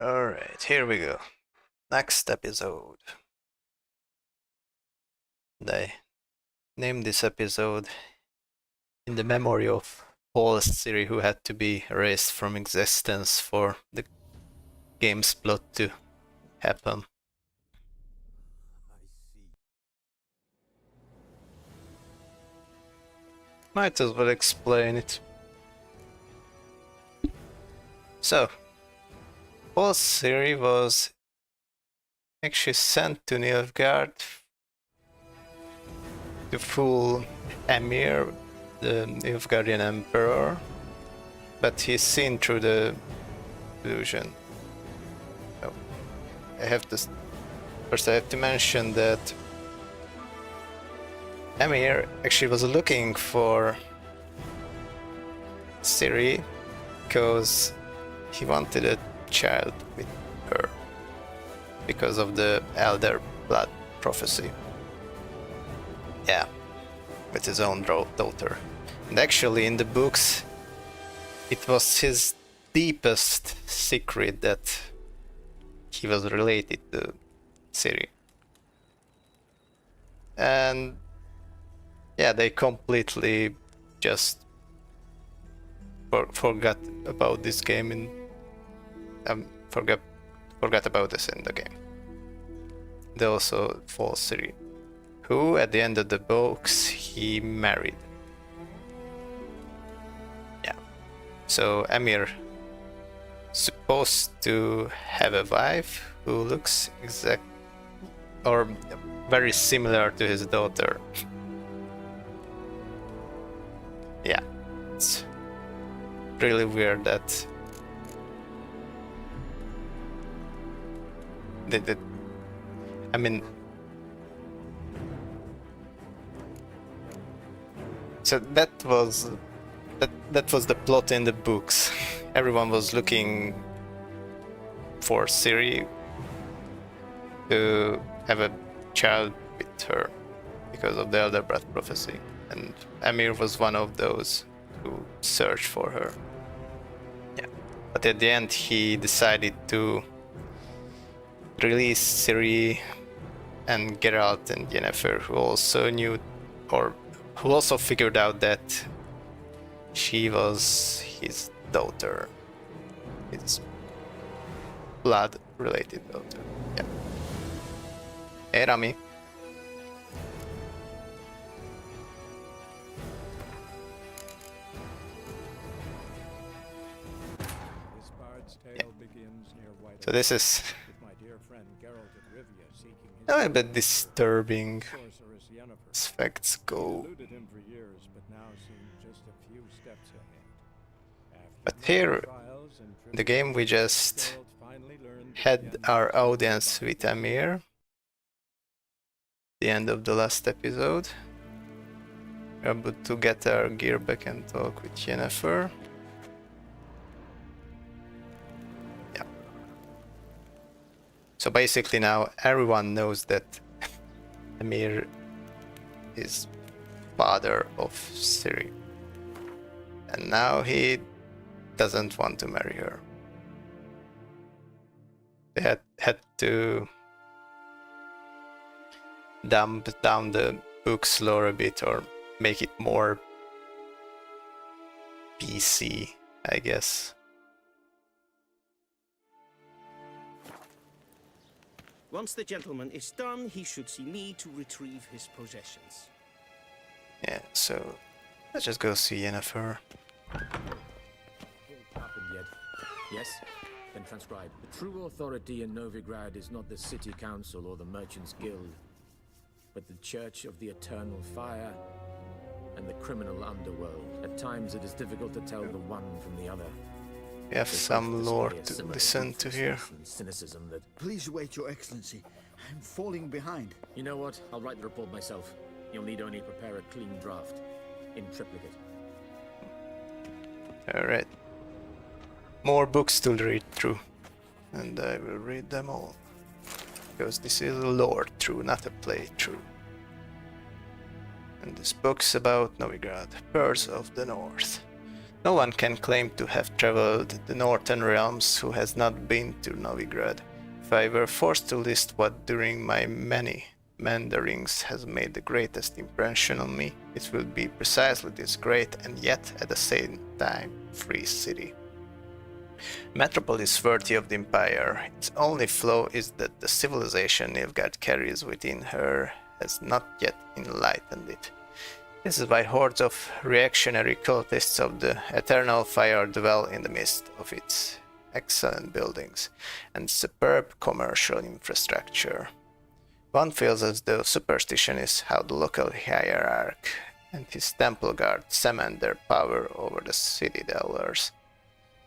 Alright, here we go. Next episode. And I named this episode in the memory of Paul Ciri, who had to be erased from existence for the game's plot to happen. Might as well explain it. So, Paul Ciri was actually sent to Nilfgaard to fool Emir, the Nilfgaardian emperor, but he's seen through the illusion. So, first I have to mention that Emir actually was looking for Ciri because he wanted a child with her because of the elder blood prophecy. Yeah, with his own daughter. And actually in the books it was his deepest secret that he was related to Ciri. And yeah, they completely just forgot about this game and forgot about this in the game. They also false Ciri, who at the end of the books he married. Yeah. So Emir supposed to have a wife who looks or very similar to his daughter. Yeah, it's really weird that I mean, so that was the plot in the books. Everyone was looking for Ciri to have a child with her because of the elder blood prophecy, and Emir was one of those who searched for her. Yeah, but at the end he decided to release Ciri and Geralt and Yennefer, who also knew, or who also figured out that she was his daughter, his blood-related daughter. Yeah. Hey, Rami. Yeah. So this is a bit disturbing as facts go. But here in the game we just had our audience with Emir. The end of the last episode. We're able to get our gear back and talk with Yennefer. Yeah. So basically now everyone knows that Emir is father of Ciri. And now he doesn't want to marry her. They had to dump down the book's lore a bit, or make it more PC, I guess. Once the gentleman is done, he should see me to retrieve his possessions. Yeah, so let's just go see Yennefer. Yes? Then transcribe. The true authority in Novigrad is not the city council or the merchants guild, but the Church of the Eternal Fire and the criminal underworld. At times it is difficult to tell the one from the other. We have some lore to listen to here. Cynicism that... Please wait, Your Excellency. I'm falling behind. You know what? I'll write the report myself. You'll need only prepare a clean draft. In triplicate. Alright. More books to read through. And I will read them all. Because this is a Lorethrough, not a playthrough. And this book's about Novigrad, Pearls of the North. No one can claim to have traveled the northern realms who has not been to Novigrad. If I were forced to list what during my many manderings has made the greatest impression on me, it will be precisely this great and yet at the same time free city. Metropolis worthy of the Empire, its only flaw is that the civilization Nilfgaard carries within her has not yet enlightened it. This is why hordes of reactionary cultists of the Eternal Fire dwell in the midst of its excellent buildings and superb commercial infrastructure. One feels as though superstition is how the local hierarch and his temple guard cement their power over the city dwellers.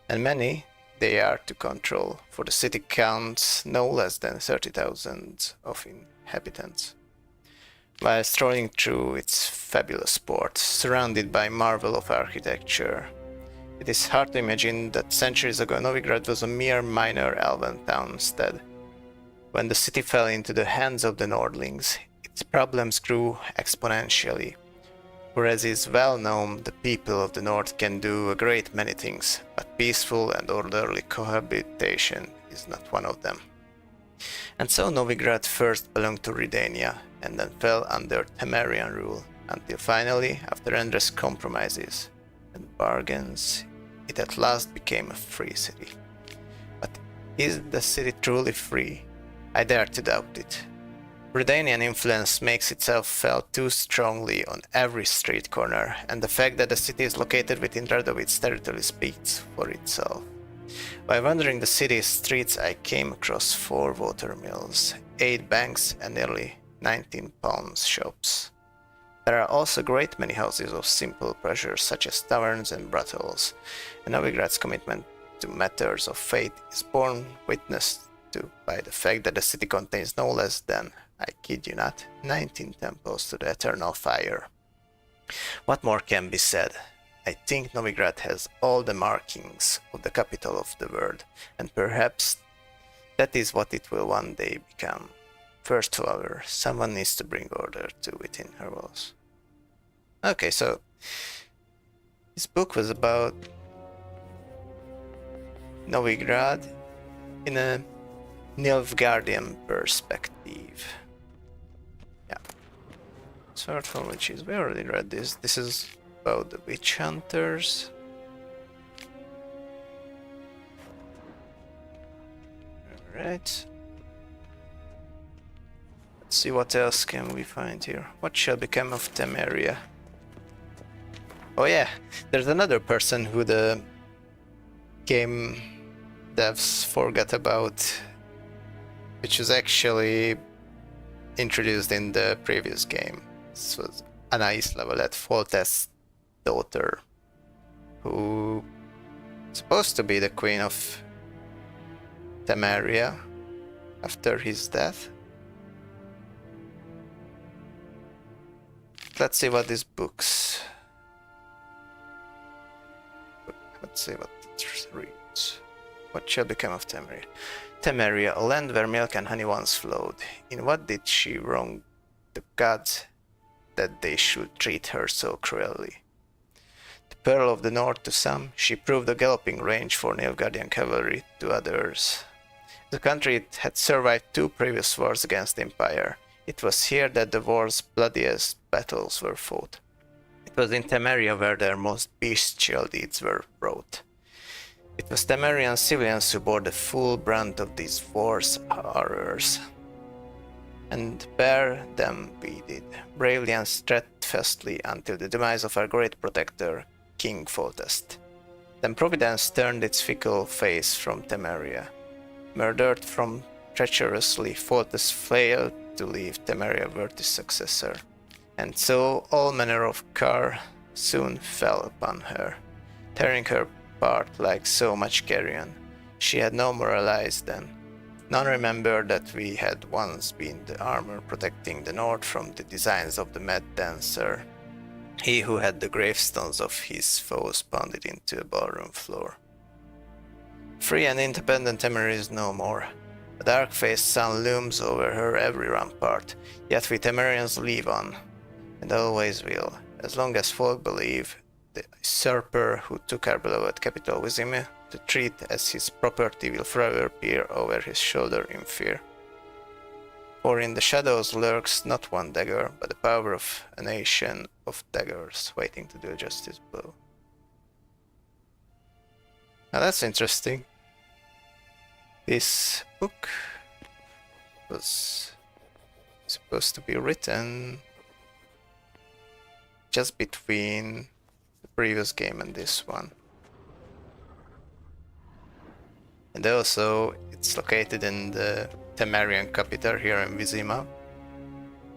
And many they are to control, for the city counts no less than 30,000 of inhabitants. While strolling through its fabulous port, surrounded by marvel of architecture, it is hard to imagine that centuries ago Novigrad was a mere minor elven town instead. When the city fell into the hands of the Nordlings, its problems grew exponentially. For as is well known, the people of the North can do a great many things, but peaceful and orderly cohabitation is not one of them. And so Novigrad first belonged to Redania, and then fell under Temerian rule, until finally, after endless compromises and bargains, it at last became a free city. But is the city truly free? I dare to doubt it. Redanian influence makes itself felt too strongly on every street corner, and the fact that the city is located within Radovit's territory speaks for itself. While wandering the city's streets, I came across 4 water mills, 8 banks, and nearly 19 pawn shops. There are also a great many houses of simple pleasures such as taverns and brothels, and Novigrad's commitment to matters of faith is borne witness to by the fact that the city contains no less than, I kid you not, 19 temples to the Eternal Fire. What more can be said? I think Novigrad has all the markings of the capital of the world, and perhaps that is what it will one day become. First, however, someone needs to bring order to within her walls. Okay, so this book was about Novigrad in a Nilfgaardian perspective. Yeah. Swordfall Witches, we already read this. This is about the witch hunters. Alright. Let's see what else can we find here. What shall become of Temeria? Oh yeah, there's another person who the game devs forgot about, which was actually introduced in the previous game. This was Anais Levelet, Foltest's daughter, who is supposed to be the queen of Temeria after his death. Let's see what these books. Let's see what it reads. What shall become of Temeria? Temeria, a land where milk and honey once flowed. In what did she wrong the gods that they should treat her so cruelly? The Pearl of the North to some, she proved a galloping range for Nilfgaardian cavalry to others. The country had survived 2 previous wars against the Empire. It was here that the war's bloodiest battles were fought. It was in Temeria where their most bestial deeds were wrought. It was Temerian civilians who bore the full brunt of these war's horrors. And bear them we did, bravely and steadfastly, until the demise of our great protector, King Foltest. Then Providence turned its fickle face from Temeria. Murdered from treacherously, Foltest failed to leave Temeria worthy successor. And so all manner of car soon fell upon her, tearing her apart like so much carrion. She had no moral eyes then. None remembered that we had once been the armor protecting the north from the designs of the mad dancer, he who had the gravestones of his foes pounded into a ballroom floor. Free and independent Temeria is no more. A dark-faced sun looms over her every rampart, yet we Temerians live on, and always will, as long as folk believe the usurper who took our beloved capital with him to treat as his property will forever peer over his shoulder in fear. For in the shadows lurks not one dagger, but the power of a nation of daggers waiting to do a justice blow. Now that's interesting. This book was supposed to be written just between the previous game and this one. And also it's located in the Temerian capital here in Vizima,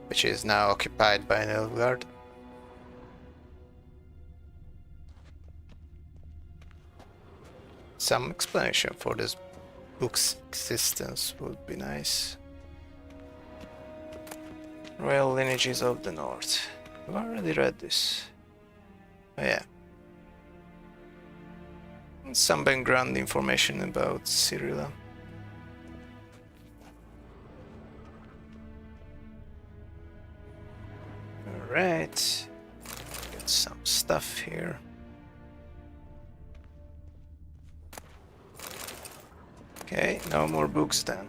which is now occupied by Nilfgaard. Some explanation for this book's existence would be nice. Royal lineages of the North. I've already read this. Oh yeah. And some background information about Ciri. Alright. Get some stuff here. Okay, no more books then.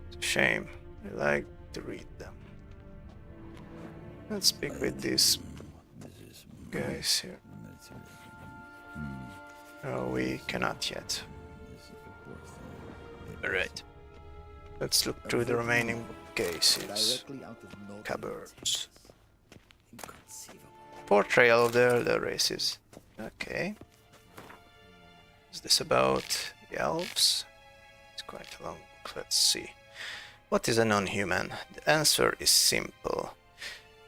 It's a shame. I like to read them. Let's speak with these guys here. No, we cannot yet. Alright. Let's look through the remaining bookcases. Cupboards. Portrayal of the elder races. Okay. Is this about the elves? It's quite a long book. Let's see. What is a non-human? The answer is simple.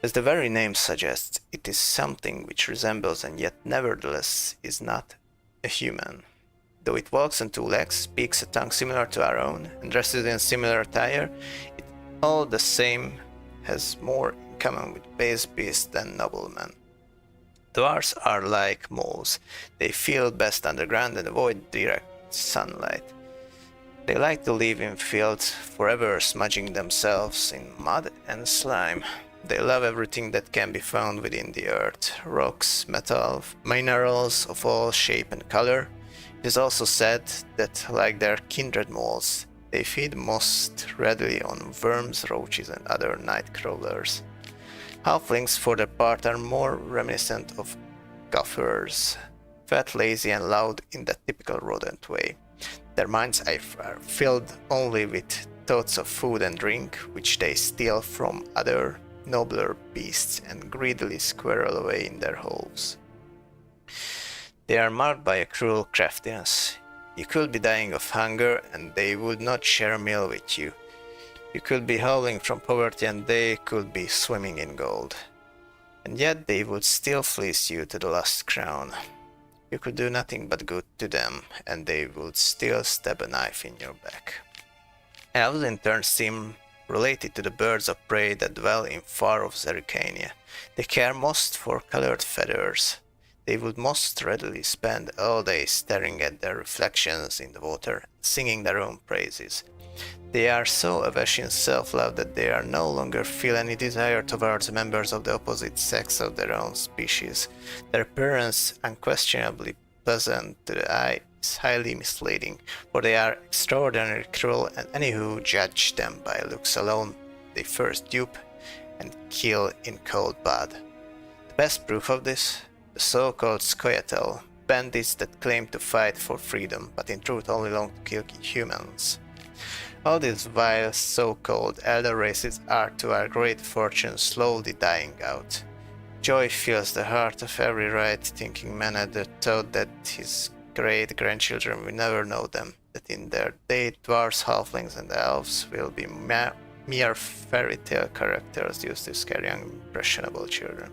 As the very name suggests, it is something which resembles and yet nevertheless is not a human. Though it walks on two legs, speaks a tongue similar to our own, and dresses in similar attire, it all the same has more in common with base beasts than noblemen. Dwarves are like moles. They feel best underground and avoid direct sunlight. They like to live in fields, forever smudging themselves in mud and slime. They love everything that can be found within the earth, rocks, metal, minerals of all shape and color. It is also said that, like their kindred moles, they feed most readily on worms, roaches and other night crawlers. Halflings, for their part, are more reminiscent of gophers, fat, lazy and loud in that typical rodent way. Their minds are filled only with thoughts of food and drink, which they steal from other nobler beasts and greedily squirrel away in their holes. They are marked by a cruel craftiness. You could be dying of hunger and they would not share a meal with you. You could be howling from poverty and they could be swimming in gold. And yet they would still fleece you to the last crown. You could do nothing but good to them, and they would still stab a knife in your back. Elves in turn seem related to the birds of prey that dwell in far-off Zerrikania. They care most for colored feathers. They would most readily spend all day staring at their reflections in the water, singing their own praises. They are so awash in self-love that they are no longer feel any desire towards members of the opposite sex of their own species. Their appearance, unquestionably pleasant to the eye, is highly misleading, for they are extraordinarily cruel, and any who judge them by looks alone they first dupe and kill in cold blood. The best proof of this? The so-called Scoia'tael, bandits that claim to fight for freedom, but in truth only long to kill humans. All these vile so-called elder races are, to our great fortune, slowly dying out. Joy fills the heart of every right-thinking man at the thought that his great-grandchildren will never know them, that in their day dwarves, halflings and elves will be mere fairy tale characters used to scare young impressionable children.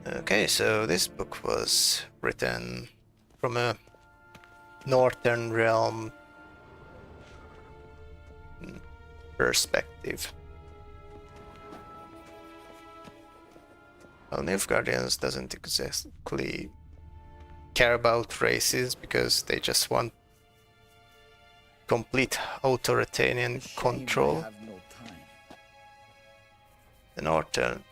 Okay, so this book was written from a northern realm perspective. Well, Nilfgaardians doesn't exactly care about races because they just want complete authoritarian control. The northern...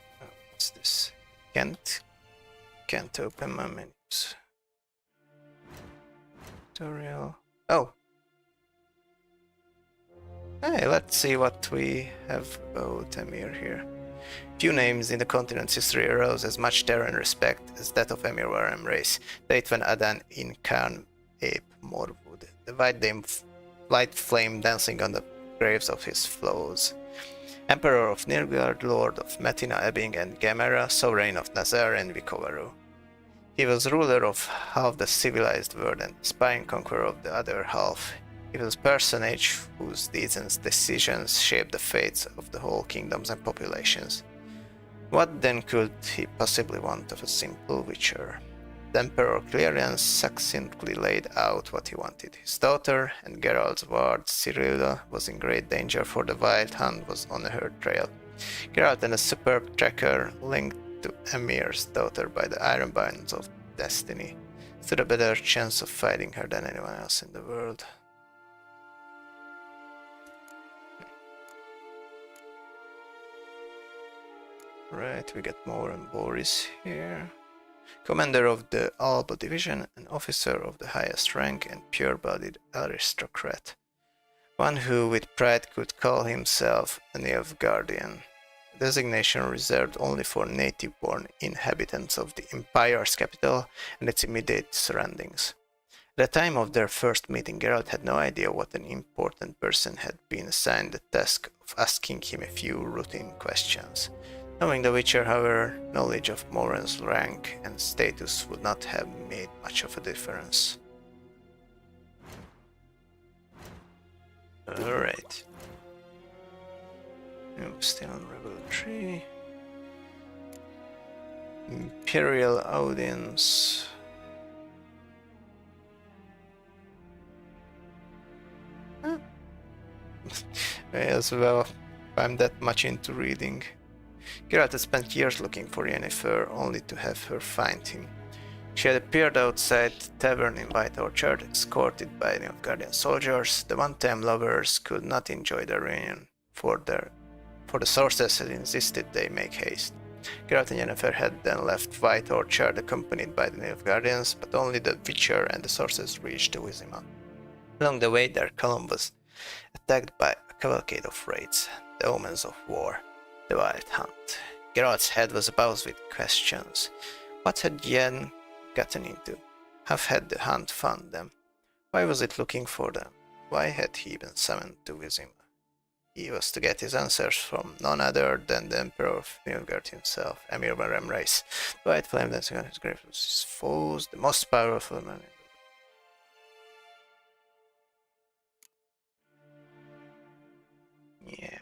what's this? Can't open my menus. Tutorial. Oh! Hey, let's see what we have about Emir here. Few names in the continent's history arose as much terror and respect as that of Emir Warren race, date when Adan in Khan ape Morwood, the white flame dancing on the graves of his foes. Emperor of Nilgard, Lord of Metina, Ebbing and Gemera, Sovereign of Nazar and Vikovaru. He was ruler of half the civilized world and aspiring conqueror of the other half. He was a personage whose deeds and decisions shaped the fates of the whole kingdoms and populations. What then could he possibly want of a simple witcher? The Emperor clearly and succinctly laid out what he wanted. His daughter and Geralt's ward, Ciri, was in great danger, for the Wild Hunt was on her trail. Geralt and a superb tracker, linked to Emir's daughter by the iron bonds of destiny, stood a better chance of fighting her than anyone else in the world. Right, we get more and Boris here. Commander of the Alba Division, an officer of the highest rank and pure-blooded aristocrat. One who with pride could call himself a Nilfgaardian. A designation reserved only for native-born inhabitants of the Empire's capital and its immediate surroundings. At the time of their first meeting, Geralt had no idea what an important person had been assigned the task of asking him a few routine questions. Knowing the Witcher, however, knowledge of Moran's rank and status would not have made much of a difference. Alright. Still on Revelatory. Imperial Audience. Huh? May as well, if I'm that much into reading. Geralt had spent years looking for Yennefer, only to have her find him. She had appeared outside the tavern in White Orchard, escorted by Nilfgaardian soldiers. The one-time lovers could not enjoy their reunion, for the sources had insisted they make haste. Geralt and Yennefer had then left White Orchard, accompanied by the Nilfgaardians, but only the Witcher and the sources reached the Vizima. Along the way, their column was attacked by a cavalcade of raids, the omens of war. The Wild Hunt. Geralt's head was abuzz with questions. What had Yen gotten into? How had the hunt found them? Why was it looking for them? Why had he been summoned to Vizima? He was to get his answers from none other than the Emperor of Nilfgaard himself, Emir Remrace. The white flame dancing on his grave was his foes, the most powerful man. Yeah.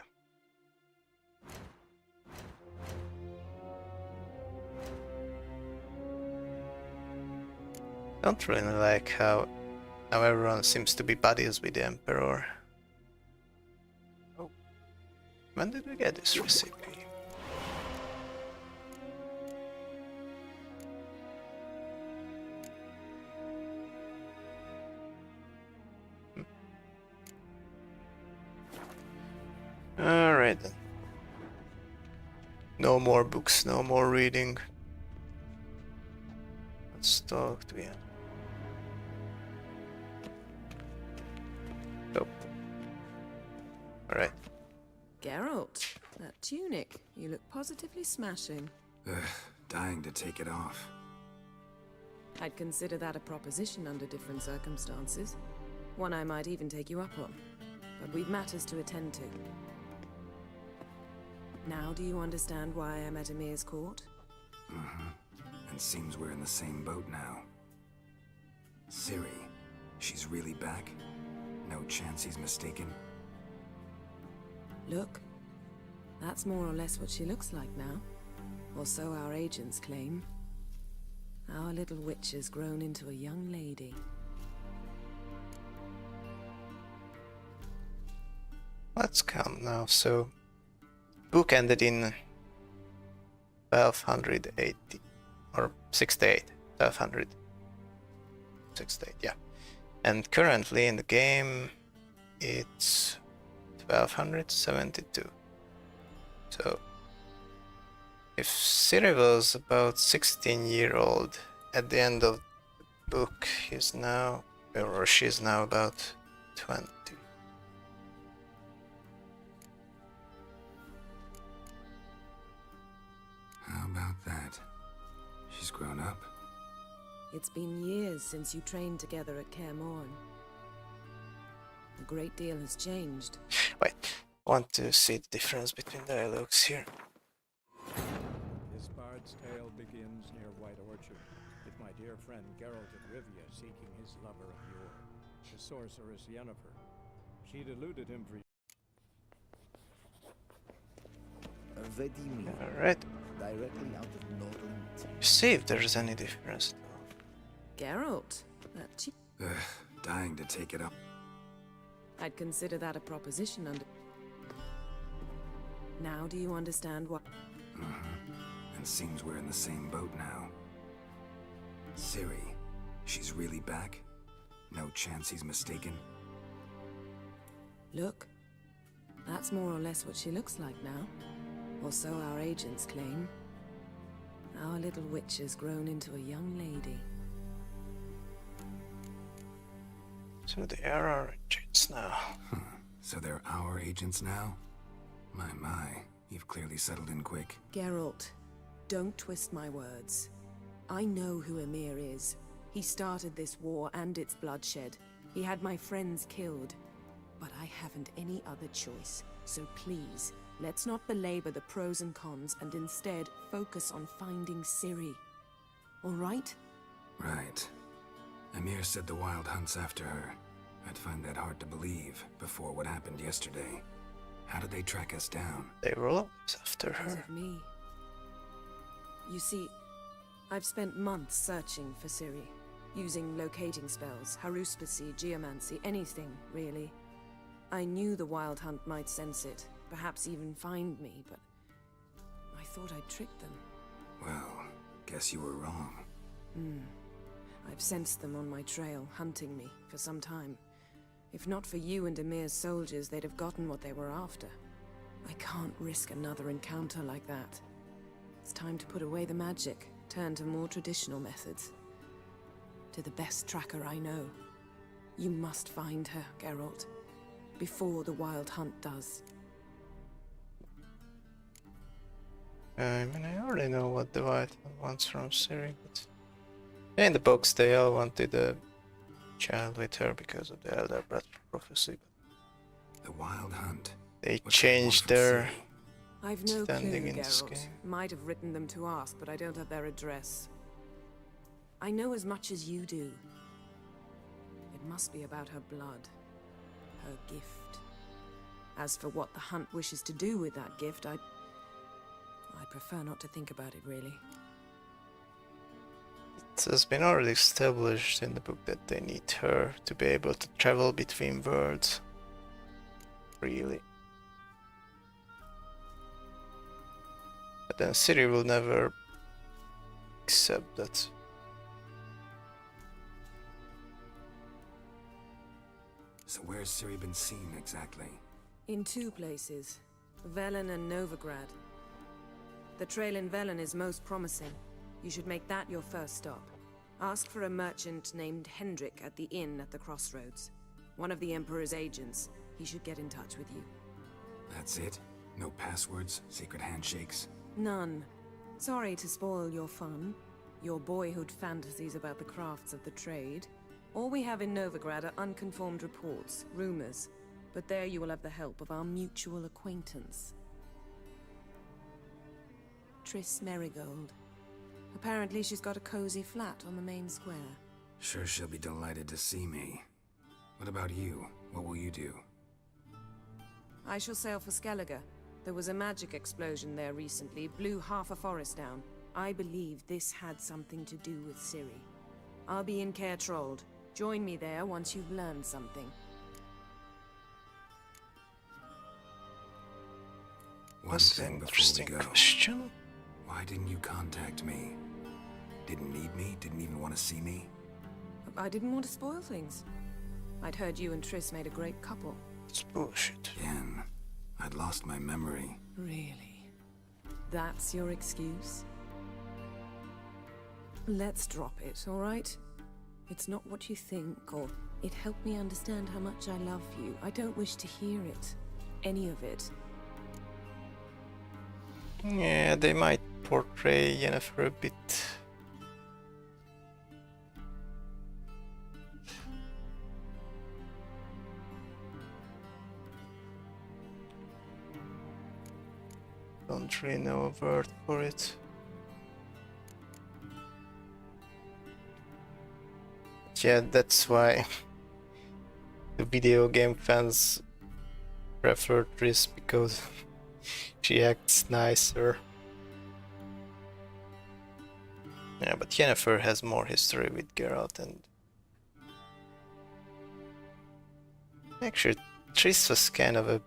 Don't really like how everyone seems to be buddies with the Emperor. Oh, when did we get this recipe? Alright then. No more books, no more reading. Let's talk to him. Oh. Alright. Geralt, that tunic, you look positively smashing. Dying to take it off. I'd consider that a proposition under different circumstances. One I might even take you up on. But we've matters to attend to. Now do you understand why I'm at Emir's court? And seems we're in the same boat now. Ciri, she's really back? No chance he's mistaken? Look, that's more or less what she looks like now. Or so our agents claim. Our little witch has grown into a young lady. Let's count now. So, book ended in 1280 or 68. 1268, yeah. And currently in the game, it's 1272. So, If Ciri was about 16-year-old at the end of the book, he's now, or she's now about 20. How about that? She's grown up. It's been years since you trained together at Kaer Morhen. A great deal has changed. Wait, I want to see the difference between dialogues here. This bard's tale begins near White Orchard, with my dear friend Geralt of Rivia seeking his lover of yore, the sorceress Yennefer. She'd eluded him for Alright, directly out of Northern. see if there's any difference. Geralt? That Ugh, dying to take it up. I'd consider that a proposition under... Now do you understand what... And seems we're in the same boat now. Ciri, she's really back? No chance he's mistaken? Look, that's more or less what she looks like now. Or so our agents claim. Our little witch has grown into a young lady. So they are our agents now. So they're our agents now? My, you've clearly settled in quick. Geralt, don't twist my words. I know who Emir is. He started this war and its bloodshed. He had my friends killed. But I haven't any other choice. So please, let's not belabor the pros and cons and instead focus on finding Ciri. All right? Right. Emir said the Wild Hunt's after her. I'd find that hard to believe before what happened yesterday. How did they track us down? They were always after Because her. of me. You see, I've spent months searching for Ciri, using locating spells, haruspicy, geomancy, anything, really. I knew the Wild Hunt might sense it, perhaps even find me, but I thought I'd tricked them. Well, guess you were wrong. I've sensed them on my trail, hunting me, for some time. If not for you and Emir's soldiers, they'd have gotten what they were after. I can't risk another encounter like that. It's time to put away the magic, turn to more traditional methods. To the best tracker I know. You must find her, Geralt. Before the Wild Hunt does. I mean, I already know what the White Hunt wants from Ciri, but... In the books, they all wanted a child with her because of the Elder Brother prophecy. The Wild Hunt. They What's that changed want from their Ciri? I've no clue, standing in this Geralt. game. Might have written them to ask, but I don't have their address. I know as much as you do. It must be about her blood. Her gift. As for what the Hunt wishes to do with that gift, I prefer not to think about it, really. It has been already established in the book that they need her to be able to travel between worlds. Really. But then Ciri will never accept that. So where's Ciri been seen exactly? In two places. Velen and Novigrad. The trail in Velen is most promising. You should make that your first stop. Ask for a merchant named Hendrik at the inn at the crossroads. One of the Emperor's agents. He should get in touch with you. That's it? No passwords? Secret handshakes? None. Sorry to spoil your fun. Your boyhood fantasies about the crafts of the trade. All we have in Novigrad are unconformed reports, rumors. But there you will have the help of our mutual acquaintance. Triss Merigold. Apparently she's got a cozy flat on the main square. Sure she'll be delighted to see me. What about you? What will you do? I shall sail for Skellige. There was a magic explosion there recently, blew half a forest down. I believe this had something to do with Ciri. I'll be in Caer Trold. Join me there once you've learned something. One That's an thing before we interesting go. question. Why didn't you contact me? Didn't need me? Didn't even want to see me? I didn't want to spoil things. I'd heard you and Triss made a great couple. It's bullshit. Again, I'd lost my memory. Really? That's your excuse? Let's drop it, alright? It's not what you think, or it helped me understand how much I love you. I don't wish to hear it. Any of it. Yeah, they might portray Yennefer a bit. Don't really know a word for it. Yeah, that's why the video game fans prefer Triss, because she acts nicer. Yeah, but Yennefer has more history with Geralt, and actually Triss was kind of a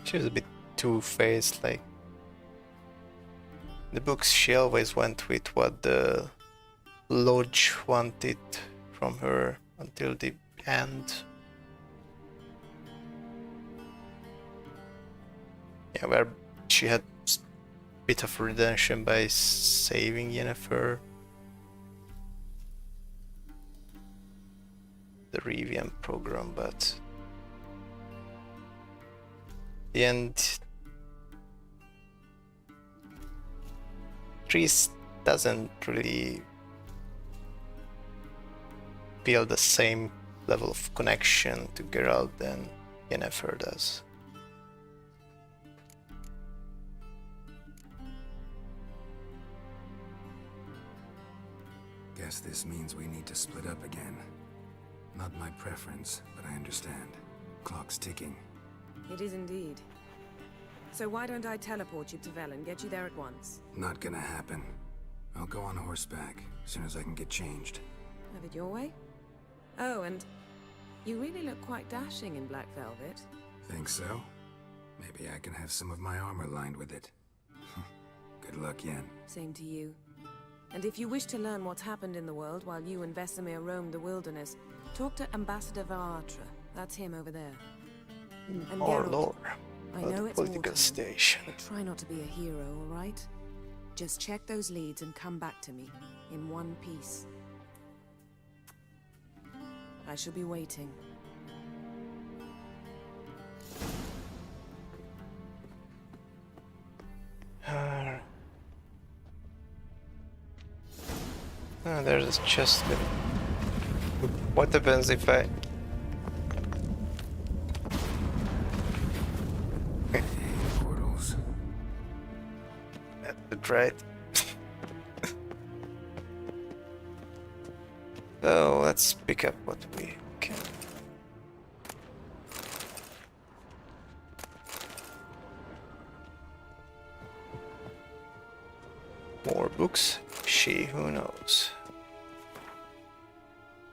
she was a bit two-faced. Like, in the books she always went with what the Lodge wanted from her until the end. Yeah, where she had a bit of redemption by saving Yennefer. The Rivian program, but in the end Triss doesn't really feel the same level of connection to Geralt than Yennefer does. Guess this means we need to split up again. Not my preference, but I understand. Clock's ticking. It is indeed. So why don't I teleport you to Velen, get you there at once? Not gonna happen. I'll go on horseback, as soon as I can get changed. Have it your way? Oh, and you really look quite dashing in black velvet. Think so? Maybe I can have some of my armor lined with it. Good luck, Yen. Same to you. And if you wish to learn what's happened in the world while you and Vesemir roamed the wilderness, talk to Ambassador Varatra. That's him over there. And Or Geralt, lore. I Or know the it's political wartime, station. but try not to be a hero, all right? Just check those leads and come back to me, in one piece. I shall be waiting. There's a chest there. What happens if I... Portals. That's right. So let's pick up what we can. More books. She Who Knows.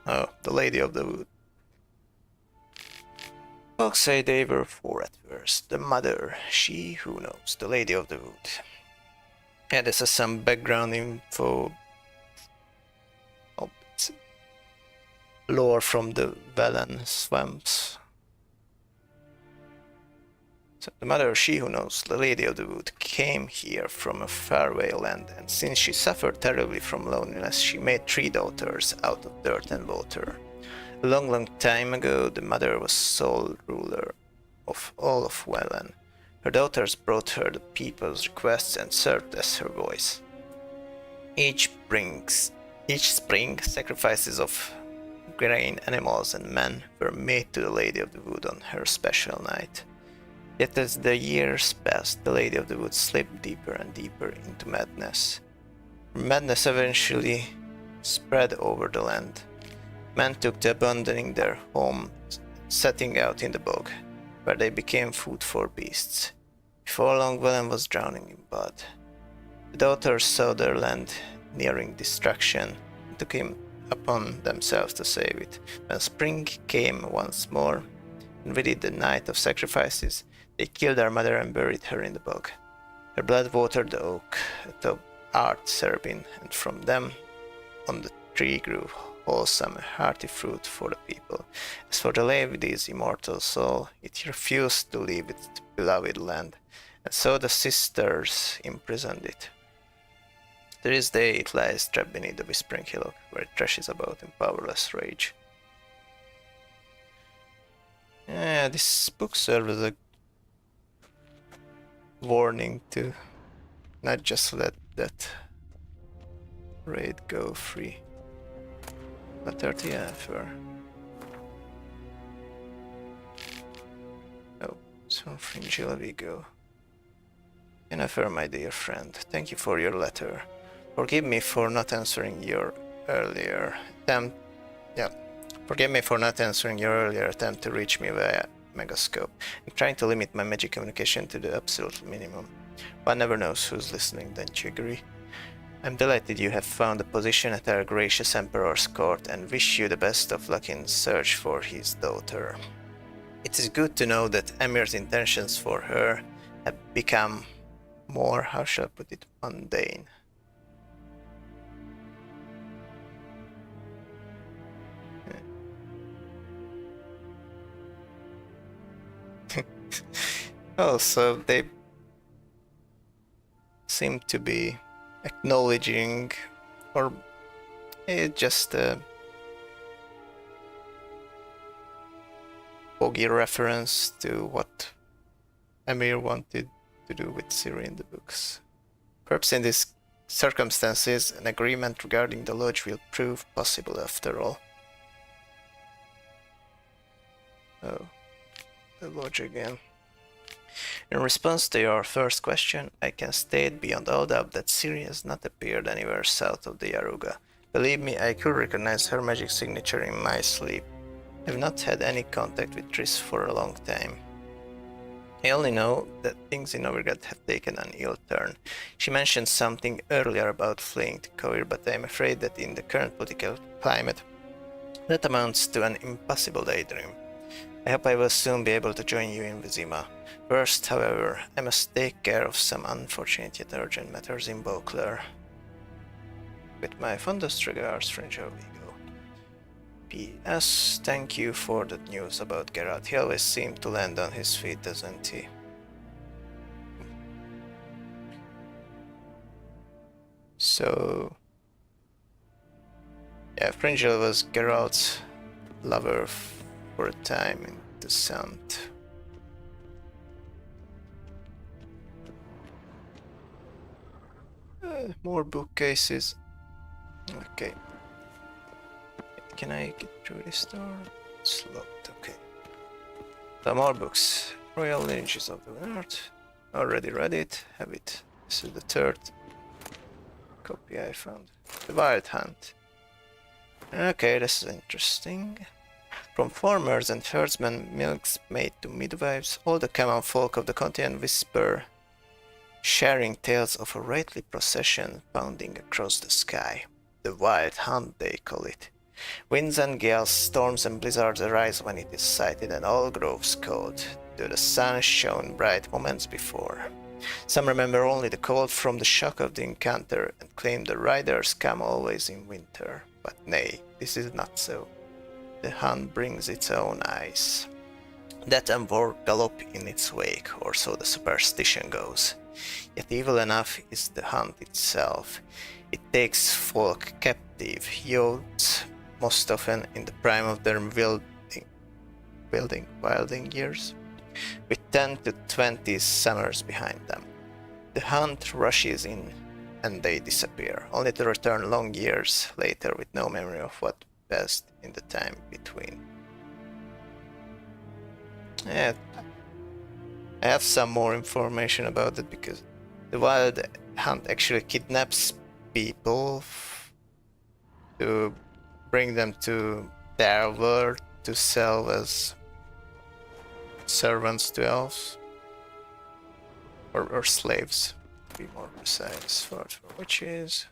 Oh, the Lady of the Wood. Folks say they were four at first. The mother, She Who Knows, the Lady of the Wood. Yeah, this is some background info. Oh, it's lore from the Velen swamps. So the mother, She Who Knows, the Lady of the Wood, came here from a faraway land, and since she suffered terribly from loneliness, she made 3 daughters out of dirt and water. A long, long time ago, the mother was sole ruler of all of Velen. Her daughters brought her the people's requests and served as her voice. Each spring, sacrifices of grain, animals, and men were made to the Lady of the Wood on her special night. Yet as the years passed, the Lady of the Wood slipped deeper and deeper into madness. Her madness eventually spread over the land. Men took to abandoning their home, setting out in the bog, where they became food for beasts. Before long, Velen was drowning in blood. The daughters saw their land nearing destruction and took him upon themselves to save it. When spring came once more, and with it the night of sacrifices, they killed our mother and buried her in the bog. Her blood watered the oak atop Art Serbin, and from them on the tree grew wholesome, hearty fruit for the people. As for the lady's immortal soul, it refused to leave its beloved land, and so the sisters imprisoned it. To this day it lies trapped beneath the whispering hillock, where it thrashes about in powerless rage. Yeah, this book serves as a warning to not just let that raid go free. But 30 after. Oh, so Fringilla we go. Jennifer, my dear friend, thank you for your letter. Forgive me for not answering your earlier attempt. Forgive me for not answering your earlier attempt to reach me via Megascope. I'm trying to limit my magic communication to the absolute minimum. One never knows who's listening, don't you agree? I'm delighted you have found a position at our gracious Emperor's court and wish you the best of luck in search for his daughter. It is good to know that Emir's intentions for her have become more, how shall I put it, mundane. Also, they seem to be acknowledging, or just a bogey reference to what Emir wanted to do with Ciri in the books. Perhaps in these circumstances, an agreement regarding the lodge will prove possible after all. Oh, the lodge again. In response to your first question, I can state beyond all doubt that Ciri has not appeared anywhere south of the Yaruga. Believe me, I could recognize her magic signature in my sleep. I have not had any contact with Triss for a long time. I only know that things in Novigrad have taken an ill turn. She mentioned something earlier about fleeing to Kovir, but I am afraid that in the current political climate, that amounts to an impossible daydream. I hope I will soon be able to join you in Vizima. First, however, I must take care of some unfortunate yet urgent matters in Beauclair. With my fondest regards, Fringilla Vigo. P.S. Thank you for the news about Geralt. He always seemed to land on his feet, doesn't he? So... yeah, Fringilla was Geralt's lover for a time in Descent. More bookcases. Okay. Can I get through this door? It's locked, okay. Some more books. Royal Lineages of the North. Already read it. Have it. This is the third copy I found. The Wild Hunt. Okay, this is interesting. From farmers and herdsmen, milks made to midwives, all the common folk of the continent whisper, sharing tales of a rightly procession pounding across the sky. The Wild Hunt, they call it. Winds and gales, storms and blizzards arise when it is sighted, and all grows cold, though the sun shone bright moments before. Some remember only the cold from the shock of the encounter, and claim the riders come always in winter. But nay, this is not so. The hunt brings its own ice. Death and war gallop in its wake, or so the superstition goes. Yet evil enough is the hunt itself. It takes folk captive, youths, most often in the prime of their wilding years, with 10 to 20 summers behind them. The hunt rushes in and they disappear, only to return long years later with no memory of what passed in the time between. Yeah, I have some more information about it because the Wild Hunt actually kidnaps people to bring them to their world to sell as servants to elves or slaves, to be more precise. For witches,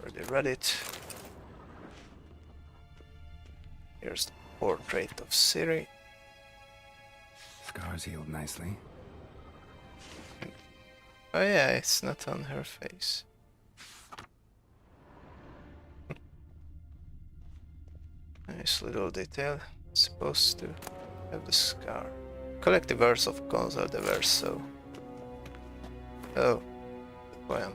already read it. Here's the portrait of Ciri. Scars healed nicely. Oh yeah, it's not on her face. Nice little detail. Supposed to have the scar. Collective verse of Gonzalo de Verso. Oh, the poem.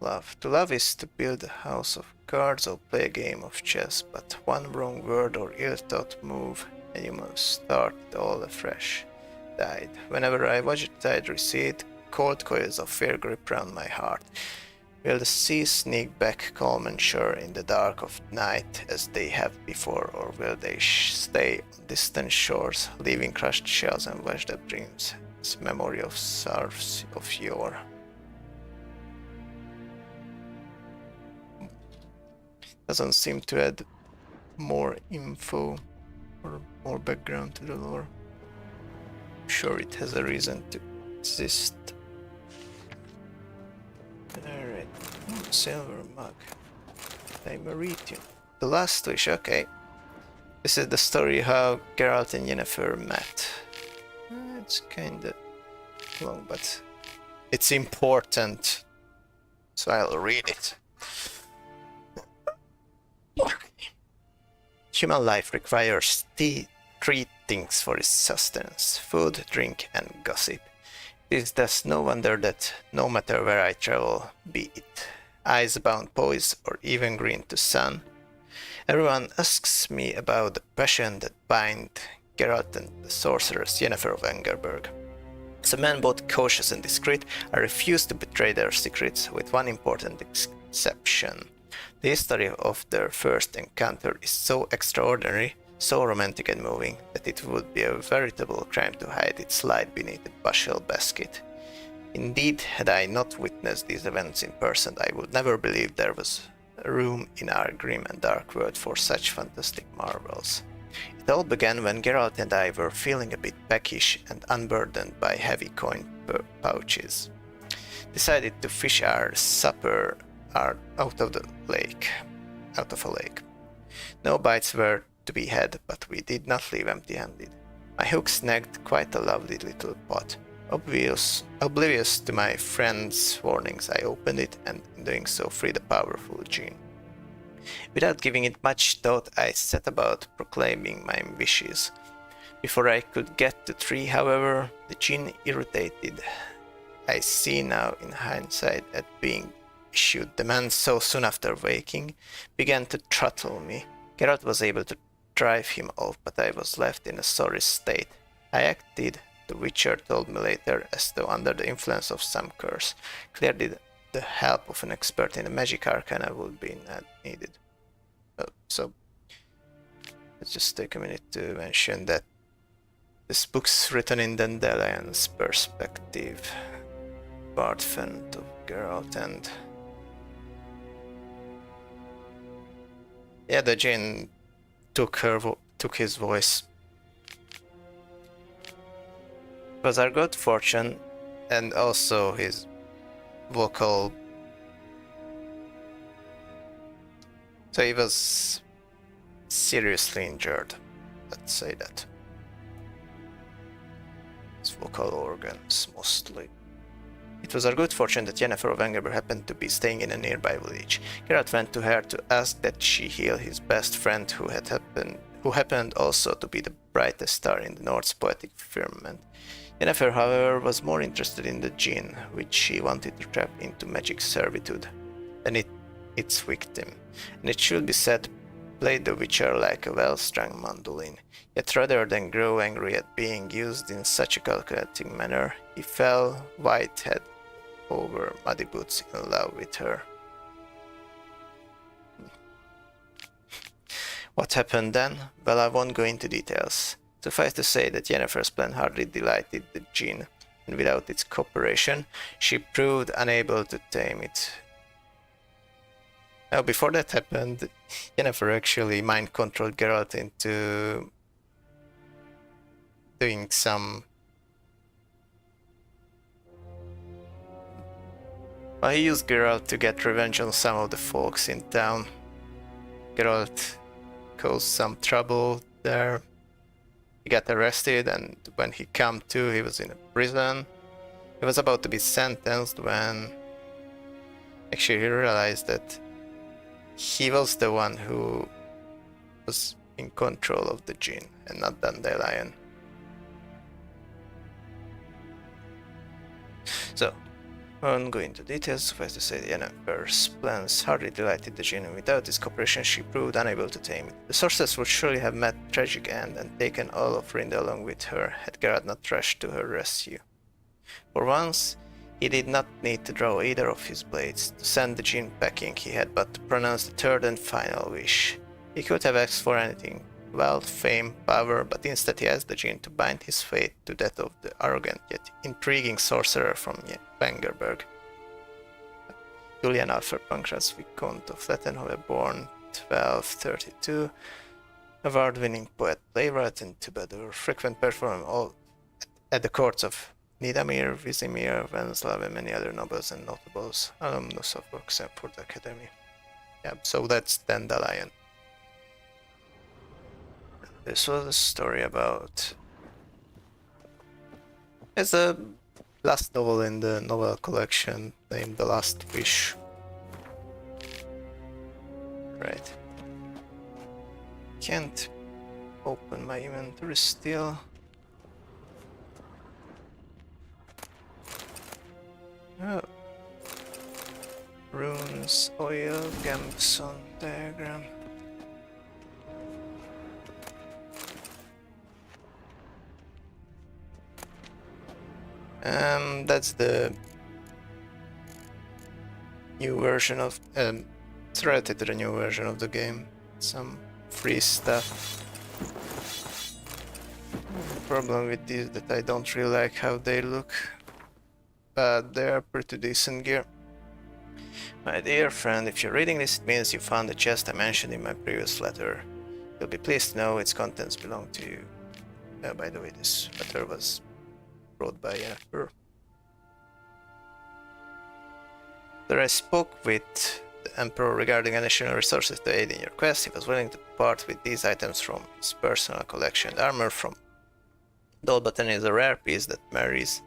Love. To love is to build a house of cards or play a game of chess, but one wrong word or ill-thought move and you must start it all afresh. Died. Whenever I watch the tide recede, cold coils of fear grip round my heart. Will the seas sneak back calm and sure in the dark of night as they have before, or will they stay on distant shores, leaving crushed shells and washed up dreams as memory of sorrows of yore? Doesn't seem to add more info or more background to the lore. Sure, it has a reason to exist. Alright, silver mug. Dimeritium. The last wish, okay. This is the story how Geralt and Yennefer met. It's kinda long, but it's important, so I'll read it. Human life requires three things for its sustenance: food, drink, and gossip. It is thus no wonder that, no matter where I travel, be it ice-bound poise or even green to sun, everyone asks me about the passion that bind Geralt and the sorceress Yennefer of Angerberg. As a man both cautious and discreet, I refuse to betray their secrets, with one important exception. The history of their first encounter is so extraordinary, so romantic and moving, that it would be a veritable crime to hide its light beneath a bushel basket. Indeed, had I not witnessed these events in person, I would never believe there was room in our grim and dark world for such fantastic marvels. It all began when Geralt and I were feeling a bit peckish and unburdened by heavy coin pouches. Decided to fish our supper out of a lake. No bites were to be had, but we did not leave empty-handed. My hook snagged quite a lovely little pot. Oblivious to my friend's warnings, I opened it and in doing so freed a powerful gin. Without giving it much thought, I set about proclaiming my wishes. Before I could get to 3, however, the gin, irritated, I see now in hindsight, at being issued the man so soon after waking, began to throttle me. Geralt was able to drive him off, but I was left in a sorry state. I acted, the Witcher told me later, as though under the influence of some curse. Clearly the help of an expert in the magic arcana would be needed. So, let's just take a minute to mention that this book's written in Dandelion's perspective. Bard Fent of Geralt, and yeah, the djinn took his voice. It was our good fortune, and also his vocal. So he was seriously injured, let's say that. His vocal organs, mostly. It was our good fortune that Yennefer of Angerberg happened to be staying in a nearby village. Geralt went to her to ask that she heal his best friend, who happened also to be the brightest star in the North's poetic firmament. Yennefer, however, was more interested in the djinn, which she wanted to trap into magic servitude, than its victim, and it should be said played the Witcher like a well-strung mandolin. Yet rather than grow angry at being used in such a calculating manner, he fell white-head over muddy boots in love with her. What happened then? Well, I won't go into details. Suffice to say that Yennefer's plan hardly delighted the djinn, and without its cooperation, she proved unable to tame it. Now, before that happened, Yennefer actually mind-controlled Geralt into doing some... Well, he used Geralt to get revenge on some of the folks in town. Geralt caused some trouble there. He got arrested, and when he came to, he was in a prison. He was about to be sentenced when actually he realized that he was the one who was in control of the Jinn and not Dandelion. So, I won't go into details. Suffice to say, the Yennefer's plans hardly delighted the Jinn, and without his cooperation she proved unable to tame it. The sorceress would surely have met a tragic end and taken all of Rinda along with her, had Geralt not rushed to her rescue. For once, he did not need to draw either of his blades. To send the Jinn packing, he had but to pronounce the third and final wish. He could have asked for anything, wealth, fame, power, but instead he asked the Jinn to bind his fate to that of the arrogant yet intriguing sorcerer from Wengerberg. Julian Alfred Pancras, Viscount of Lettenhove, born 1232, award-winning poet, playwright, and troubadour, frequent performer at the courts of Nidamir, Vizimir, Venslav, and many other nobles and notables, alumnus of Oxford Academy. Yeah, so that's Dandelion. This was a story about... It's a last novel in the novel collection named The Last Wish. Right. Can't open my inventory still. Oh. Runes, oil, Gamson diagram. That's the new version of it's related to the new version of the game. Some free stuff. Problem with these that I don't really like how they look, but they are pretty decent gear. My dear friend, if you're reading this, it means you found the chest I mentioned in my previous letter. You'll be pleased to know its contents belong to you. By the way, this letter was brought by Yennefer. There I spoke with the Emperor regarding additional resources to aid in your quest. He was willing to part with these items from his personal collection. The armor from Dolbatan is a rare piece that marries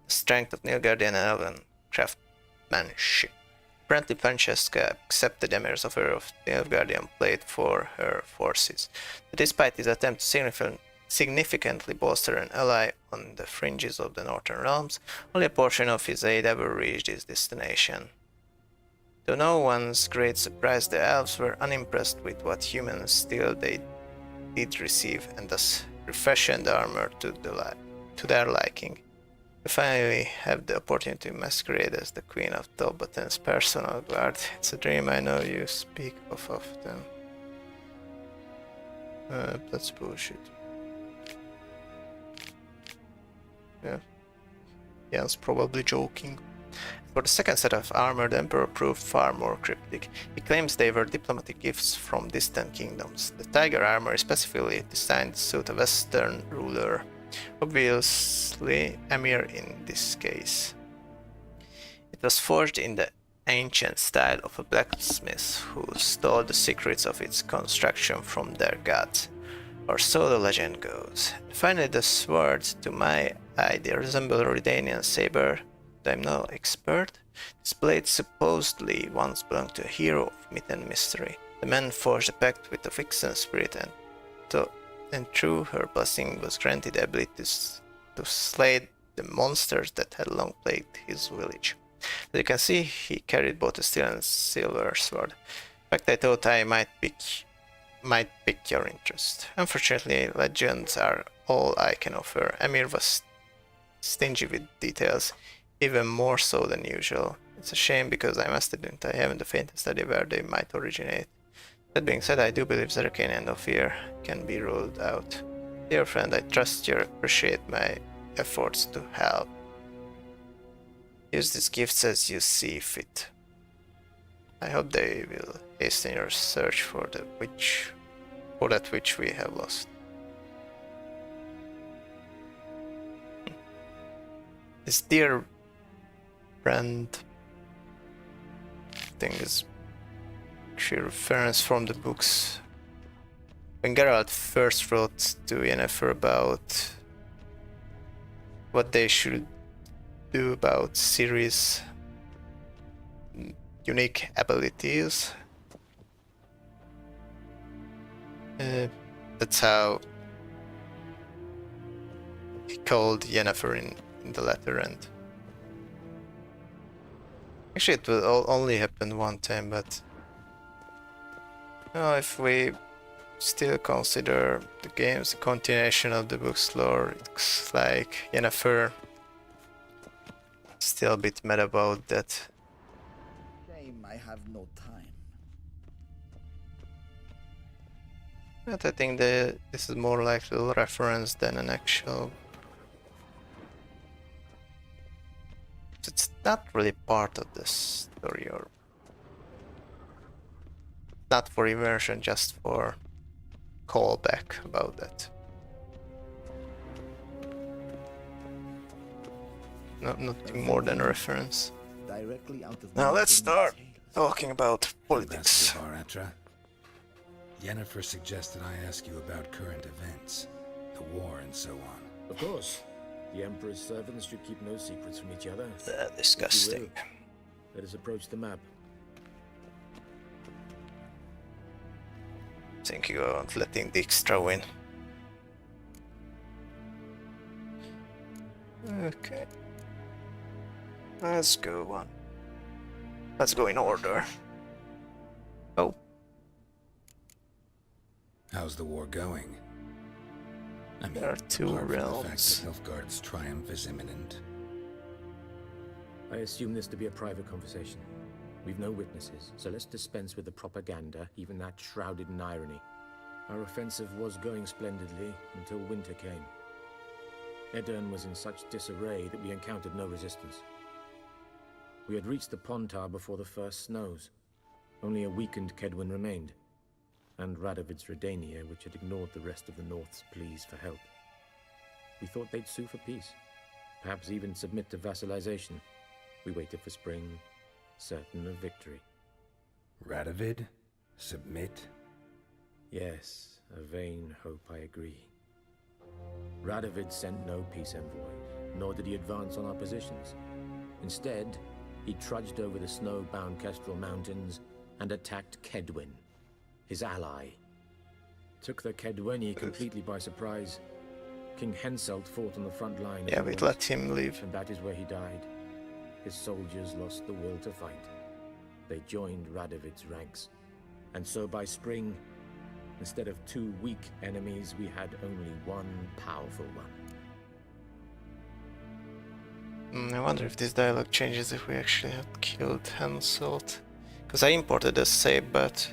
the strength of Nilfgaardian and Elven craftsmanship. Apparently Francesca accepted Emir's offer of Nilfgaardian plate for her forces. But despite his attempt to significantly bolster an ally on the fringes of the Northern Realms, only a portion of his aid ever reached his destination. To no one's great surprise, the elves were unimpressed with what human steel they did receive, and thus refashioned the armor to their liking. You finally have the opportunity to masquerade as the Queen of Dolbatan's personal guard. It's a dream I know you speak of often. That's bullshit. Yeah. Jan's probably joking. For the second set of armor, the Emperor proved far more cryptic. He claims they were diplomatic gifts from distant kingdoms. The tiger armor is specifically designed to suit a Western ruler, obviously Emir in this case. It was forged in the ancient style of a blacksmith who stole the secrets of its construction from their gods, or so the legend goes. Finally, the swords, to my eye, they resemble a Redanian saber. I'm no expert. This blade supposedly once belonged to a hero of myth and mystery. The man forged a pact with the Vixen spirit, and through her blessing was granted the ability to slay the monsters that had long plagued his village. As you can see, he carried both a steel and silver sword. In fact, I thought I might pick your interest. Unfortunately, legends are all I can offer. Emir was stingy with details, even more so than usual. It's a shame because I must admit I haven't the faintest idea where they might originate. That being said, I do believe Zerkane and Ophir can be ruled out. Dear friend, I trust you appreciate my efforts to help. Use these gifts as you see fit. I hope they will hasten your search for that which we have lost. This dear friend thing is actually a reference from the books. When Geralt first wrote to Yennefer about what they should do about Ciri's unique abilities, That's how he called Yennefer in the letter, and actually it will only happen one time, but if we still consider the game's continuation of the book's lore, it looks like Yennefer still a bit mad about that. Shame I have no time. But I think this is more like a little reference than an actual. It's not really part of the story, or not for immersion, just for callback about that. Nothing more than a reference. Directly out of Now let's Northern start tales. talking about politics. Ambassador Baratra, Yennefer suggested I ask you about current events, the war and so on. Of course. The Emperor's servants should keep no secrets from each other. Disgusting. Let us approach the map. Think you aren't letting the extra win. Okay. Let's go on. Let's go in order. Oh, How's the war going? I mean, there are two apart from the realms. fact that Nilfgaard's triumph is imminent. I assume this to be a private conversation. We've no witnesses, so let's dispense with the propaganda, even that shrouded in irony. Our offensive was going splendidly until winter came. Edirn was in such disarray that we encountered no resistance. We had reached the Pontar before the first snows. Only a weakened Kedwin remained, and Radovid's Redania, which had ignored the rest of the North's pleas for help. We thought they'd sue for peace, perhaps even submit to vassalization. We waited for spring, certain of victory. Radovid? Submit? Yes, a vain hope, I agree. Radovid sent no peace envoy, nor did he advance on our positions. Instead, he trudged over the snow-bound Kestrel Mountains and attacked Kedwin, his ally. Took the Kedweni completely by surprise. King Henselt fought on the front line. Yeah, we'd let him leave. And that is where he died. His soldiers lost the will to fight. They joined Radovid's ranks. And so by spring, instead of two weak enemies, we had only one powerful one. I wonder if this dialogue changes if we actually had killed Henselt. Because I imported a save, but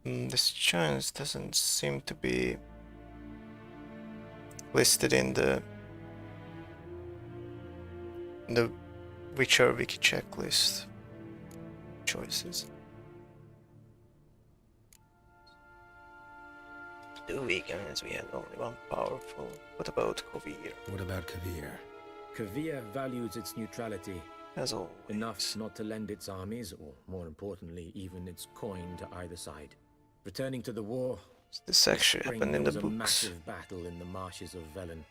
this choice doesn't seem to be listed in the Witcher wiki checklist choices. Two vegans, we had only one powerful. What about Kovir? What about Kavir? Kavir values its neutrality, As always. enough not to lend its armies, or more importantly, even its coin to either side. Returning to the war, This actually spring, happened in there the was a books. massive battle in the marshes of Velen.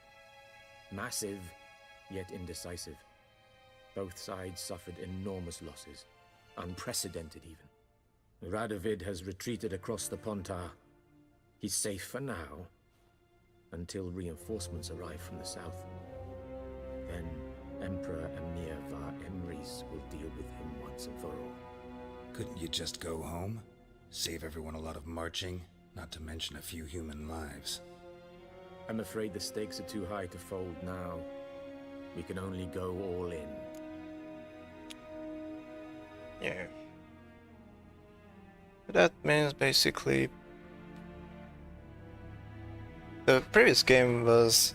Massive, yet indecisive. Both sides suffered enormous losses, unprecedented even. Radovid has retreated across the Pontar. He's safe for now, until reinforcements arrive from the south. Then Emperor Emir var Emrys will deal with him once and for all. Couldn't you just go home? Save everyone a lot of marching, not to mention a few human lives. I'm afraid the stakes are too high to fold now. We can only go all in. Yeah. That means basically the previous game was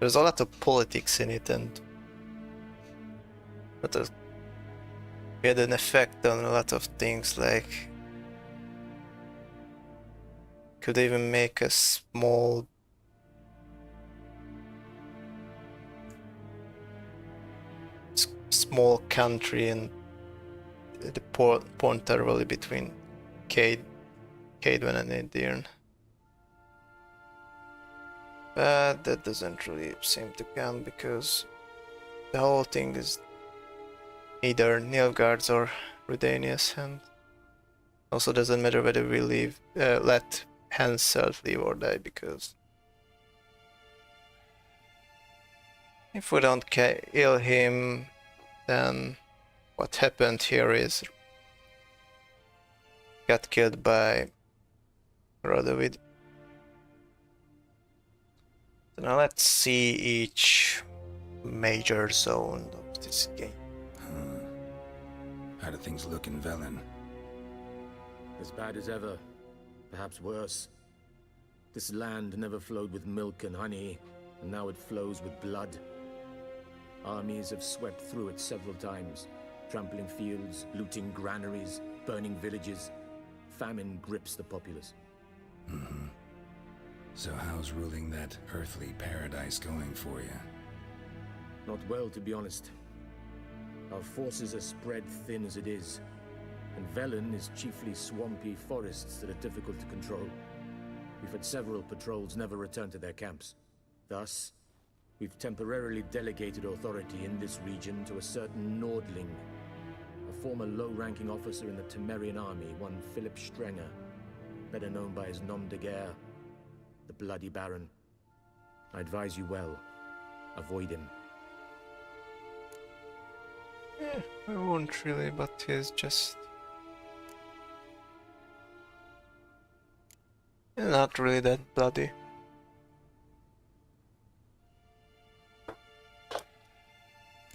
there's a lot of politics in it, and we had an effect on a lot of things, like could even make a small country and the Pontar Valley between Cadwin and Edirn. But that doesn't really seem to count because the whole thing is either Nilfgaard's or Redania's hand. Also doesn't matter whether we leave, let Henselt live or die, because if we don't kill him, then what happened here is got killed by Radovid. So now let's see each major zone of this game. How do things look in Velen? As bad as ever, perhaps worse. This land never flowed with milk and honey, and now it flows with blood. Armies have swept through it several times, trampling fields, looting granaries, burning villages. Famine grips the populace. So how's ruling that earthly paradise going for you? Not well, to be honest. Our forces are spread thin as it is, and Velen is chiefly swampy forests that are difficult to control. We've had several patrols never return to their camps. Thus, we've temporarily delegated authority in this region to a certain Nordling, a former low-ranking officer in the Temerian army, one Philip Strenger, better known by his nom de guerre, the Bloody Baron. I advise you well. Avoid him. I won't really, but he's just not really that bloody.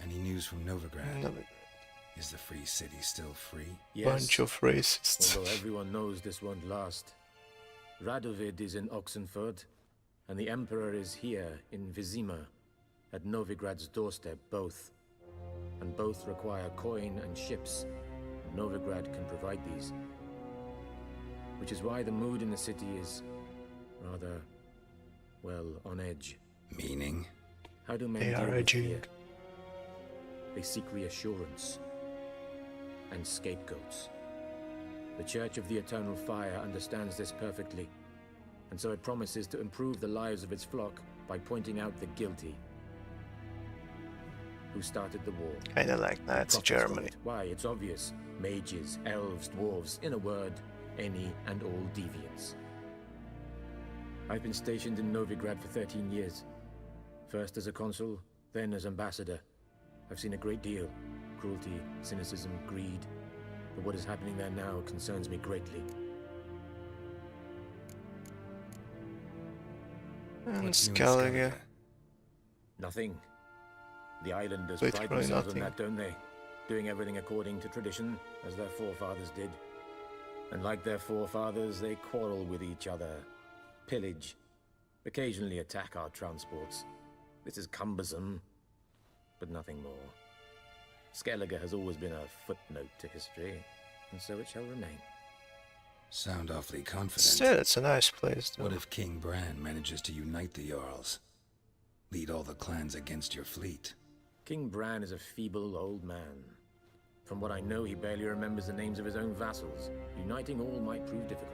Any news from Novigrad? No, Is the free city still free? Yes, bunch of racists. although everyone knows this won't last. Radovid is in Oxenford, and the Emperor is here in Vizima, at Novigrad's doorstep, both. And both require coin and ships. Novigrad can provide these. Which is why the mood in the city is rather, well, on edge. Meaning? How do men They deal are with edging. fear? They seek reassurance and scapegoats. The Church of the Eternal Fire understands this perfectly, and so it promises to improve the lives of its flock by pointing out the guilty. Who started the war? Kinda like Nazi Prophets call Germany. it. Why, it's obvious. Mages, elves, dwarves, in a word, any and all deviants. I've been stationed in Novigrad for 13 years. First as a consul, then as ambassador. I've seen a great deal. Cruelty, cynicism, greed. But what is happening there now concerns me greatly. And What's new in Skellige. Skellige? Nothing. The islanders Literally pride themselves nothing. on that, don't they? Doing everything according to tradition, as their forefathers did. And like their forefathers, they quarrel with each other, pillage, occasionally attack our transports. This is cumbersome, but nothing more. Skellige has always been a footnote to history, and so it shall remain. Sound awfully confident. Still, it's a nice place, though. What if King Bran manages to unite the Jarls? Lead all the clans against your fleet? King Bran is a feeble old man. From what I know, he barely remembers the names of his own vassals. Uniting all might prove difficult.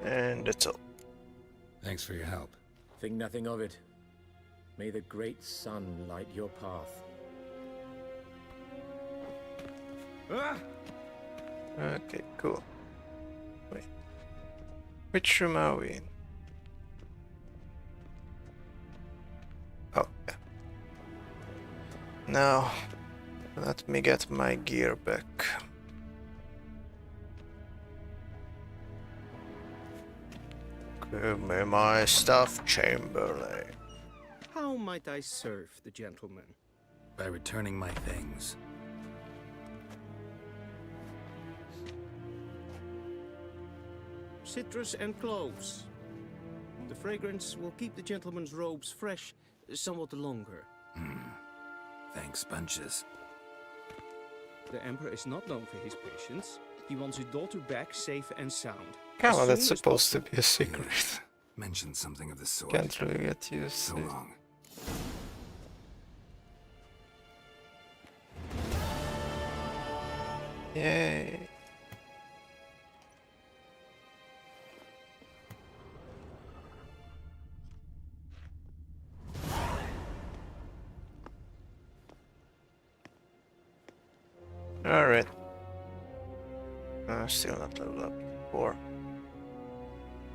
And that's all. Thanks for your help. Think nothing of it. May the great sun light your path. Okay, cool. Wait. Which room are we in? Oh, yeah. Now, let me get my gear back. Give me my stuff, Chamberlain. How might I serve the gentleman? By returning my things. Citrus and cloves. The fragrance will keep the gentleman's robes fresh somewhat longer. Thanks, bunches. The Emperor is not known for his patience. He wants his daughter back safe and sound. Come on, As that's soon as supposed to possible. be a secret. Mentioned something of the sort. Can't really get used So to it. long. Yay. Alright, Still not level up. 4.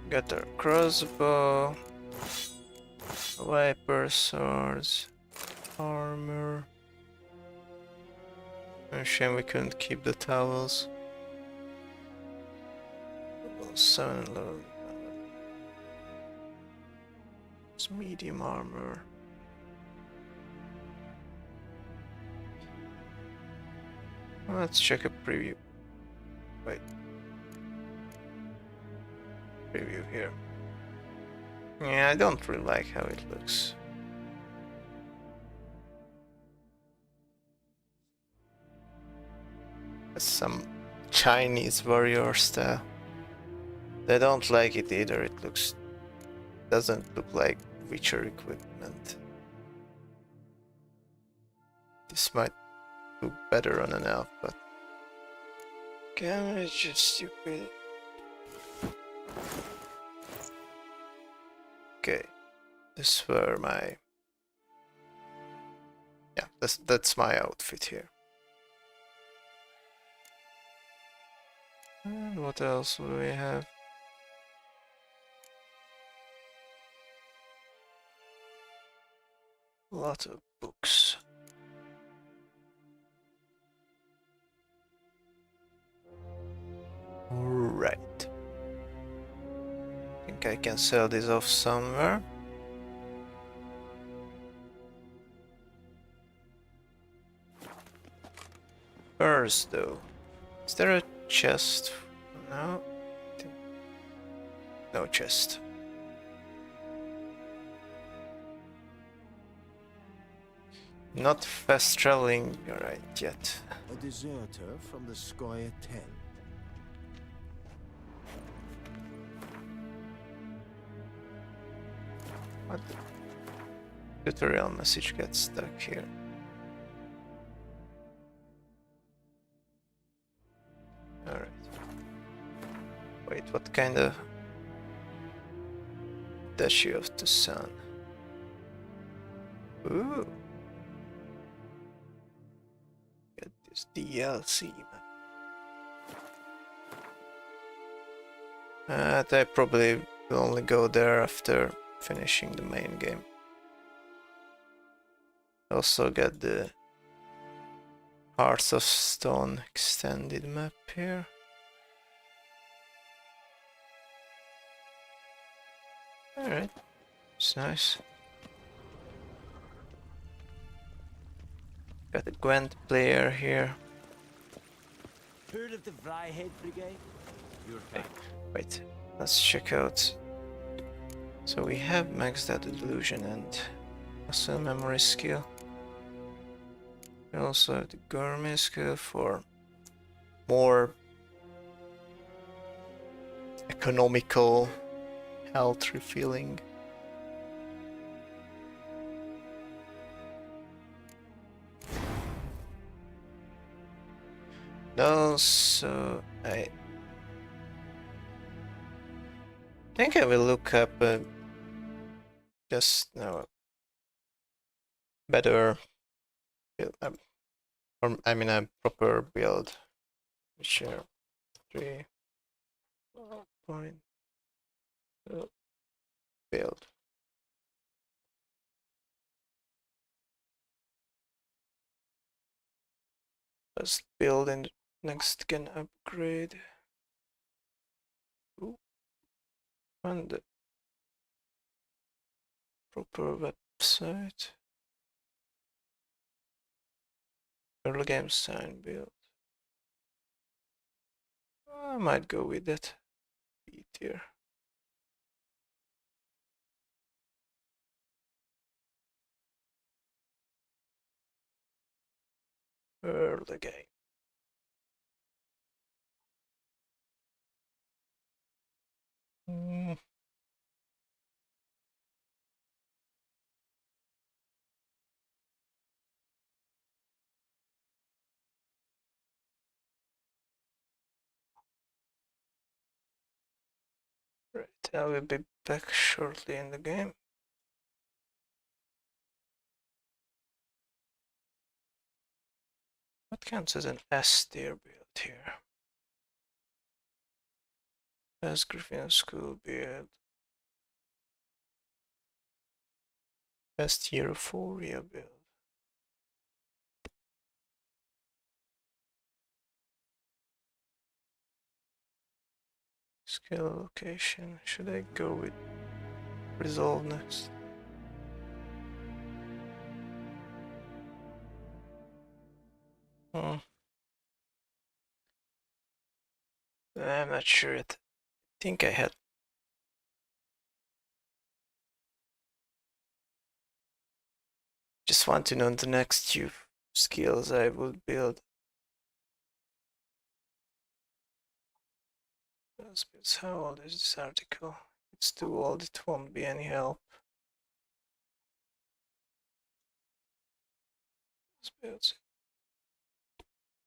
Got our crossbow, viper swords, armor. Shame we couldn't keep the towels. Level 7 level. It's medium armor. Let's check a preview. Wait. Preview here. Yeah, I don't really like how it looks. It's some Chinese warrior style. They don't like it either. It doesn't look like Witcher equipment. This might look better on an elf, but camera is just stupid. Okay, this were my that's my outfit here. And what else do we have? A lot of books. Right. Think I can sell this off somewhere. First though, is there a chest? No. No chest. Not fast traveling right yet. A deserter from the Squire 10. What? Tutorial message gets stuck here. Alright. Wait, what kind of Duchy of the Sun? Ooh. Get this DLC, man. I probably will only go there after finishing the main game. Also get the Hearts of Stone extended map here. Alright, it's nice. Got a Gwent player here. Heard of the Vryhead Brigade? Your kind. Wait, let's check out. So we have maxed out the delusion and muscle memory skill. We also have the gourmet skill for more economical health refilling. Also, I think I will look up just no better build, or I mean a proper build. Share 3.0 build. Let's build and next can upgrade. Ooh. And the proper website. Early game sign build. I might go with that. B tier. Early game. Right, I will be back shortly in the game. What counts as an S tier build here? Best Griffin School build. Best Euphoria build. Skill location. Should I go with Resolve next? Hmm. I'm not sure yet. I think I had. Just want to know the next few skills I will build. How old is this article? It's too old, it won't be any help.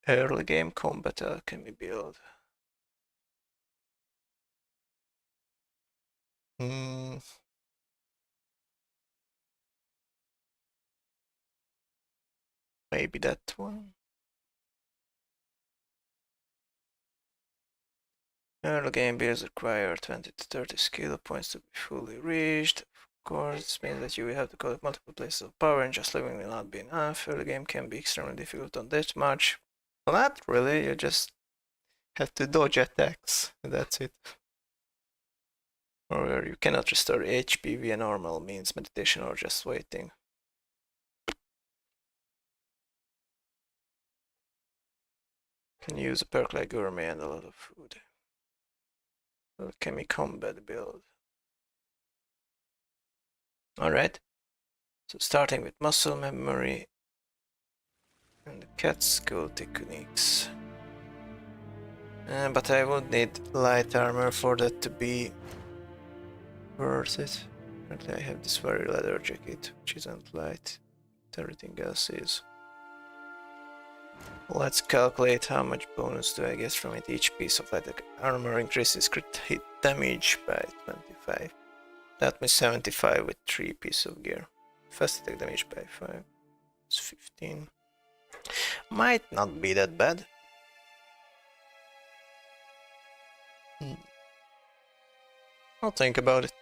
Early game combat alchemy build. Maybe that one. Early game builds require 20 to 30 skill points to be fully reached. Of course, this means that you will have to collect multiple places of power and just living will not be enough. Early game can be extremely difficult on that much. Well, not really, you just have to dodge attacks, and that's it. Or you cannot restore HP via normal means, meditation or just waiting. Can use a perk like gourmet and a lot of food. Alchemy combat build. Alright. So starting with muscle memory and the cat skull techniques. But I would need light armor for that to be worth it. Currently I have this very leather jacket, which isn't light, but everything else is. Let's calculate how much bonus do I get from it. Each piece of light armor increases crit hit damage by 25. That means 75 with 3 pieces of gear. Fast attack damage by 5. It's 15. Might not be that bad. I'll think about it.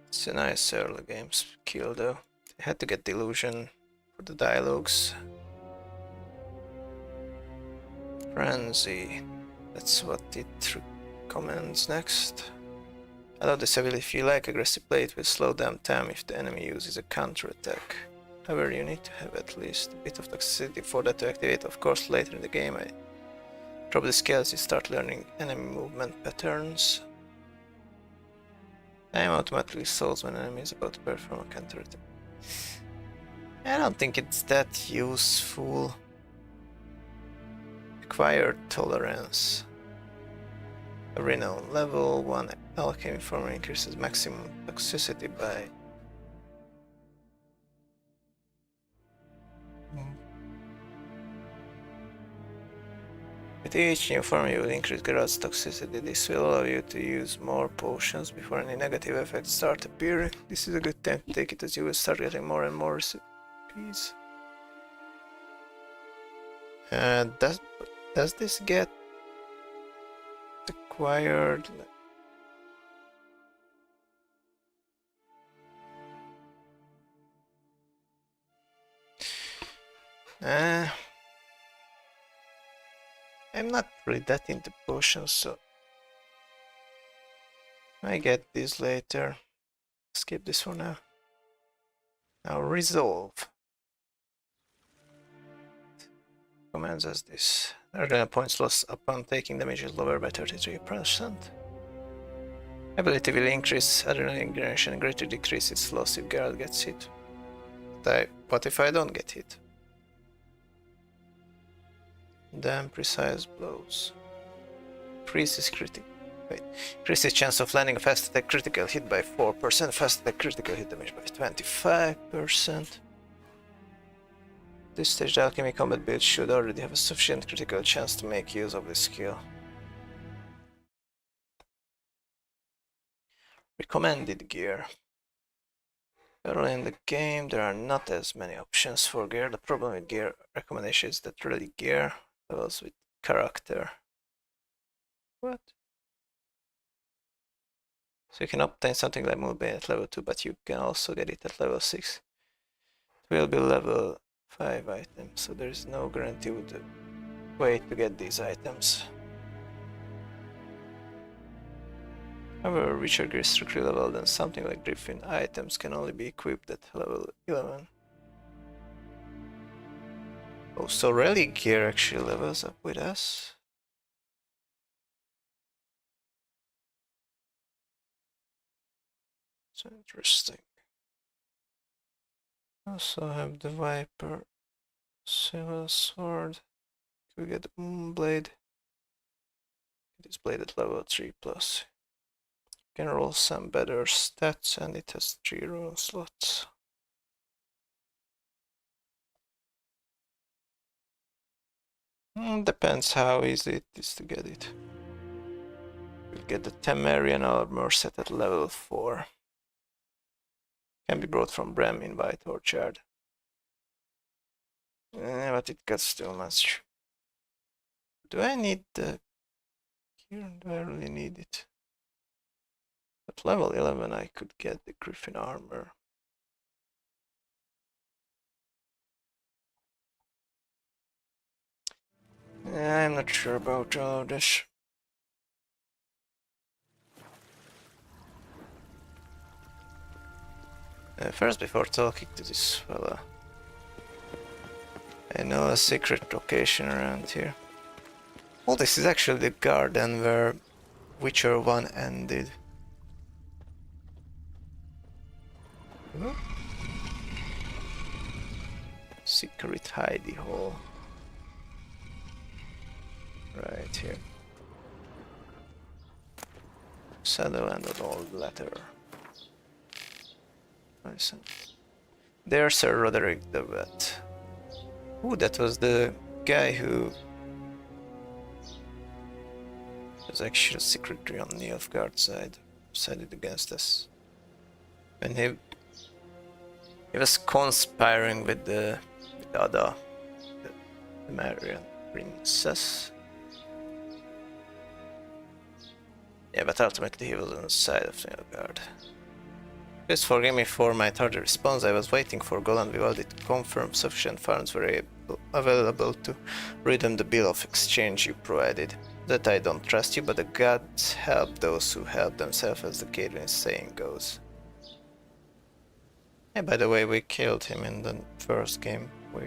It's a nice early game skill though. I had to get Delusion for the dialogues. Frenzy. That's what it recommends next. Allow this ability if you like. Aggressive play, it will slow down time if the enemy uses a counter-attack. However, you need to have at least a bit of toxicity for that to activate. Of course, later in the game I drop the skills, you start learning enemy movement patterns. Time automatically stalls when an enemy is about to perform a counter-attack. I don't think it's that useful. Acquired tolerance. A renown level 1 alchemy formula increases maximum toxicity by with each new form you will increase Geralt's toxicity. This will allow you to use more potions before any negative effects start appearing. This is a good time to take it as you will start getting more and more recipes. Does this get acquired? I'm not really that into potions, so I get this later. Skip this for now. Now resolve. Commands as this. Adrenaline points lost upon taking damage is lower by 33%. Ability will increase adrenaline generation and greatly decrease its loss if Geralt gets hit. What if I don't get hit? Damn precise blows. Increases critical. Wait. Increases chance of landing a fast attack critical hit by 4%. Fast attack critical hit damage by 25%. This stage the alchemy combat build should already have a sufficient critical chance to make use of this skill. Recommended gear. Early in the game there are not as many options for gear. The problem with gear recommendations is that really gear levels with character. What? So you can obtain something like Moonbane at level 2, but you can also get it at level 6. It will be level 5 item, so there is no guarantee with the way to get these items. However, richer gear is strictly leveled, and something like Griffin items can only be equipped at level 11. Oh, so relic gear actually levels up with us. So interesting. Also have the Viper Silver Sword. We get the Moonblade. It is blade at level 3 plus. Can roll some better stats, and it has 3 roll slots. Depends how easy it is to get it. We'll get the Temerian armor set at level 4. Can be brought from Brem in White Orchard. But it costs too much. Do I need the gear? Do I really need it? At level 11 I could get the Griffin armor. I'm not sure about all of this. First, before talking to this fella, I know a secret location around here. Oh, this is actually the garden where Witcher 1 ended. Secret hidey hole. Right here. Saddle and an old letter. Listen. There's Sir Roderick the Vet. Ooh, that was the guy who was actually secretly on the Nilfgaard side, sided against us. And he was conspiring with the other, the Marian princess. Yeah, but ultimately he was on the side of Nilfgaard. Please forgive me for my tardy response. I was waiting for Golan Vivaldi to confirm sufficient funds were available to redeem the bill of exchange you provided. That I don't trust you, but the gods help those who help themselves, as the Gaelian saying goes. Hey, by the way, we killed him in the first game. We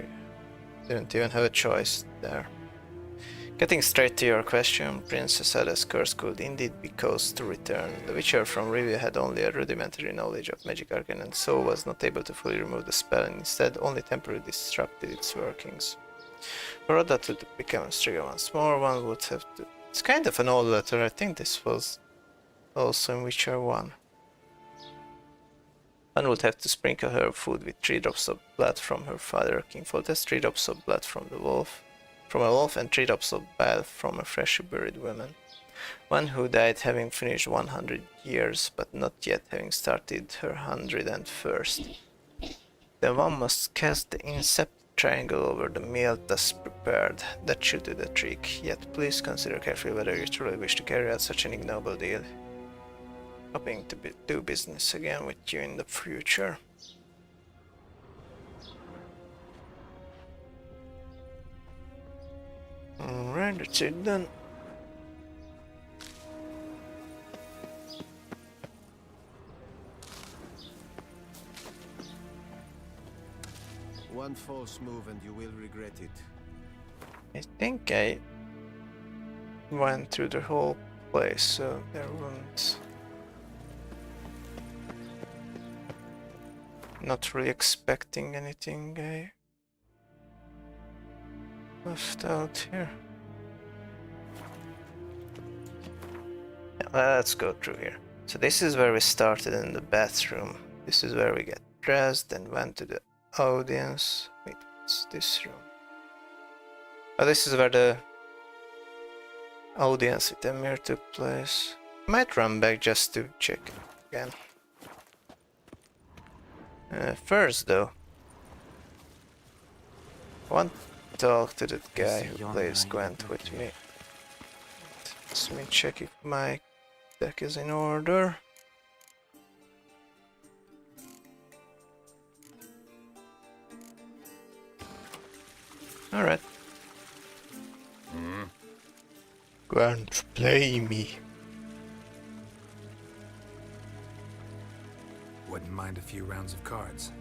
didn't even have a choice there. Getting straight to your question, Princess Ada's curse could indeed be caused to return. The Witcher from Rivia had only a rudimentary knowledge of magic arcane and so was not able to fully remove the spell, and instead only temporarily disrupted its workings. For Ada to become a trigger once more, one would have to... It's kind of an old letter. I think this was also in Witcher 1. One would have to sprinkle her food with 3 drops of blood from her father, King Foltest, 3 drops of blood from a wolf, and 3 drops of bile from a freshly buried woman. One who died having finished 100 years, but not yet having started her 101st. Then one must cast the incept triangle over the meal thus prepared. That should do the trick. Yet please consider carefully whether you truly wish to carry out such an ignoble deal. Hoping to do business again with you in the future. Alright, that's it then. One false move and you will regret it. I think I went through the whole place, so there won't... Not really expecting anything I left out here. Yeah, let's go through here. So this is where we started, in the bathroom. This is where we get dressed and went to the audience. Wait, what's this room? Oh, this is where the audience with Emir took place. Might run back just to check it again. First though, I want talk to that guy who plays Gwent with me. Let me check if my deck is in order. Alright. Gwent, play me. Wouldn't mind a few rounds of cards.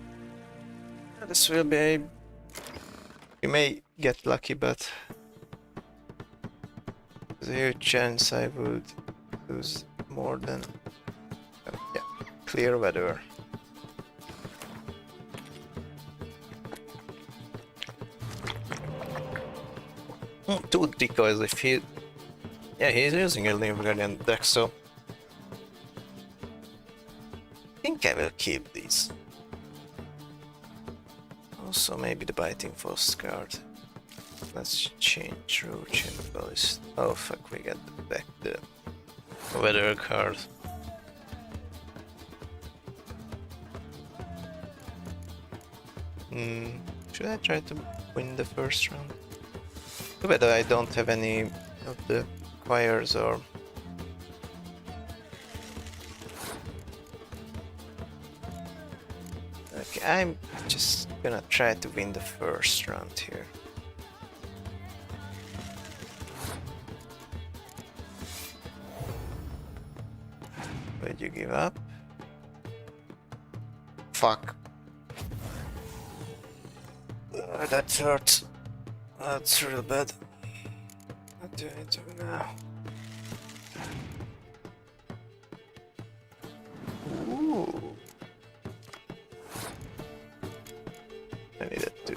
This will be... You may get lucky, but there's a huge chance I would lose more than... yeah, clear weather. Two decoys if he... Yeah, he's using a Limerian deck, so... I think I will keep these. Also maybe the Biting Frost card. Let's change Roach and Ballist. Oh fuck, we got back the weather card. Should I try to win the first round? Too bad I don't have any of the choirs or... Okay, I'm just gonna try to win the first round here. Would you give up? Fuck. That hurts. That's real bad. What do I do now? Ooh. I need it too.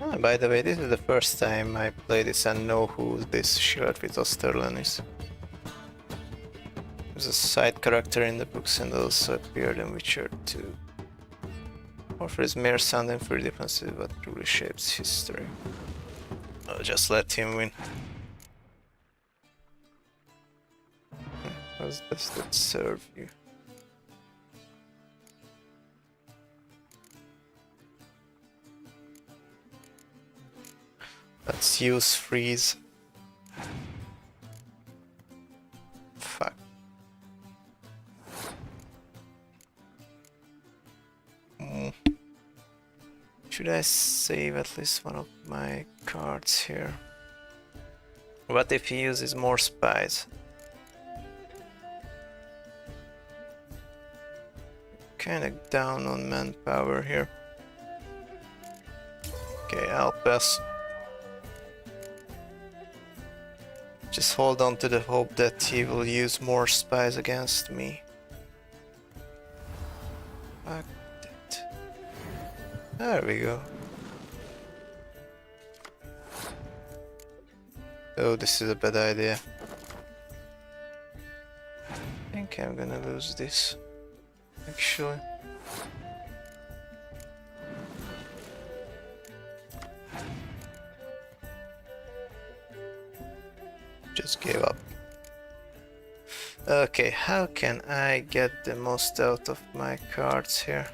Oh, by the way, this is the first time I play this and know who this Shield with Osterlin is. There's a side character in the books and also appeared in Witcher 2. Offers mere sound and free difference is what truly shapes history. I'll just let him win. How does that serve you? Let's use freeze. Fuck. Should I save at least one of my cards here? What if he uses more spies? Kinda down on manpower here. Okay, I'll pass. Just hold on to the hope that he will use more spies against me. Fuck it. There we go. Oh, this is a bad idea. I think I'm gonna lose this, actually. Just gave up. Okay, how can I get the most out of my cards here?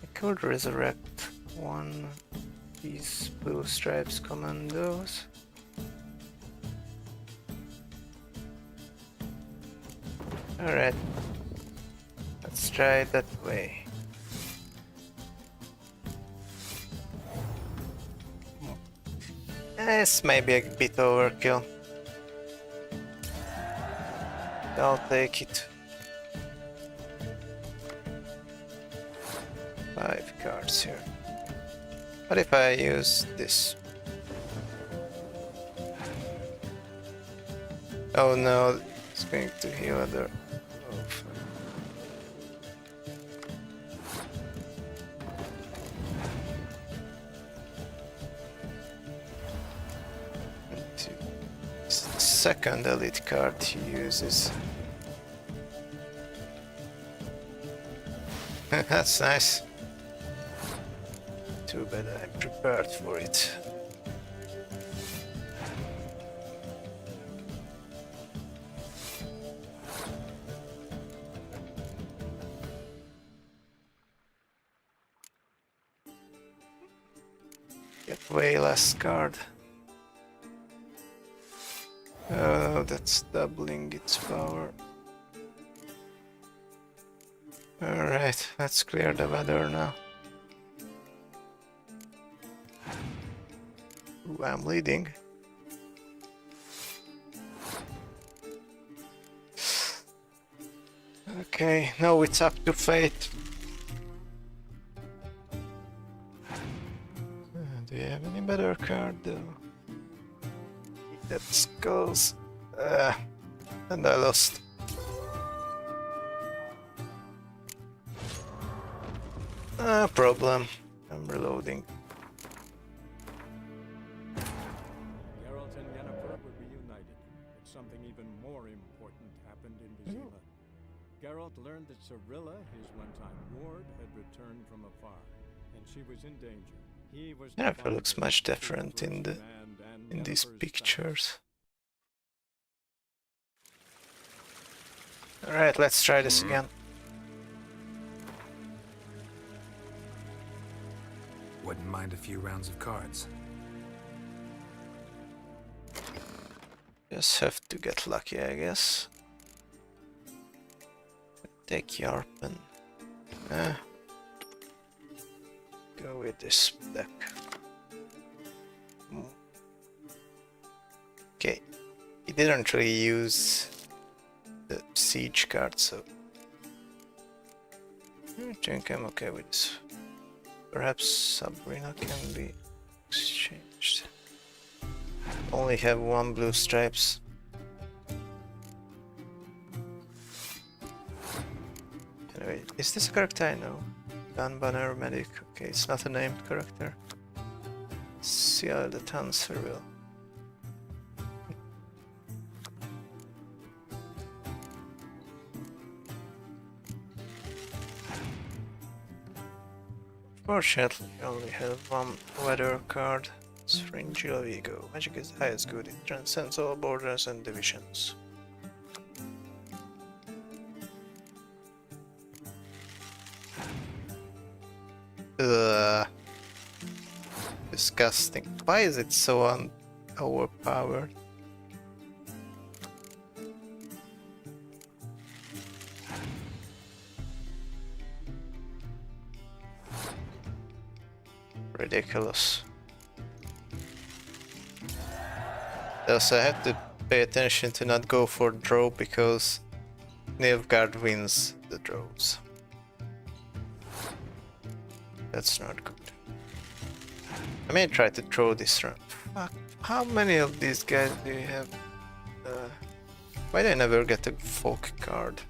I could resurrect one of these Blue Stripes commandos. Alright, let's try it that way. This may be a bit overkill. I'll take it. 5 cards here. What if I use this? Oh no, it's going to heal other. Oh, fuck. It's the second elite card he uses. That's nice. Too bad I'm prepared for it. get way less card. Oh, that's doubling its power. Alright, let's clear the weather now. Ooh, I'm leading. Okay, now it's up to fate. Do you have any better card though? That skulls. And I lost. No problem. I'm reloading. Geralt and Yennefer were reunited, but something even more important happened in Vizima. Geralt learned that Cirilla, his one-time ward, had returned from afar, and she was in danger. He was Yennefer looks much different in these pictures. Alright, let's try this again. Wouldn't mind a few rounds of cards. Just have to get lucky, I guess. Take Yarpen. Go with this deck. Okay, he didn't really use the siege card, so I think I'm okay with this. Perhaps Sabrina can be exchanged. Only have one blue stripes. Anyway, is this a character I know? Gun Banner Medic. Okay, it's not a named character. Seal the Tanserville. Fortunately, I only have one weather card. Syringilla Vigo. Magic is the highest good. It transcends all borders and divisions. Ugh. Disgusting. Why is it so overpowered? Ridiculous. Also, I have to pay attention to not go for draw because Nilfgaard wins the draws. That's not good. I may try to throw this round. Fuck, how many of these guys do you have? Why do I never get a folk card?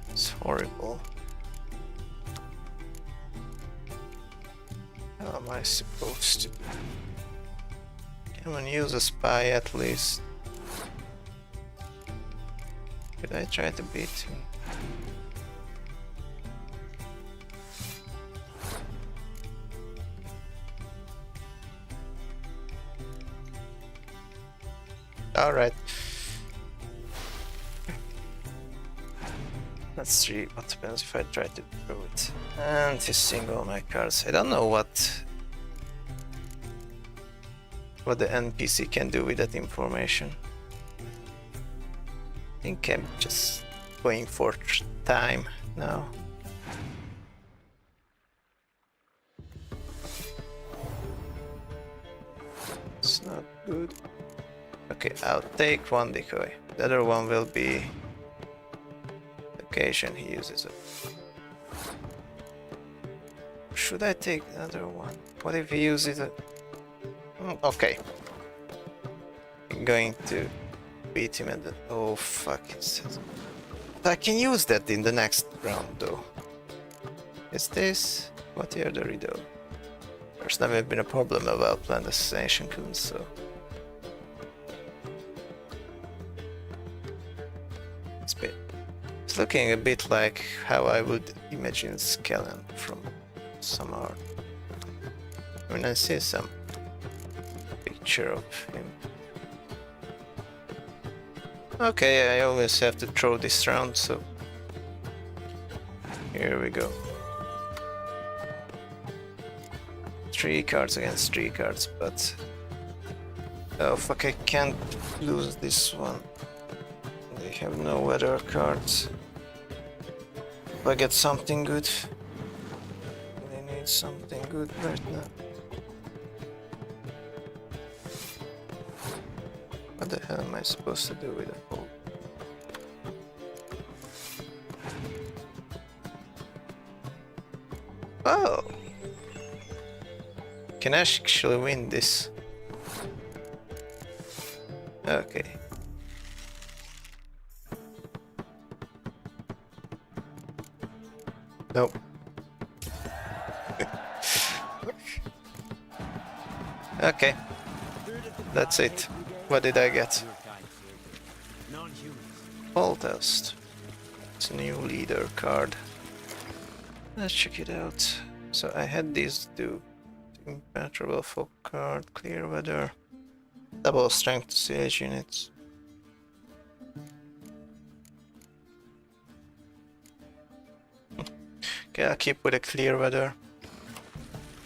It's horrible. How am I supposed to do? Can one use a spy at least? Could I try to beat him? Alright. Let's see what happens if I try to do it. And to single my cards. I don't know what the NPC can do with that information. I think I'm just going for time now. It's not good. Okay, I'll take one decoy. The other one will be the occasion he uses it. Should I take the other one? What if he uses it? Okay. I'm going to beat him at the... Oh fuck, I can use that in the next round though. Is this? What year the riddle? There's never been a problem about planned assassination coups, so... It's looking a bit like how I would imagine Skellen from some art. When I see some picture of him. Okay, I always have to throw this round, so here we go. 3 cards against 3 cards, but oh fuck, I can't lose this one. They have no weather cards. If I get something good, they need something good right now. What the hell am I supposed to do with a bolt? Oh! Can actually win this. Okay. Nope. Okay. That's it. What did I get? Ball test. It's a new leader card. Let's check it out. So I had these two. Impenetrable folk card, clear weather, double strength to siege units. Okay, I'll keep with a clear weather.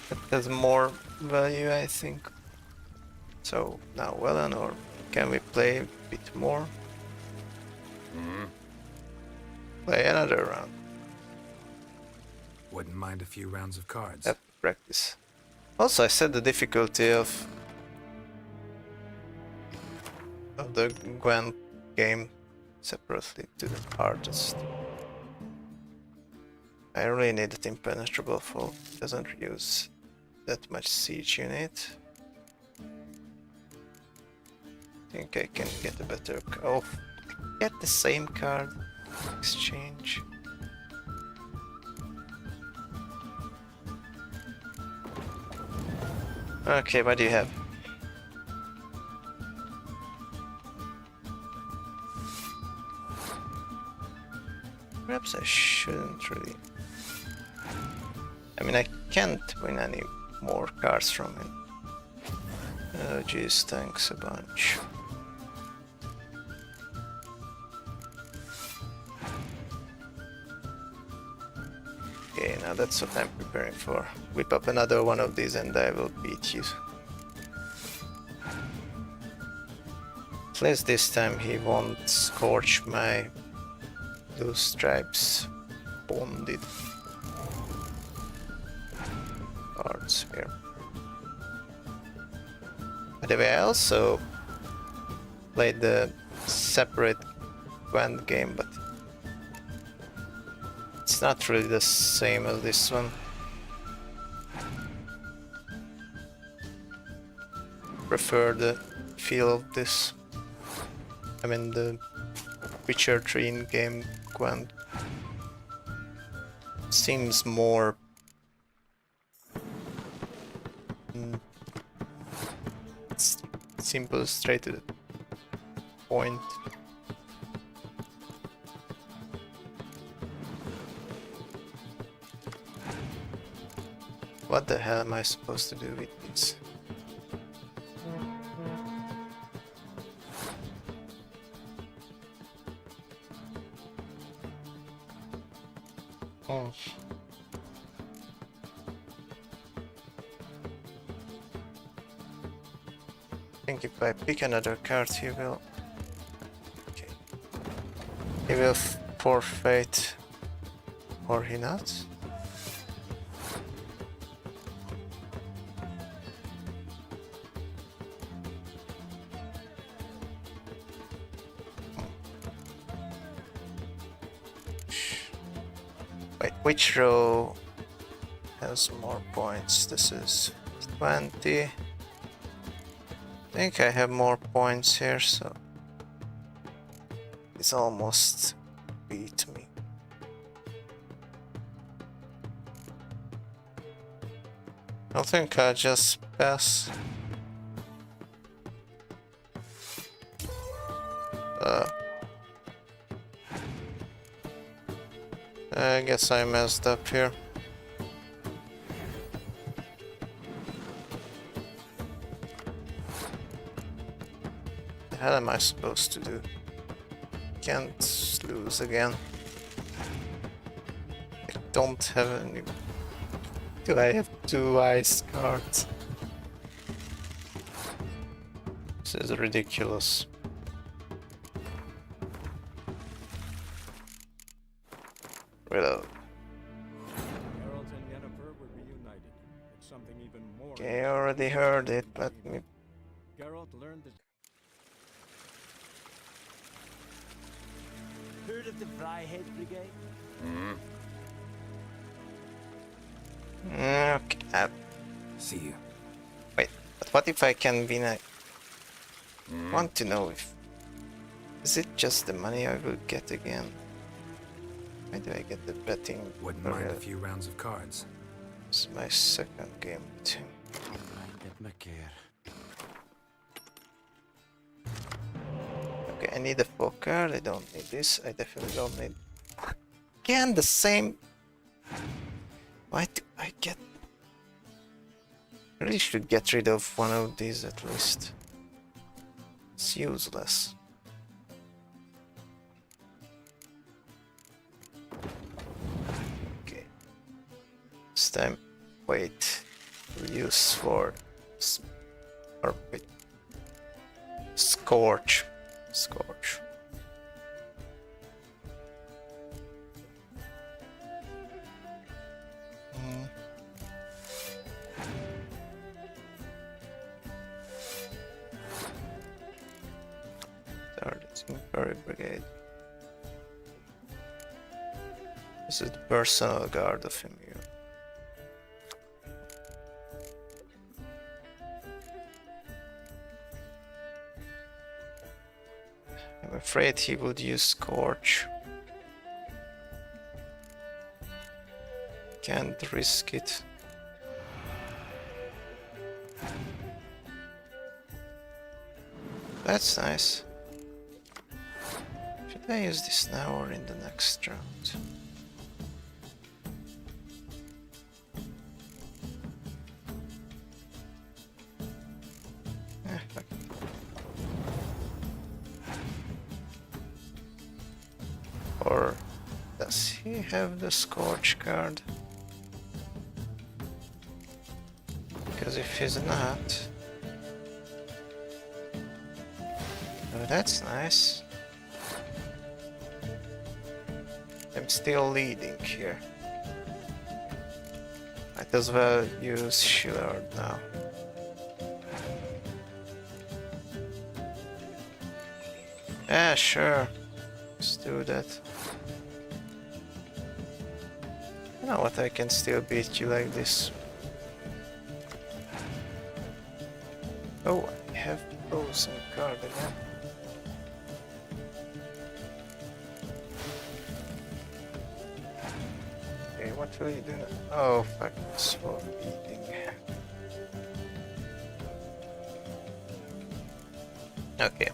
It has more value, I think. So now, well done, or can we play a bit more? Play another round. Wouldn't mind a few rounds of cards. Have to practice. Also, I set the difficulty of the Gwen game separately to the hardest. I really need it impenetrable folk. It doesn't use that much siege unit. I think I can get a better card. Oh, get the same card. Exchange. Okay, what do you have? Perhaps I shouldn't really. I mean, I can't win any more cards from him. Oh jeez, thanks a bunch. Okay, now that's what I'm preparing for. Whip up another one of these and I will beat you. At least this time he won't scorch my blue stripes bonded cards here. By the way, I also played the separate Gwent game, but it's not really the same as this one. Prefer the feel of this. I mean the Witcher 3 in-game Gwent seems more simple, straight to the point. What the hell am I supposed to do with this? Oh. I think if I pick another card, he will. Okay. He will forfeit, or he not? Wait, which row has more points? This is 20. I think I have more points here, so it's almost beat me. I think I'll just pass. I guess I messed up here. The hell am I supposed to do? Can't lose again. I don't have any do I have 2 ice cards? This is ridiculous. Reload. Geralt and Yennefer were reunited. It's something even more. Okay, I already heard it. Let me. Geralt learned that Heard of the Flyhead Brigade? Okay. See you. Wait, but what if I can win? I want to know if. Is it just the money I will get again? Why do I get the betting? Wouldn't mind a few rounds of cards. It's my second game with him. Get my care. Okay, I need a 4 card. I don't need this. I definitely don't need. Again, the same. Why do I get? I really should get rid of one of these at least. It's useless. Okay. This time, wait. Use for. Or wait. Scorch. Scorch. Infantry Brigade. This is the personal guard of Emir. I'm afraid he would use Scorch. Can't risk it. That's nice. Should I use this now or in the next round? Fuck. Or does he have the Scorch card? Because if he's not... Oh, that's nice. I'm still leading here. Might as well use Shillard now. Yeah, sure. Let's do that. You know what, I can still beat you like this. Oh, I have frozen card again. Okay, what will you do now? Oh, fuck, it's for beating. Okay.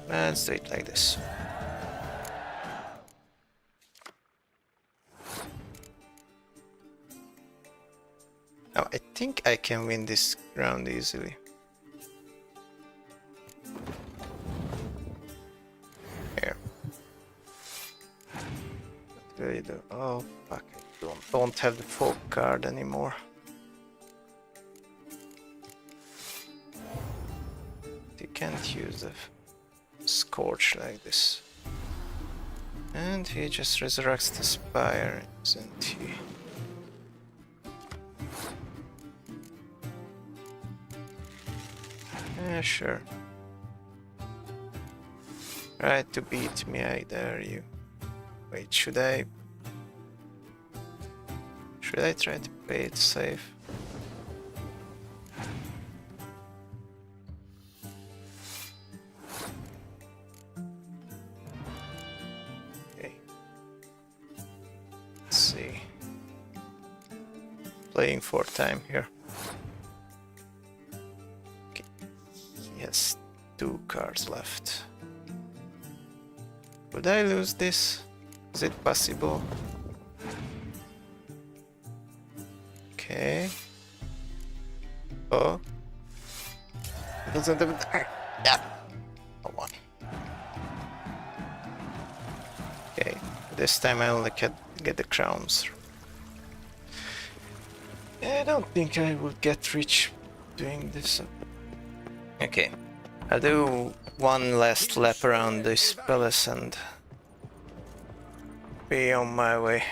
Let's do it like this. Now, I think I can win this round easily. Here. What do I do? Oh, fuck, I don't have the folk card anymore. You can't use the Scorch like this. And he just resurrects the Spire, isn't he? Yeah, sure. Try to beat me, I dare you. Wait, should I try to play it safe? Playing for time here. Okay. He has 2 cards left. Would I lose this? Is it possible? Okay. Oh. Doesn't even... Yeah. Come on. Okay. This time I only get the crowns. I don't think I would get rich doing this. Okay, I'll do one last lap around this palace and be on my way.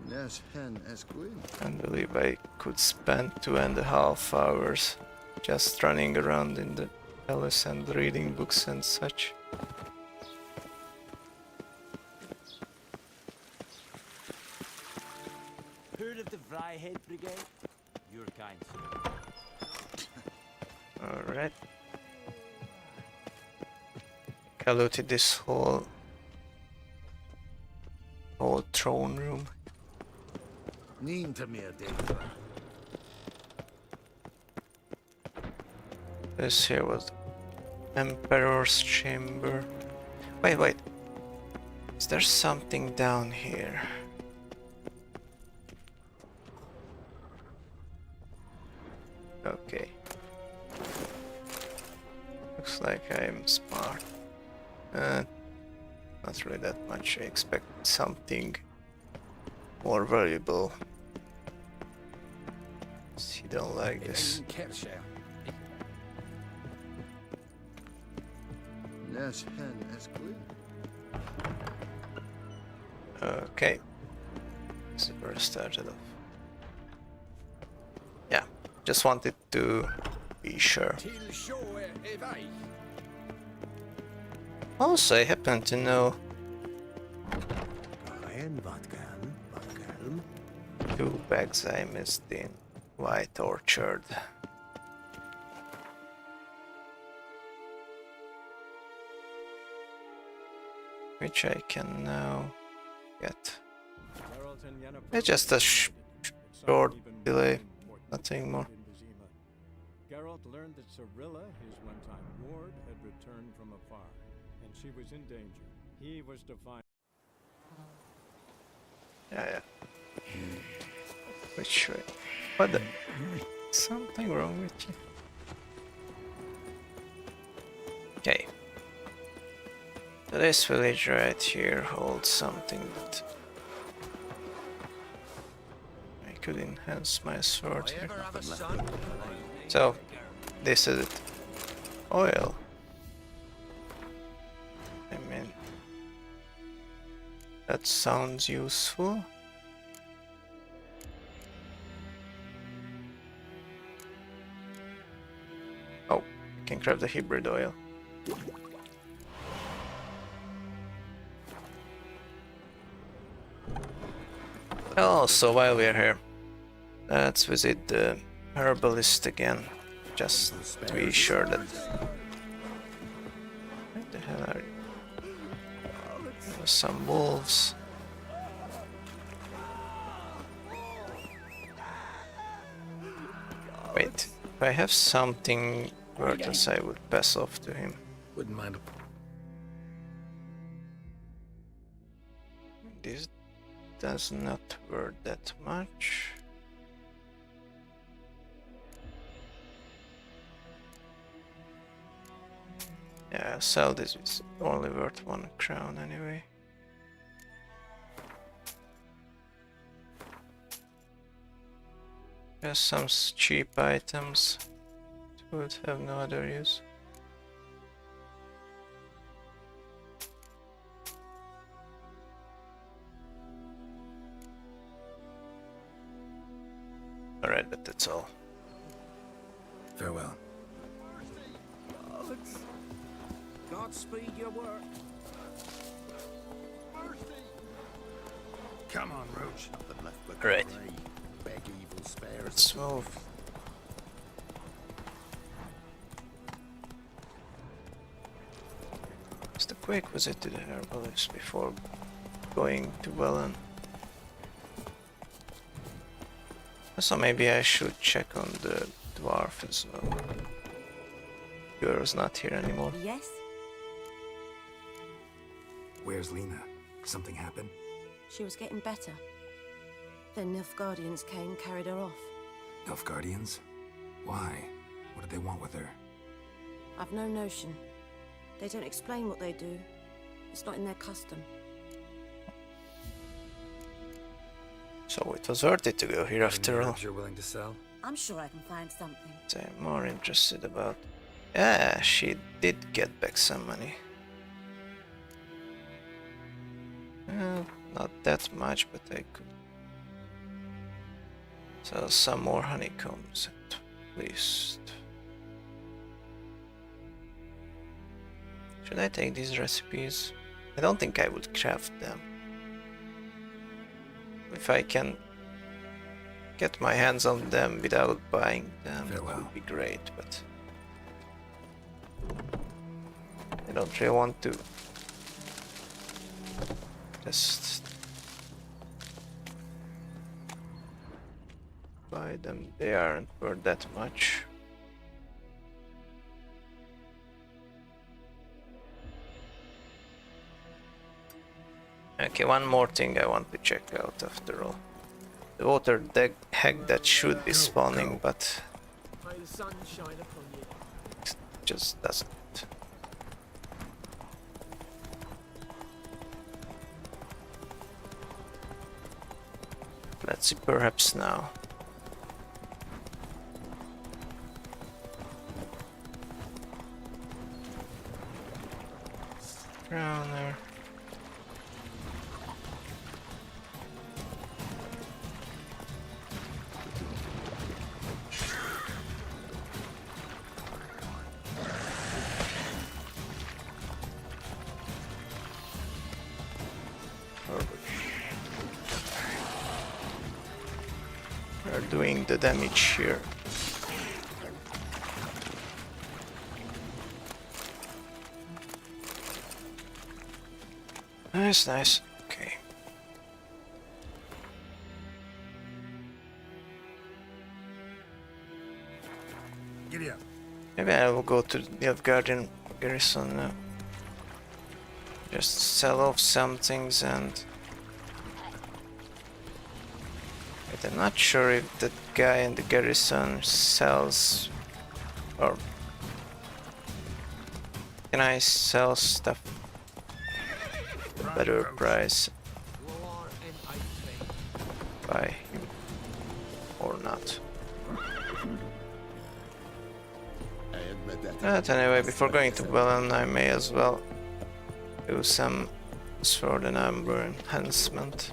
Yes, hen as queen. I believe I could spend 2.5 hours just running around in the palace and reading books and such. Heard of the Vryhead Brigade? Your kind, sir. Alright. I looted this whole throne room. Neen to me a day. This here was the Emperor's chamber. Wait. Is there something down here? Okay. Looks like I'm smart. Not really that much. I expect something more valuable. He don't like this. Yes, hen as queen. Okay. This is where I started off. Yeah, just wanted to be sure. Also, I happen to know 2 bags I missed in White Orchard. Which I can now get. It's just a short delay, nothing more. Geralt learned that Cirilla, his one-time ward, had returned from afar, and she was in danger. He was to find... Yeah. Which way? What the? Something wrong with you? Okay. So this village right here holds something that I could enhance my sword here. So, this is it. Oil. I mean, that sounds useful. Oh, I can grab the hybrid oil. Also, while we're here, let's visit the herbalist again, just to be sure that... What the hell are you? There's some wolves. Wait, if I have something worthless, I would pass off to him. Wouldn't mind. This does not worth that much. Yeah, sell this, is only worth 1 crown anyway. There's some cheap items that would have no other use. Alright, but that's all. Farewell. Godspeed your work. Come on, Roach. Right. Let's move. Just a quick visit to the herbalist before going to Wellen. So maybe I should check on the dwarf as well. Girl's not here anymore. Yes? Where's Lena? Something happened? She was getting better. Then Nilfgaardians came, carried her off. Nilfgaardians? Why? What did they want with her? I've no notion. They don't explain what they do. It's not in their custom. So it was worth it to go here after all. You're willing to sell? I'm sure I can find something. I'm more interested about... Yeah, she did get back some money. Not that much, but I could sell some more honeycombs at least. Should I take these recipes? I don't think I would craft them. If I can get my hands on them without buying them, it would be great, but I don't really want to just buy them. They aren't worth that much. Okay, one more thing I want to check out after all. The water hag that should be spawning, but May the sun shine upon you. it just doesn't. Let's see, perhaps now. Around there. We're doing the damage here. Nice, nice. Okay. Giddy up. Maybe I will go to the Nilfgaardian garrison now. Just sell off some things and... Wait, I'm not sure if that guy in the garrison sells... or... Can I sell stuff? Better price by him or not. But anyway, before going to Belen, I may as well do some sword and amber enhancement.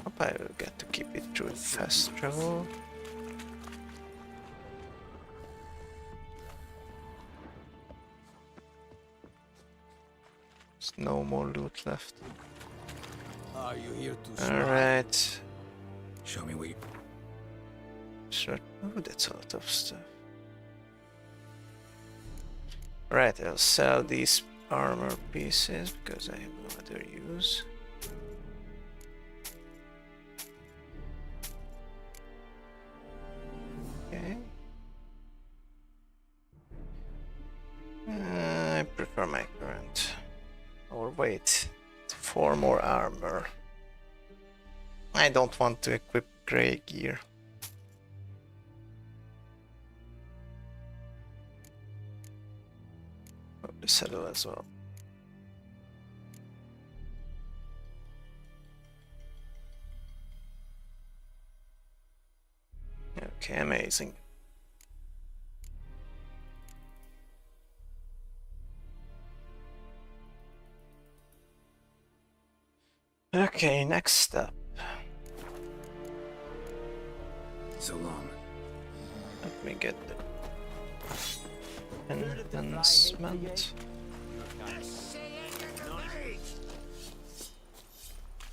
Hope I will get to keep it through fast travel. There's no more loot left. Are you here to Alright. Show me what you... Sure. Oh, that's a lot of stuff. Right, I'll sell these armor pieces because I have no other use. Okay. I prefer my current. Or wait, 4 more armor. I don't want to equip grey gear. The saddle as well. Okay, amazing. Okay, next up. So long. Let me get the enhancement.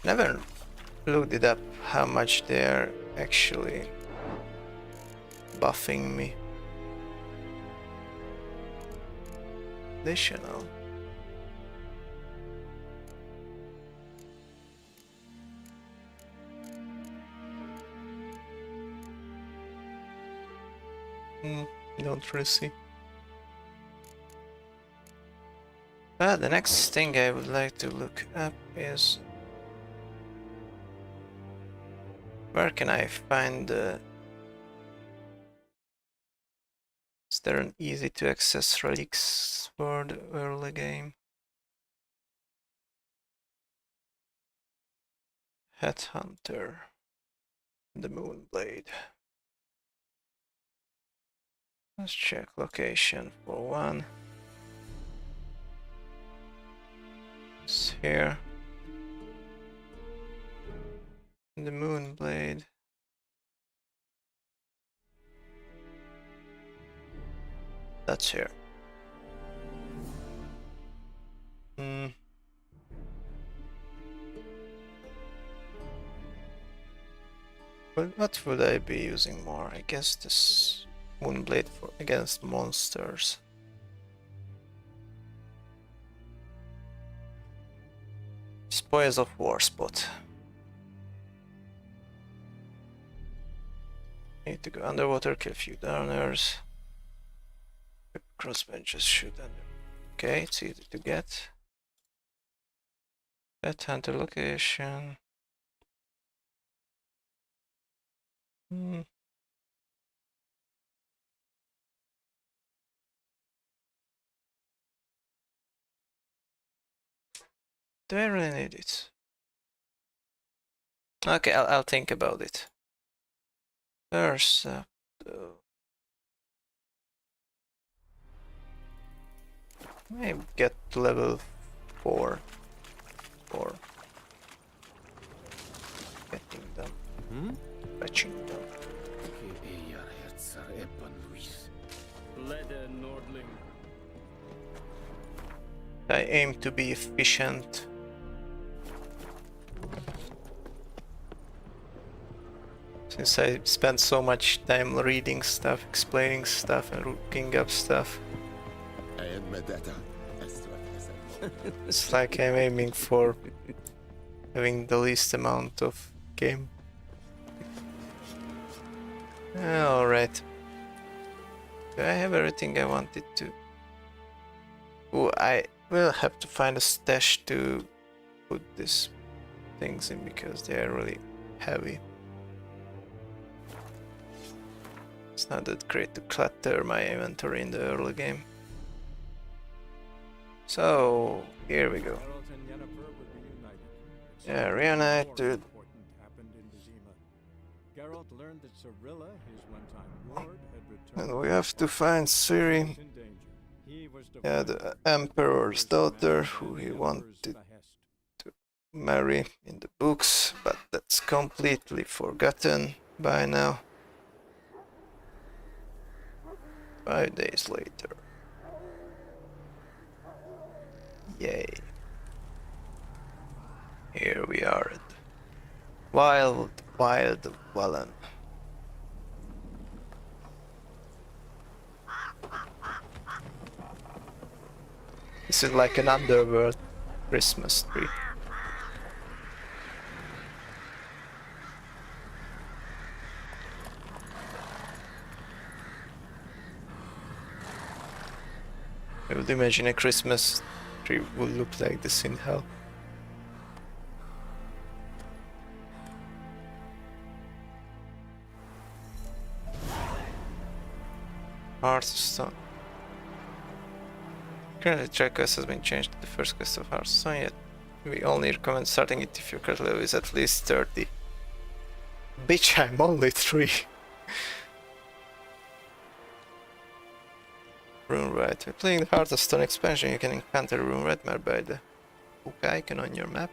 Never looked up how much they're actually buffing me. Additional. Don't really see. The next thing I would like to look up is where can I find the there an easy to access relics for the early game? Headhunter. The Moonblade. Let's check location for one. It's here. The Moonblade. That's here. But what would I be using more? I guess this Moonblade for against monsters. Spoils of War spot. Need to go underwater, kill a few downers. Crossbenches shoot under. Okay, it's easy to get. That hunter location. Do I really need it? Okay, I'll think about it. First up, though. Maybe get to level 4. Getting them. Fetching them. I aim to be efficient. Since I spent so much time reading stuff, explaining stuff, and looking up stuff. It's like I'm aiming for having the least amount of game. Alright. Do I have everything I wanted to? Oh, I will have to find a stash to put these things in because they are really heavy. It's not that great to clutter my inventory in the early game. So, here we go. Yeah, reunited. And we have to find Ciri. Yeah, the Emperor's daughter, who he wanted to marry in the books, but that's completely forgotten by now. 5 days later. Yay. Here we are at Wild Wallen. This is like an underworld Christmas tree. I would imagine a Christmas tree would look like this in hell. Hearthstone. Currently, track quest has been changed to the first quest of Hearthstone, yet we only recommend starting it if your current level is at least 30. Bitch, I'm only 3. Rune Rat. When playing the Hearthstone expansion, you can encounter Rune Rat marked by the hook icon on your map.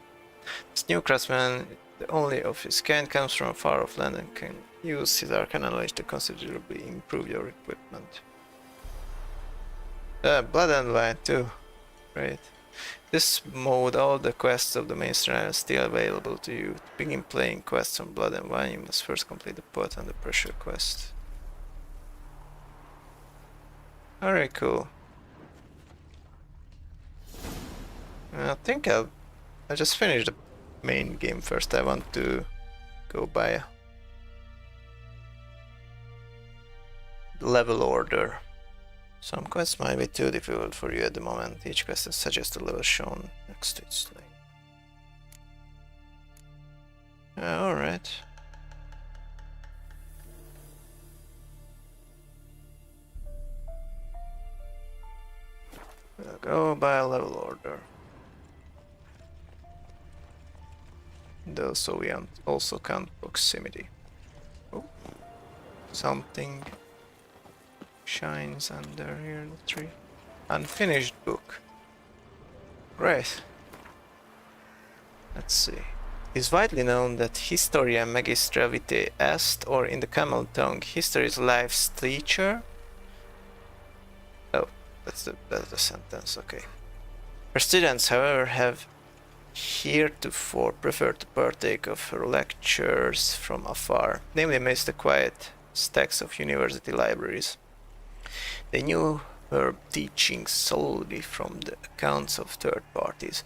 This new craftsman, the only of his kind, comes from a far-off land and can use his arcana knowledge to considerably improve your equipment. Blood and Wine too. Great. This mode, all the quests of the main story are still available to you. To begin playing quests on Blood and Wine, you must first complete the Pot and the Pressure quest. Alright, cool. I think I'll just finish the main game first. I want to go by the level order. Some quests might be too difficult for you at the moment. Each quest has suggested level shown next to its name. Alright. We'll go by level order. Though so we also count proximity. Oh, something shines under here in the tree. Unfinished book. Great. Let's see. It is widely known that Historia Magistra Vitae Est, or in the camel tongue, history is life's teacher. Oh, that's the sentence, okay. Her students, however, have heretofore preferred to partake of her lectures from afar, namely amidst the quiet stacks of university libraries. They knew her teachings solely from the accounts of third parties,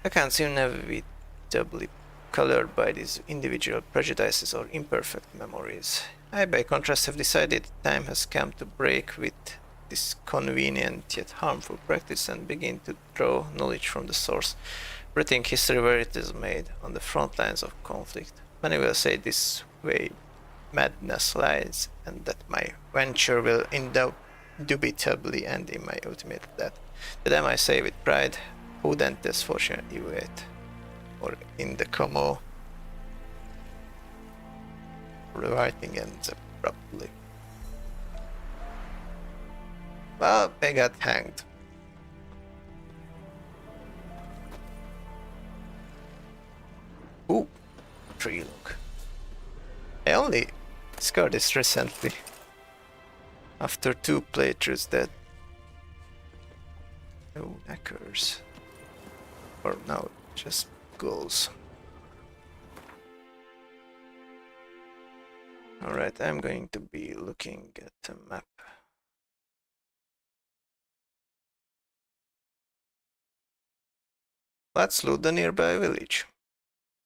accounts inevitably colored by these individual prejudices or imperfect memories. I, by contrast, have decided the time has come to break with this convenient yet harmful practice and begin to draw knowledge from the source, rethink history where it is made, on the front lines of conflict. Many will say this way madness lies, and that my venture will indubitably end in my ultimate death. To them I say with pride, Audentes fortuna iuet, or in the Como, the writing ends abruptly. Well, they got hanged. Ooh, tree look. I only discovered this recently. After 2 playthroughs that... No knackers. Or no, just ghouls. Alright, I'm going to be looking at a map. Let's loot the nearby village.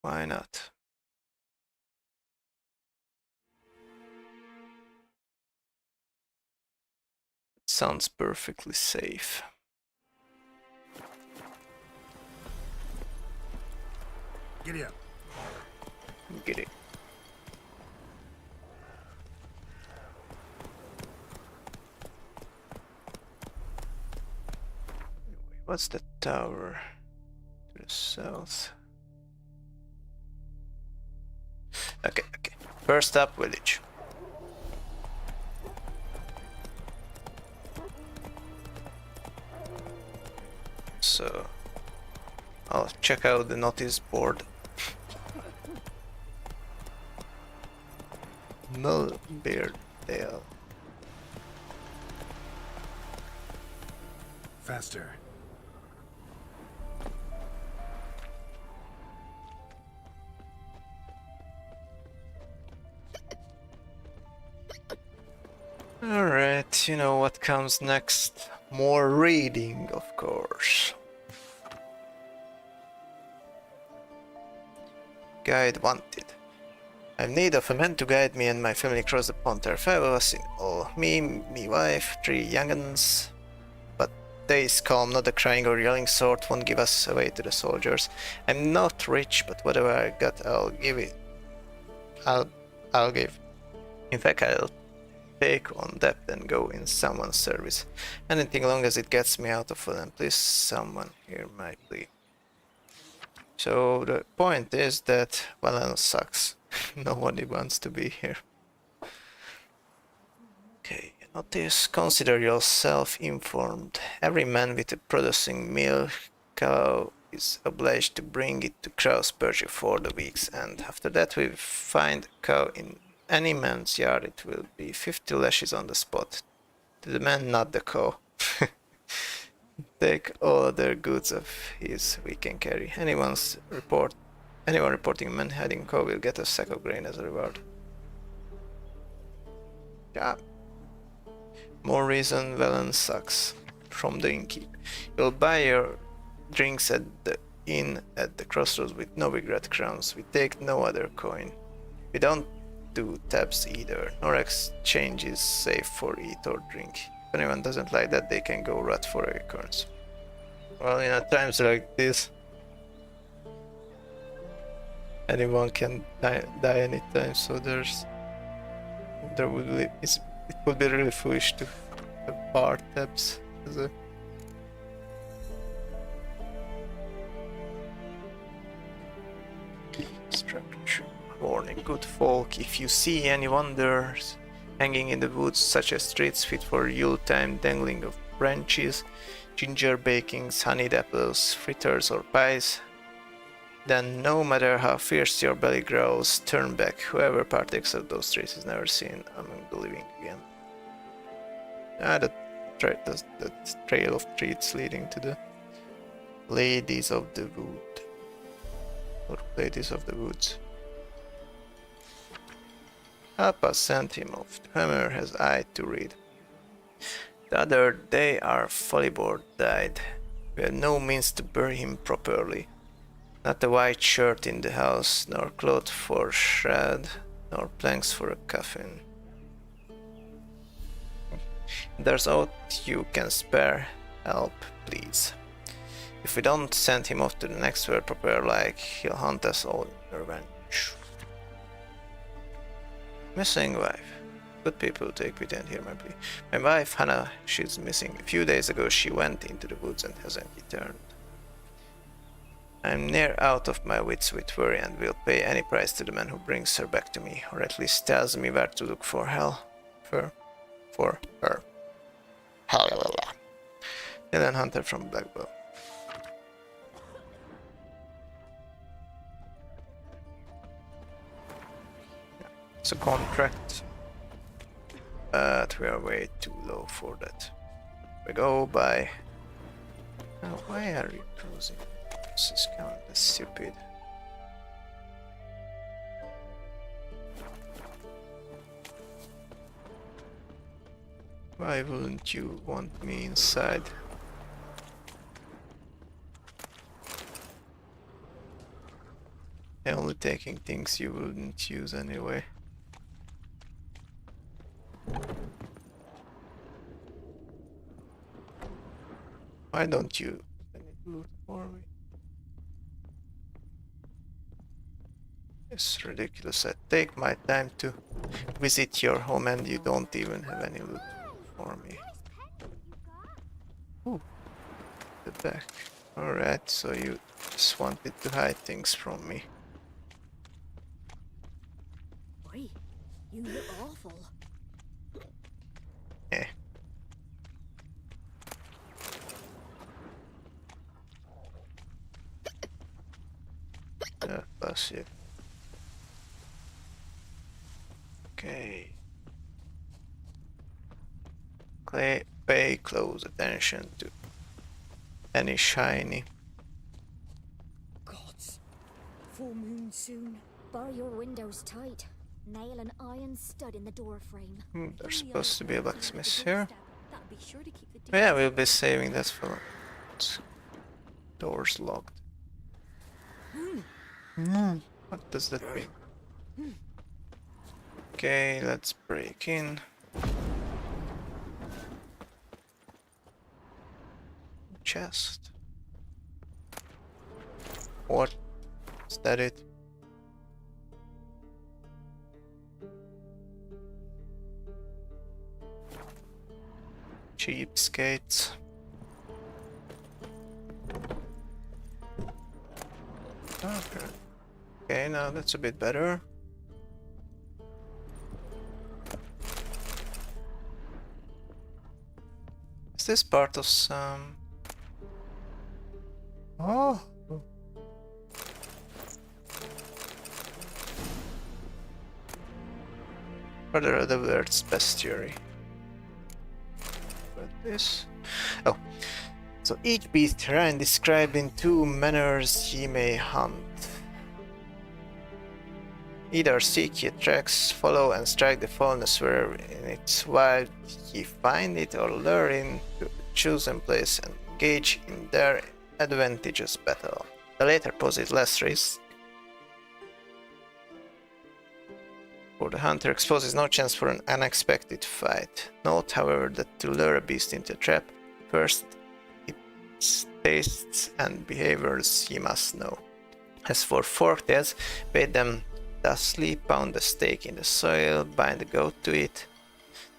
Why not? Sounds perfectly safe. Giddy up. Get it. What's the tower to the south? Okay. First up, village. So I'll check out the notice board. Mulbeardale. Faster. Alright, you know what comes next. More reading, of course. Guide wanted. I have need of a man to guide me and my family across the pond. There are 5 of us in all. Me wife, 3 young'uns. But days calm, not the crying or yelling sort, won't give us away to the soldiers. I'm not rich, but whatever I got, I'll give it. I'll give. In fact, I'll take on debt and go in someone's service. Anything long as it gets me out of it, and please someone hear my plea. So the point is that Valence sucks. Nobody wants to be here. Okay, notice, consider yourself informed. Every man with a producing milk cow is obliged to bring it to Crowspergy for the week's end. After that we find a cow in any man's yard, it will be 50 lashes on the spot. To the man, not the cow. Take all other goods of his we can carry. Anyone reporting a man hiding cow will get a sack of grain as a reward. Yeah. More reason Velen sucks. From the innkeep. You'll buy your drinks at the inn at the crossroads with Novigrad crowns. We take no other coin. We don't do tabs either, nor exchanges safe for eat or drink. If anyone doesn't like that, they can go rot for acorns. Well, in times like this, anyone can die anytime, so it would be really foolish to have bar tabs as a structure. Warning, good folk, if you see any wonders hanging in the woods, such as treats fit for Yuletime, dangling of branches, ginger bakings, honeyed apples, fritters or pies, then no matter how fierce your belly growls, turn back. Whoever partakes of those treats is never seen among the living again. The trail of treats leading to the Ladies of the Wood. Or Ladies of the Woods. Appa sent him off. Hammer has eye to read. The other day our follyboard died. We had no means to bury him properly. Not a white shirt in the house, nor cloth for shroud, nor planks for a coffin. There's aught you can spare. Help, please. If we don't send him off to the next world proper like, he'll hunt us all in revenge. Missing wife. Good people take pity and hear my plea. My wife, Hannah, she's missing. A few days ago she went into the woods and hasn't returned. I'm near out of my wits with worry and will pay any price to the man who brings her back to me, or at least tells me where to look for her. Alien Hunter from Blackbow. It's a contract, but we are way too low for that. We go by. Oh, why are you closing? This is kind of stupid. Why wouldn't you want me inside? I'm only taking things you wouldn't use anyway. Why don't you loot for me? It's ridiculous. I take my time to visit your home and you don't even have any loot for me. Ooh, the back. Alright, so you just wanted to hide things from me. Boy, you look awful. Eh. Bless you. Okay. Pay close attention to any shiny. Gods. Full moon soon. Bar your windows tight. Nail an iron stud in the door frame. There's supposed to be a blacksmith here. That'll be sure to keep the Oh, yeah, we'll be saving that for doors locked. What does that mean? Okay, let's break in. Chest. What? Is that it? Cheapskates. Okay. Okay, now that's a bit better. Is this part of some... Oh! Further other words, bestiary. But this... Oh. So each beast herein described in two manners ye may hunt. Either seek ye tracks, follow and strike the fallness where in its wild ye find it, or lure in to a chosen place and engage in their advantageous battle. The latter poses less risk, for the hunter exposes no chance for an unexpected fight. Note, however, that to lure a beast into a trap, first its tastes and behaviors ye must know. As for forktails, bait them thusly, pound a stake in the soil, bind the goat to it,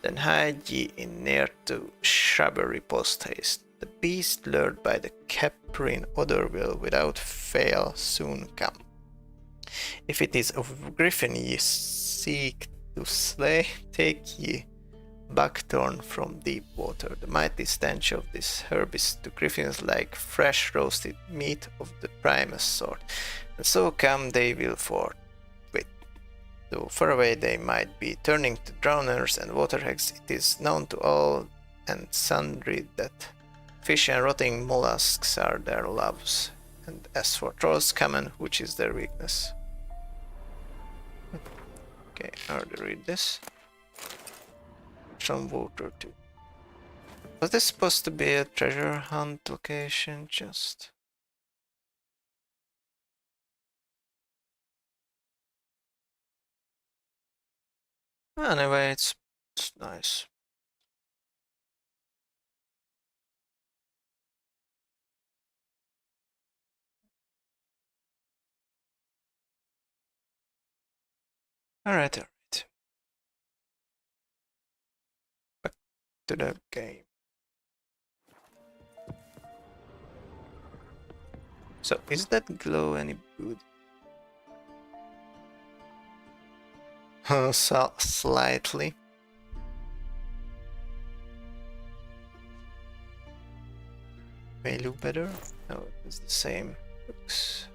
then hide ye in near to shrubbery post haste. The beast lured by the caprine odor will without fail soon come. If it is of griffin ye seek to slay, take ye buckthorn from deep water. The mighty stench of this herb is to griffins like fresh roasted meat of the primest sort, and so come they will forth. Though far away they might be, turning to drowners and waterhags, it is known to all and sundry that fish and rotting mollusks are their loves, and as for trolls, common, which is their weakness. Okay, I already read this. From water too. Was this supposed to be a treasure hunt location? Just. Anyway, it's nice. Alright, alright. Back to the game. So, is that glow any good? So, slightly. May look better? No, it's the same. Looks.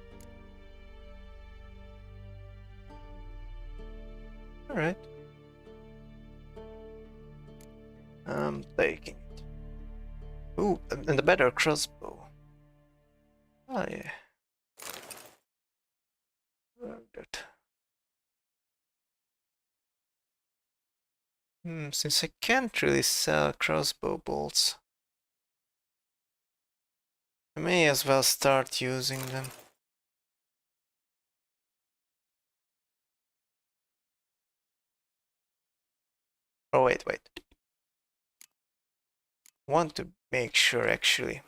Alright. I'm taking it. Ooh, and the better crossbow. Oh yeah. Good. Since I can't really sell crossbow bolts, I may as well start using them. Oh wait. Want to make sure actually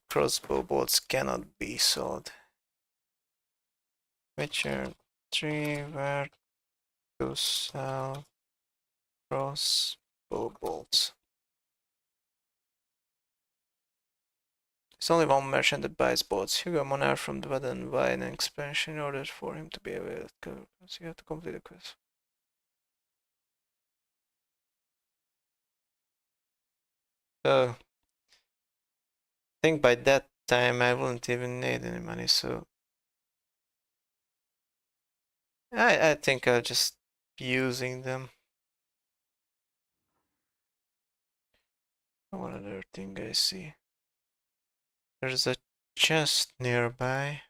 crossbow bolts cannot be sold. Witcher 3, where to sell crossbow bolts. There's only one merchant that buys bolts. Hugo Monarch from the Wooden buy an expansion in order for him to be available. So you have to complete the quest. So I think by that time I wouldn't even need any money, so I think I'll just be using them. One other thing I see. There's a chest nearby.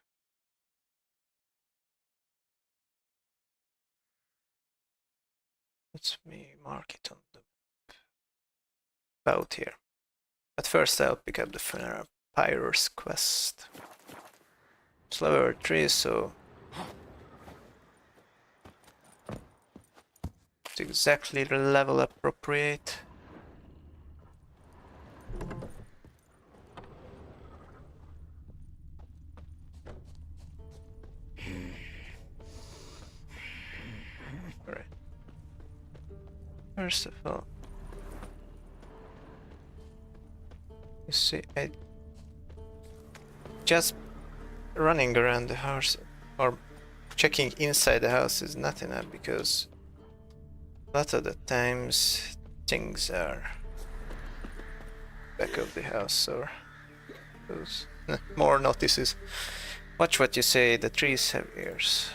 Let me mark it on the map. About here. But first I'll pick up the Funeral Pyro's quest. It's level 3, so it's exactly the level appropriate. Alright. First of all, you see, I just running around the house or checking inside the house is not enough, because a lot of the times things are back of the house or those more notices. Watch what you say, the trees have ears.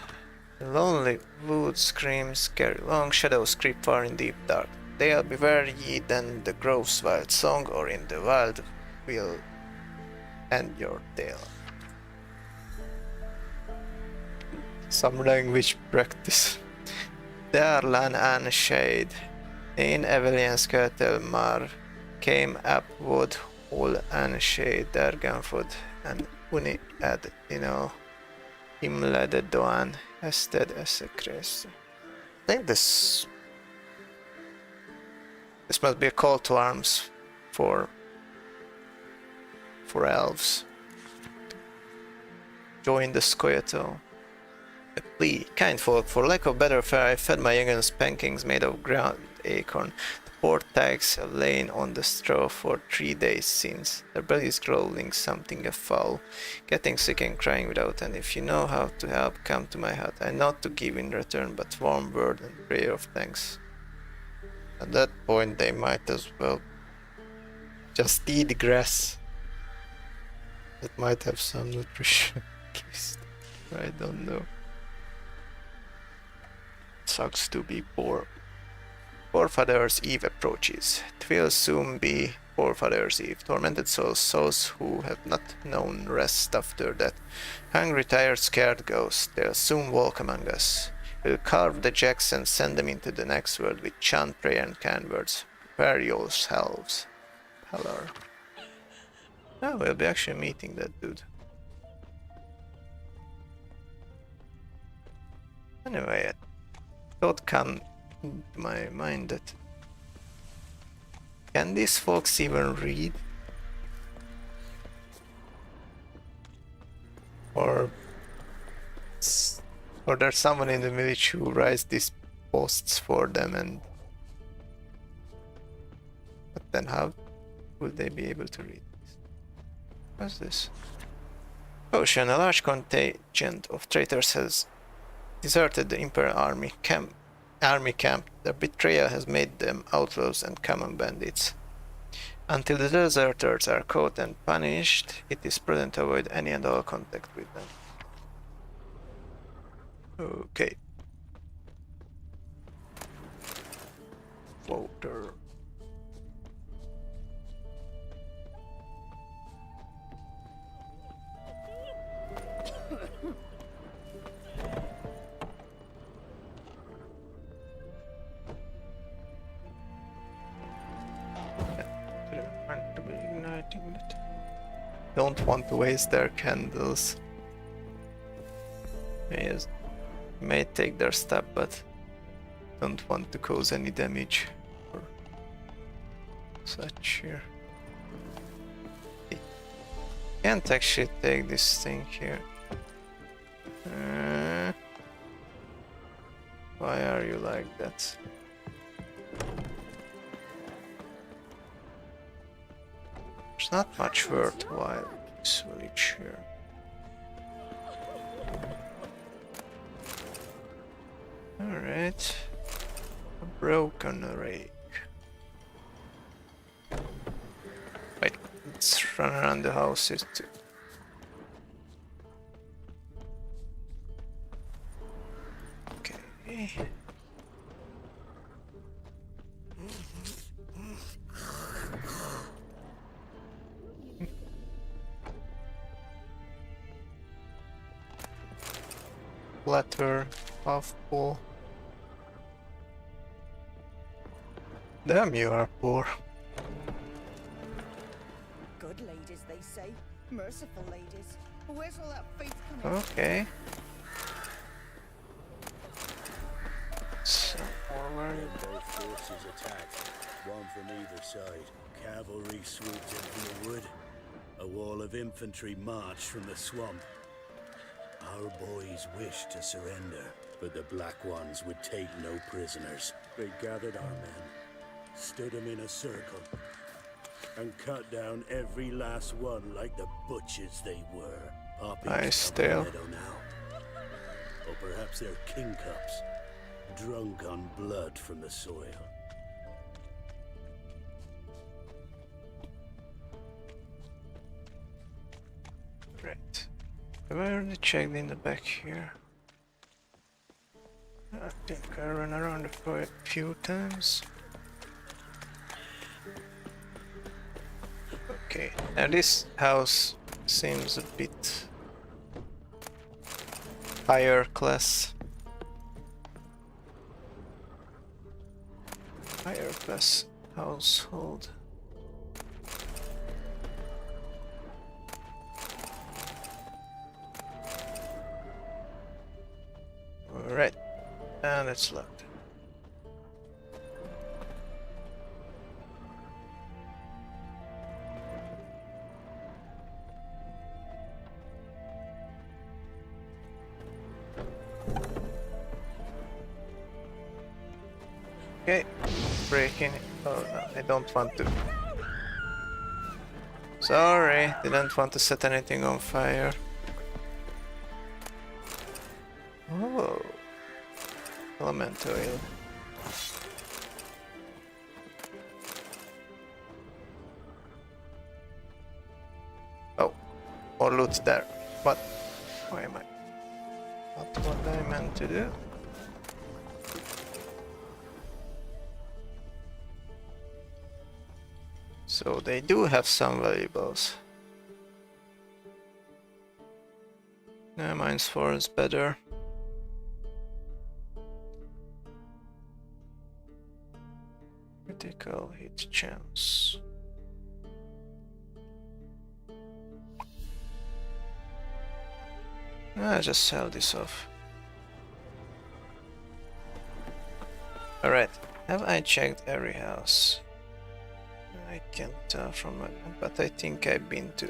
The lonely wood screams carry long shadows creep far in deep dark. They'll beware ye then the grove's wild song, or in the wild will end your tale. Some language practice. Darlan and Shade. In Evelian's Curtel Mar came up wood all and Shade Darganfod and Uni ad Dino. Him led Doan Ested as a crest. I think this must be a call to arms for elves. Join the Scoia'tael. A plea, kind folk, for lack of better fare I fed my young spankings made of ground acorn. The Poor tags have lain on the straw for 3 days since, their bellies growling something afoul, getting sick and crying without end. If you know how to help, come to my hut. I not to give in return, but warm word and prayer of thanks. At that point, they might as well just eat grass. It might have some nutrition, at least. I don't know. Sucks to be poor. Forefathers' Eve approaches. 'Twill soon be Forefathers' Eve. Tormented souls who have not known rest after death. Hungry, tired, scared ghosts. They'll soon walk among us. We'll carve the jacks and send them into the next world with chant, prayer, and kind words. Prepare yourselves. Pellar. Oh, we'll be actually meeting that dude. Anyway, a thought come into my mind that can these folks even read? Or there's someone in the village who writes these posts for them, and but then how would they be able to read this? What's this? Ocean, a large contingent of traitors has deserted the Imperial army camp. Their betrayal has made them outlaws and common bandits. Until the deserters are caught and punished, it is prudent to avoid any and all contact with them. Okay. Floater. Don't want to waste their candles. May take their stuff, but don't want to cause any damage or such here. Can't actually take this thing here. Why are you like that? There's not much worthwhile in this village here. Alright. A broken rake. Wait, let's run around the houses too. Okay. Platter, half full. Damn, you are poor. Good ladies, they say. Merciful ladies. Where's all that faith coming from? Okay. So, forward. Both forces attacked, one from either side. Cavalry swooped in from the wood. A wall of infantry marched from the swamp. Our boys wished to surrender, but the Black Ones would take no prisoners. They gathered our men, stood them in a circle, and cut down every last one like the butchers they were. Popping nice tail. Now. Or perhaps they're kingcups, drunk on blood from the soil. Right. Have I already checked in the back here? I think I ran around it for a few times. Okay, now this house seems a bit higher class. Higher class household. Alright, and it's locked. Okay, break in Oh no, I don't want to. Sorry, didn't want to set anything on fire. Oh, element oil. Oh, more loot there. What? Why am I? Not what I meant to do. So they do have some valuables. No, mine's 4 is better. Critical hit chance. I'll just sell this off. Alright, have I checked every house? I can't tell from my, but I think I've been to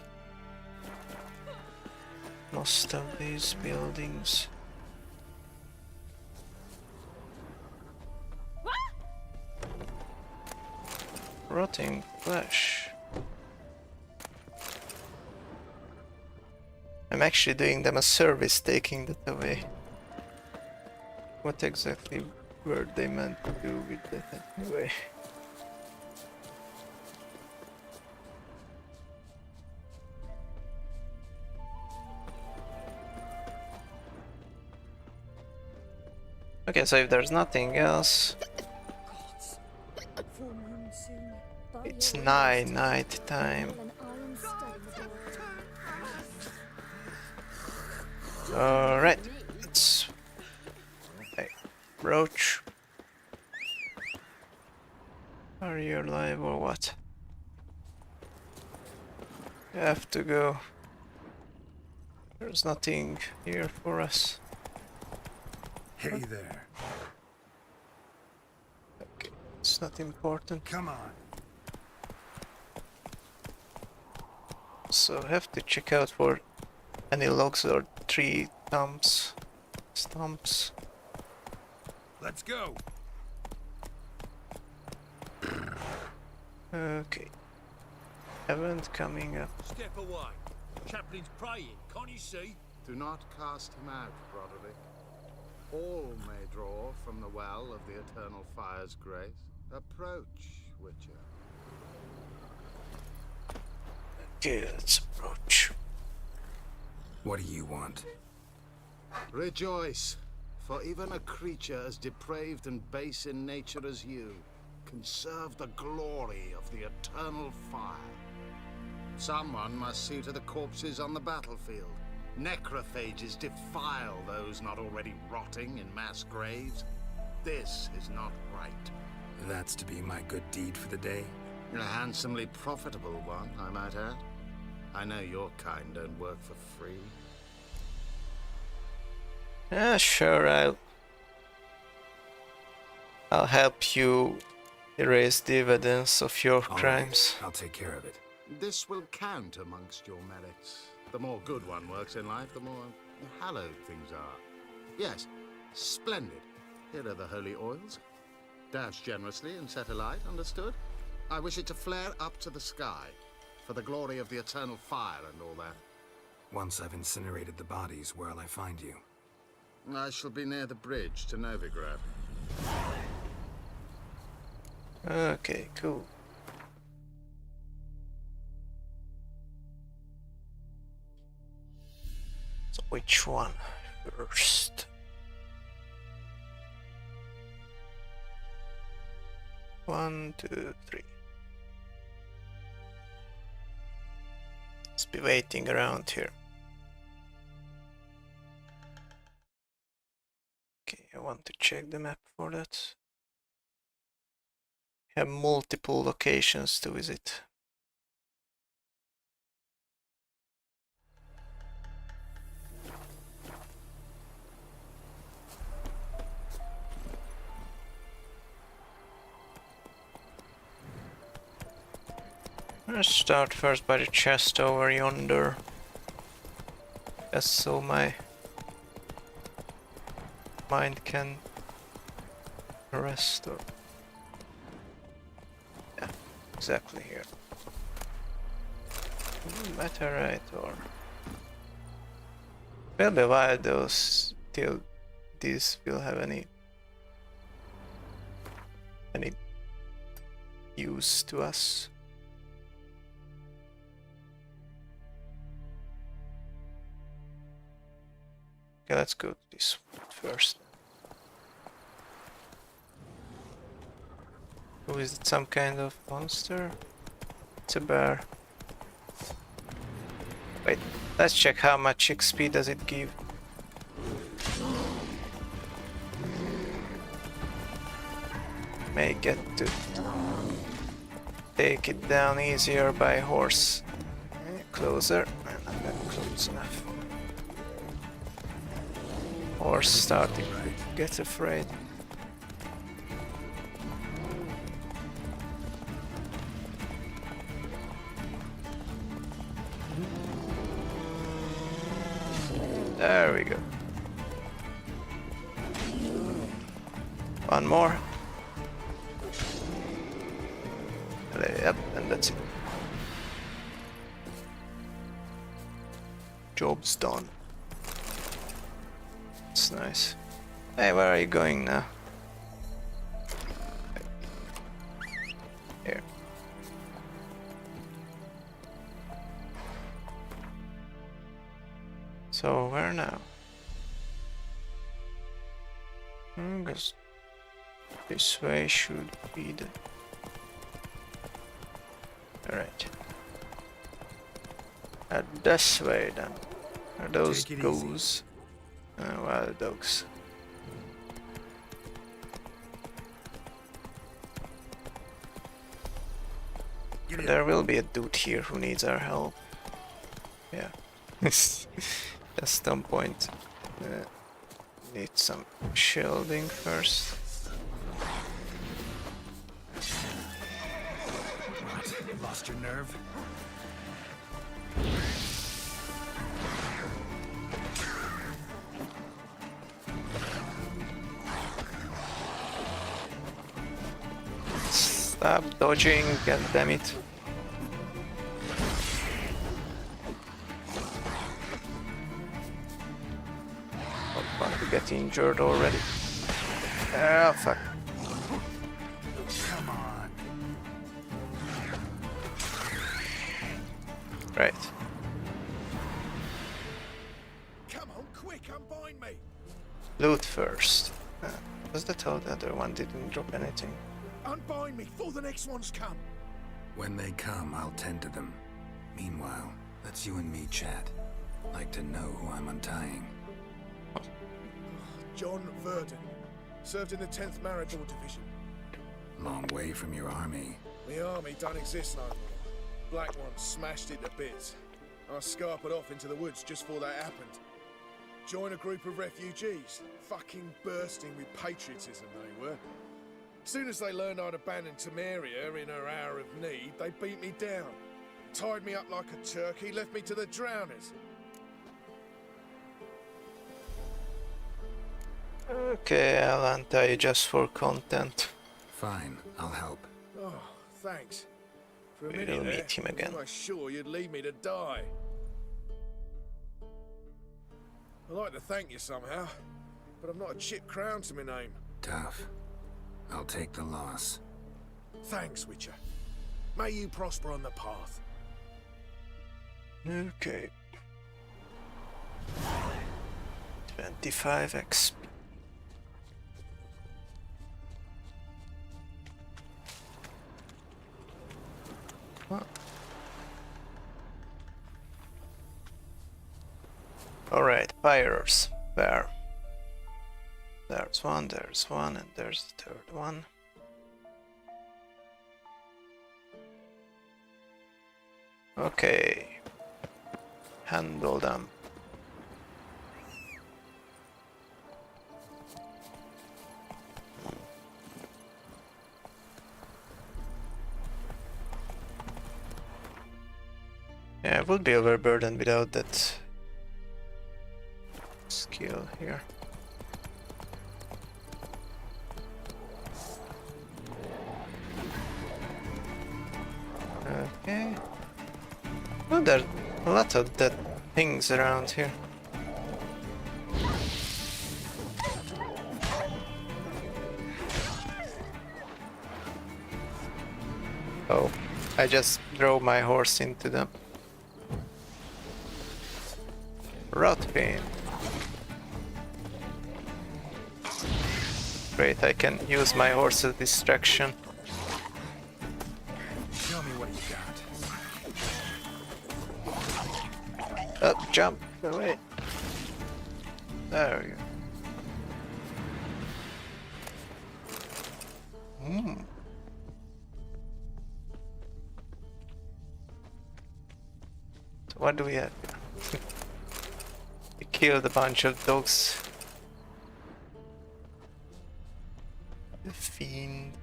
most of these buildings. Rotting flesh. I'm actually doing them a service, taking that away. What exactly were they meant to do with that anyway? Okay, so if there's nothing else, it's night time. Alright, let's... Hey, Roach. Are you alive or what? You have to go. There's nothing here for us. Hey there. Okay, it's not important. Come on. So have to check out for any logs or tree stumps. Let's go. Okay. Event coming up. Step away. Chaplain's praying, can't you see? Do not cast him out, Broderick. All may draw from the well of the Eternal Fire's grace. Approach, Witcher. Okay, let's approach. What do you want? Rejoice, for even a creature as depraved and base in nature as you can serve the glory of the Eternal Fire. Someone must see to the corpses on the battlefield. Necrophages defile those not already rotting in mass graves. This is not right. That's to be my good deed for the day? A handsomely profitable one, I might add. I know your kind don't work for free. Yeah, sure, I'll help you erase the evidence of your crimes. I'll take care of it. This will count amongst your merits. The more good one works in life, the more hallowed things are. Yes, splendid. Here are the holy oils. Dash generously and set alight, understood? I wish it to flare up to the sky, for the glory of the Eternal Fire and all that. Once I've incinerated the bodies, where'll I find you? I shall be near the bridge to Novigrad. Okay, cool. So which one first? One, two, three. Let's be waiting around here. Okay, I want to check the map for that. We have multiple locations to visit. Let's start first by the chest over yonder. Just so my mind can rest. Or... exactly here? Meteorite or... Will be a while those till these will have any use to us. Okay, let's go to this one first. Oh, is it some kind of monster? It's a bear. Wait, let's check how much XP does it give. May get to take it down easier by horse. Closer, not that close enough. Horse starting to get afraid. There we go. One more. Yep, and that's it. Job's done. It's nice. Hey, where are you going now? Here. So where now? Guess this way should be the... Alright. This way then. Are those goes? Wild dogs. There will be a dude here who needs our help. Yeah. At some point. Need some shielding first. What? Lost your nerve? Stop dodging, goddammit. To get injured already. Ah, fuck. Come on. Right. Come on, quick, unbind me. Loot first. Was that how the other one didn't drop anything? Unbind me before the next ones come. When they come, I'll tend to them. Meanwhile, let's you and me chat. Like to know who I'm untying. John Verdon. Served in the 10th Maribor Division. Long way from your army. The army don't exist no more. Black Ones smashed it to bits. I scarpered off into the woods just before that happened. Joined a group of refugees. Fucking bursting with patriotism they were. Soon as they learned I'd abandoned Temeria in her hour of need, they beat me down. Tied me up like a turkey, left me to the drowners. Okay, I'll untie you just for content. Fine, I'll help. Oh, thanks. For a We'll minute meet him again. I was sure you'd leave me to die. I'd like to thank you somehow, but I've not a chip crown to my name. Tough. I'll take the loss. Thanks, Witcher. May you prosper on the path. Okay. 25 XP. Huh. Alright, fires. Where? There's one, and there's the third one. Okay. Handle them. Yeah, it would be overburdened without that skill here. Okay. Oh, there are a lot of dead things around here. Oh, I just drove my horse into them. Rotfin. Great, I can use my horse as distraction. Show me what you got. Up, jump, away. There we go. So what do we have here? We killed a bunch of dogs. The fiend.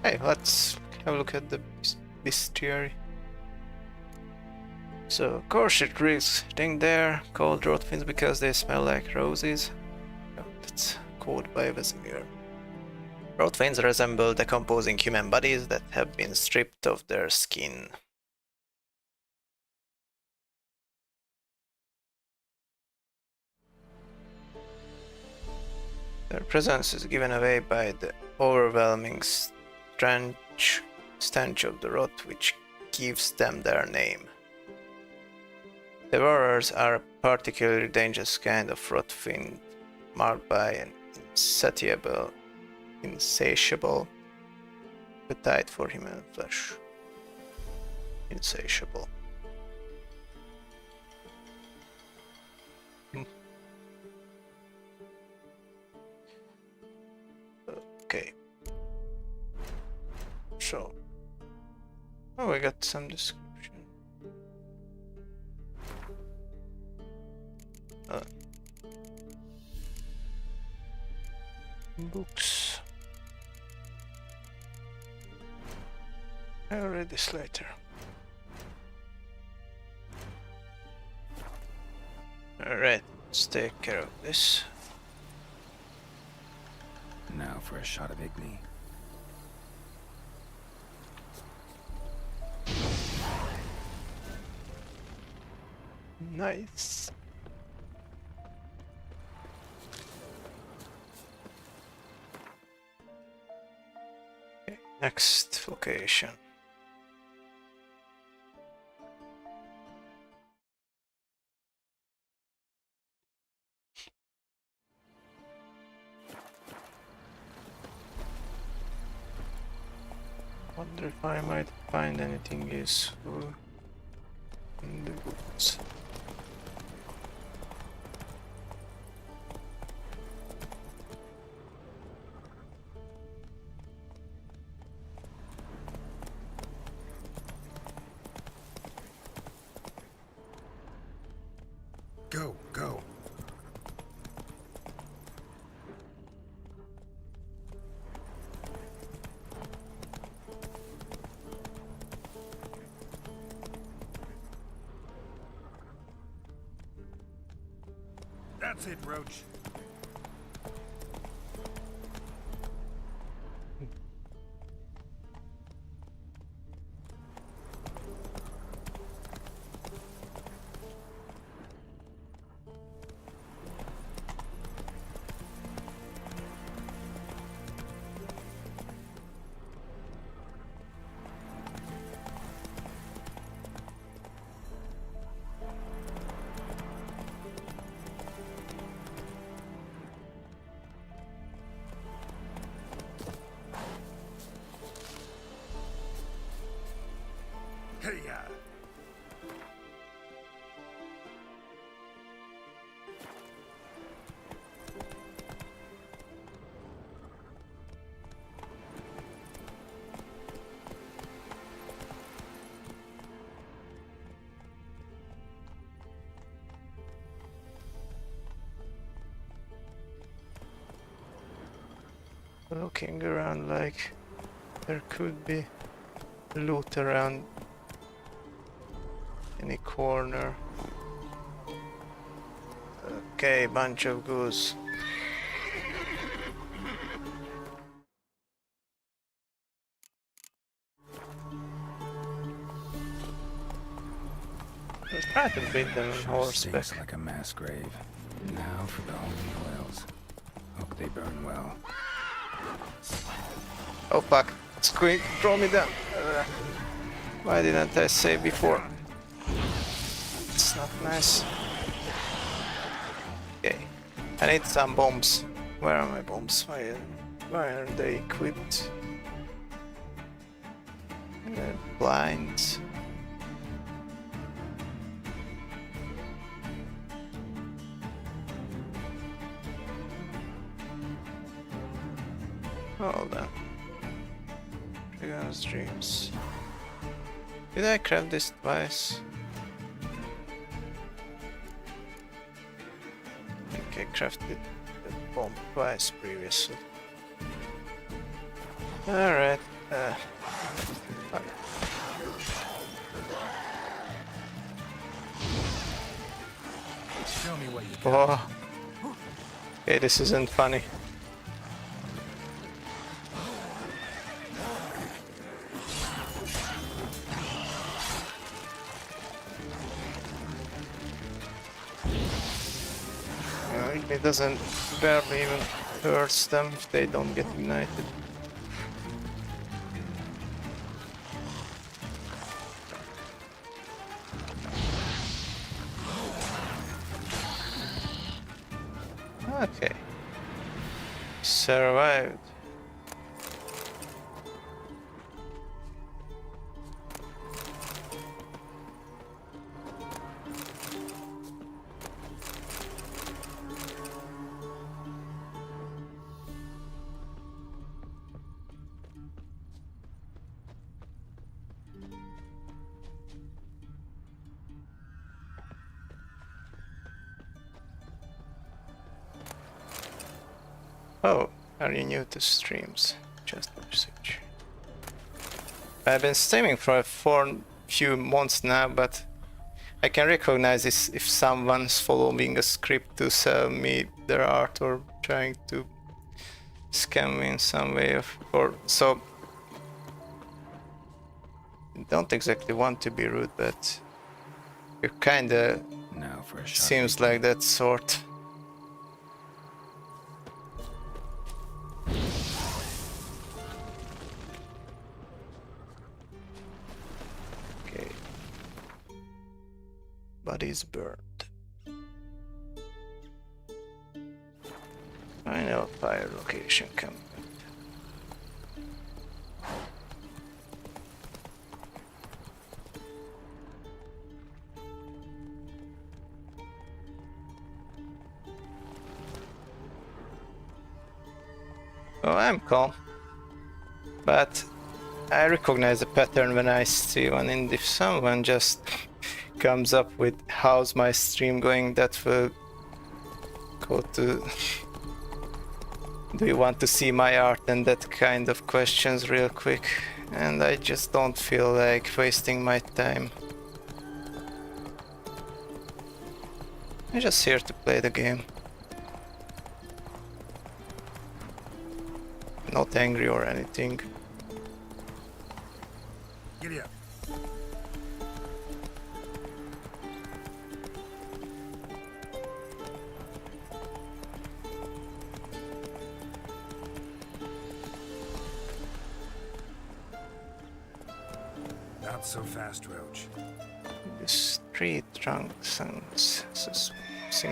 Hey, let's have a look at the bestiary. So, of course it risks staying there, called Rothfins because they smell like roses. Oh, that's called by Vesemir. Rothfins resemble decomposing human bodies that have been stripped of their skin. Their presence is given away by the overwhelming stench of the rot which gives them their name. Devourers are a particularly dangerous kind of rotfiend, marked by an insatiable appetite for human flesh. Insatiable. Okay. So. Oh, we got some description. Books. I'll read this later. Alright, let's take care of this. Now for a shot of Igni. Nice. Okay, next location. Wonder if I might find anything useful in the woods. Go, go. That's it, Roach. Hey-ya! Looking around like there could be loot around any corner. Okay, bunch of goose. could beat them on horseback. Stinks like a mass grave. Now for the holy oils. Hope they burn well. Oh fuck, it's going to throw me down. Why didn't I say before? It's not nice. Okay, I need some bombs. Where are my bombs? Why are they equipped? Blinds. Hold on. Dragon's Dreams. Did I craft this twice? I think I crafted the bomb twice previously. Alright. Show me what you Oh. Okay, this isn't funny. It doesn't barely even hurts them if they don't get ignited. Okay. Survived. Oh, are you new to streams? Just research. I've been streaming for a few months now, but I can recognize this if someone's following a script to sell me their art or trying to scam me in some way so don't exactly want to be rude, but you kinda seems like that sort. Okay. Bodies burned. Final fire location complete. Oh, I'm calm, but I recognize a pattern when I see one, and if someone just comes up with how's my stream going, that will go to do you want to see my art and that kind of questions real quick, and I just don't feel like wasting my time. I'm just here to play the game. Not angry or anything. Giddy up. Not so fast, Roach. The street drunk seems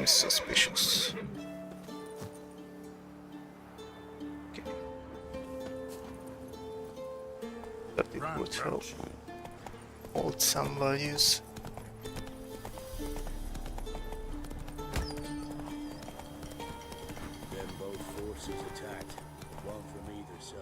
suspicious. Okay. But it would help hold some values. Then both forces attacked, one from either side.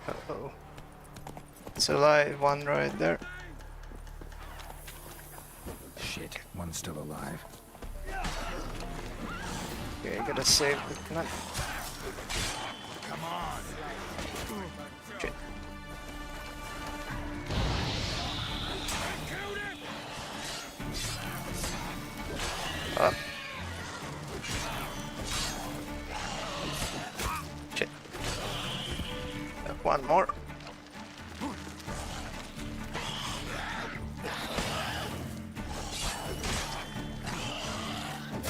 Uh-oh. It's a live one right there. Shit, one's still alive. gotta save the knife. Come on. Shit. Up. Shit. One more.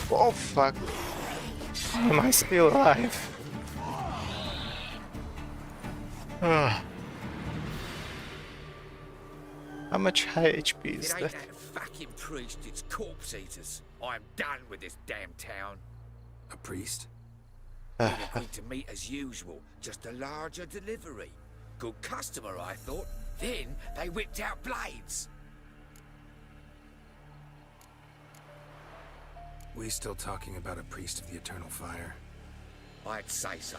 Oh fuck. Am I still alive? Ugh. How much high HP is It ain't that? that fucking priest, it's corpse eaters. I'm done with this damn town. A priest? He agreed to meet as usual, just a larger delivery. Good customer, I thought. Then they whipped out blades. We still talking about a priest of the Eternal Fire? I'd say so.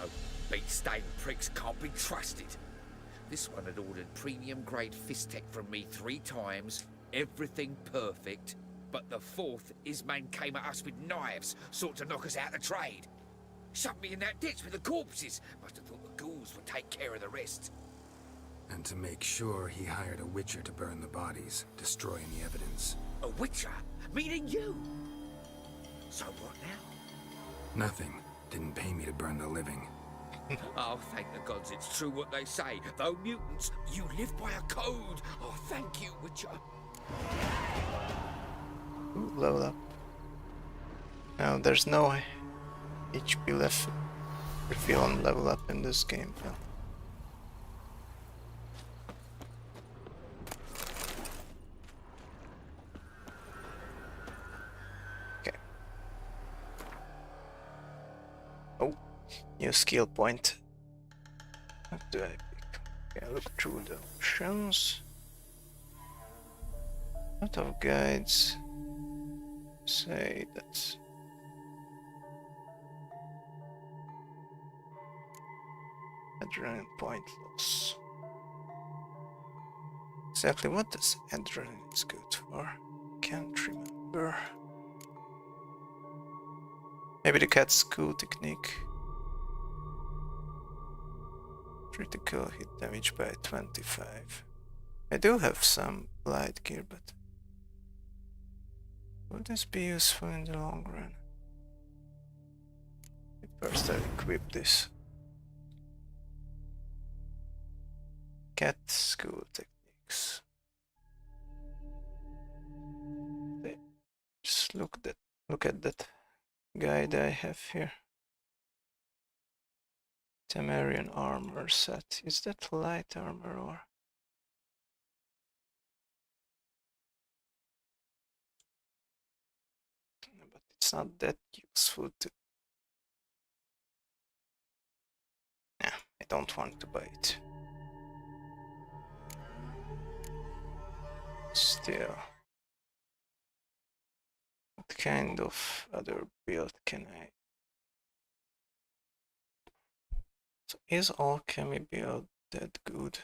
Beat-stained pricks can't be trusted. This one had ordered premium-grade fist tech from me 3 times, everything perfect. But the 4th, his man came at us with knives, sought to knock us out of trade. Shoved me in that ditch with the corpses. Must have thought the ghouls would take care of the rest. And to make sure, he hired a witcher to burn the bodies, destroying the evidence. A witcher? Meaning you? So what now? Nothing. Didn't pay me to burn the living. Oh, thank the gods it's true what they say. Though mutants, you live by a code. Oh, thank you, Witcher. Ooh, level up. Now there's no HP left refill on level up in this game. No. Okay. Oh, new skill point. What do I pick? Okay, I look through the options. Lot of guides say that's adrenaline point loss. Exactly what does adrenaline is good for? Can't remember. Maybe the cat's cool technique. Critical hit damage by 25. I do have some light gear, but will this be useful in the long run? First I'll equip this. Cat school techniques. Just look at that guide I have here. Temerian armor set. Is that light armor or? But it's not that useful to. Nah, I don't want to buy it. Still. What kind of other build can I? So is alchemy build that good?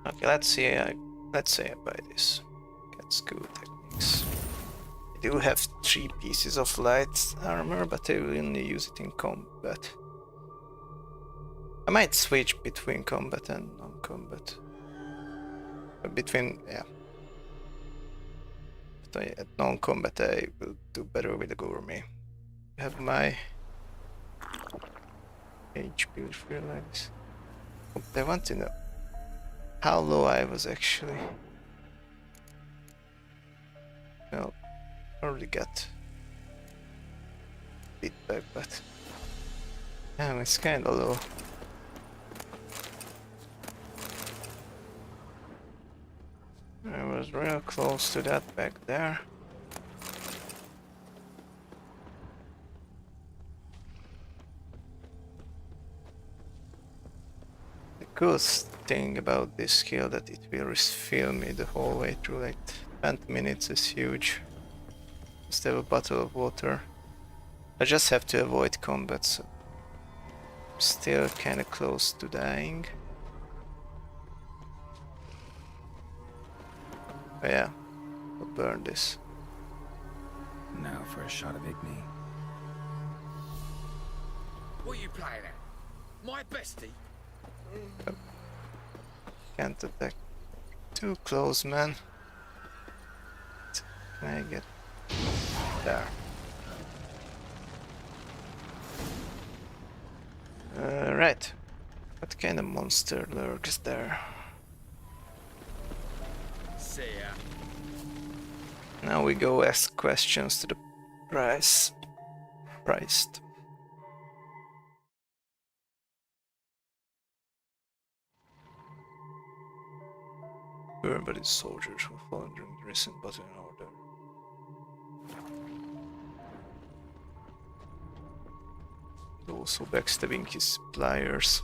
Okay, let's say I buy this. Cat school techniques. I do have 3 pieces of light armor, but I will only use it in combat. I might switch between combat and non-combat. Yeah. But at non-combat I will do better with the gourmet. I have my HP for like this. I want to know how low I was actually. Well, I already got beat back, but it's kinda low. I was real close to that back there. The coolest thing about this skill that it will refill me the whole way through, like 20 minutes is huge. Just have a bottle of water. I just have to avoid combat, so still kinda close to dying. But yeah, we'll burn this. Now for a shot of Igni. What are you playing at? My bestie? Can't attack too close, man. Can I get there? Right. What kind of monster lurks there? See ya. Now we go ask questions to the priced. Burned by the soldiers who fallen during the recent battle in order. Also backstabbing his suppliers.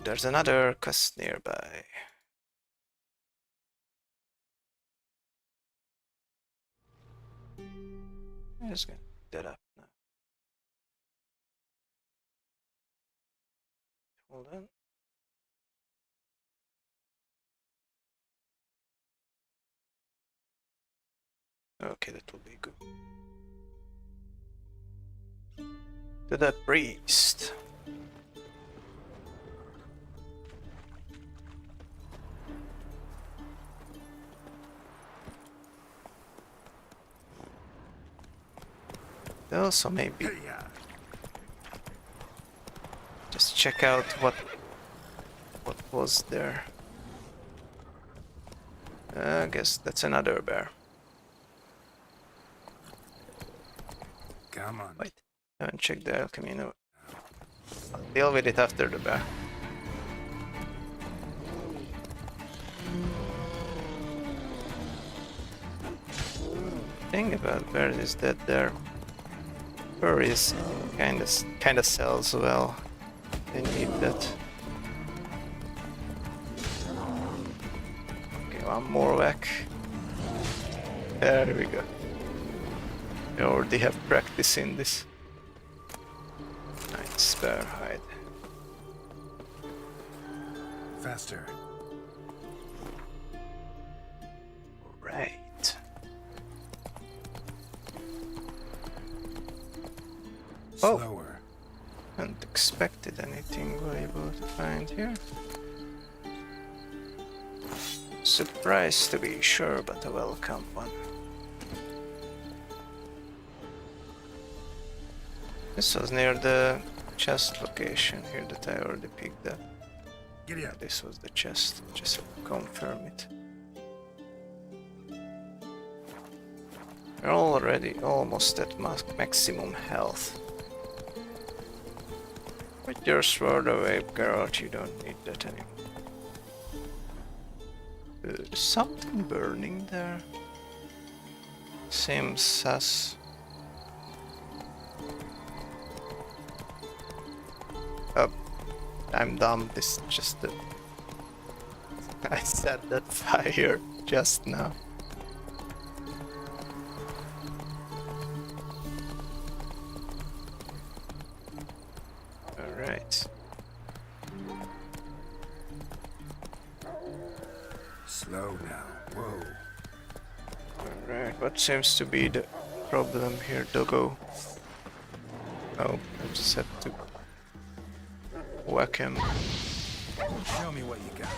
There's another quest nearby. I'm just gonna pick that up now. Hold on. Okay, that will be good. To the priest. Also maybe just check out what was there. I guess that's another bear. Come on. Wait, I haven't checked the alchemy. No, I'll deal with it after the bear. Thing about bear is that their fur is kinda sells well. They need that. Okay, one more whack. There we go. I already have practice in this. Nice bear hide. Faster. Right. Slower. Hadn't expected anything valuable to find here. Surprise to be sure, but a welcome one. This was near the chest location here that I already picked up. Giddy up. This was the chest, just to confirm it. We're already almost at maximum health. Put your sword away, Geralt, you don't need that anymore. Something burning there? Seems sus. I'm dumb, this is just the... I set that fire just now. Alright. Slow now. Whoa. Alright, what seems to be the problem here, doggo? Oh, I just had to whack him. Show me what you got.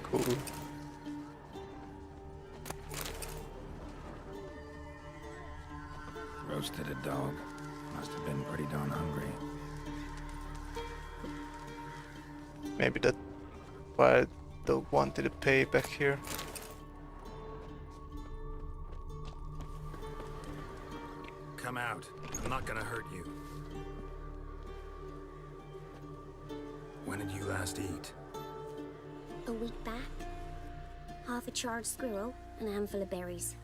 Cool. Roasted a dog. Must have been pretty darn hungry. Maybe that wild dog wanted to pay back here. Come out. I'm not gonna hurt you. When did you last eat? A week back. Half a charred squirrel and a handful of berries.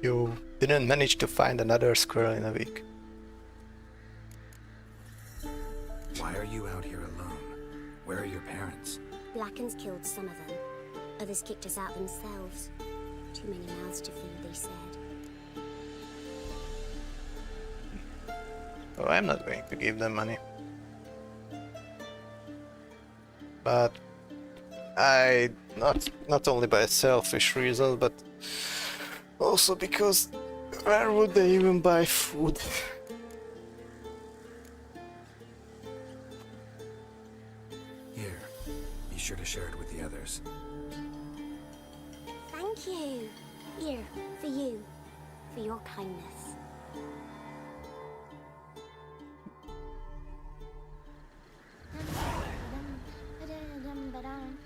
You didn't manage to find another squirrel in a week. Why are you out here alone? Where are your parents? Blackens killed some of them. Others kicked us out themselves. Too many mouths to feed, they said. Oh, I'm not going to give them money. But not only by a selfish reason, but also because where would they even buy food? Here, be sure to share it with the others. Thank you. Here, for you. For your kindness.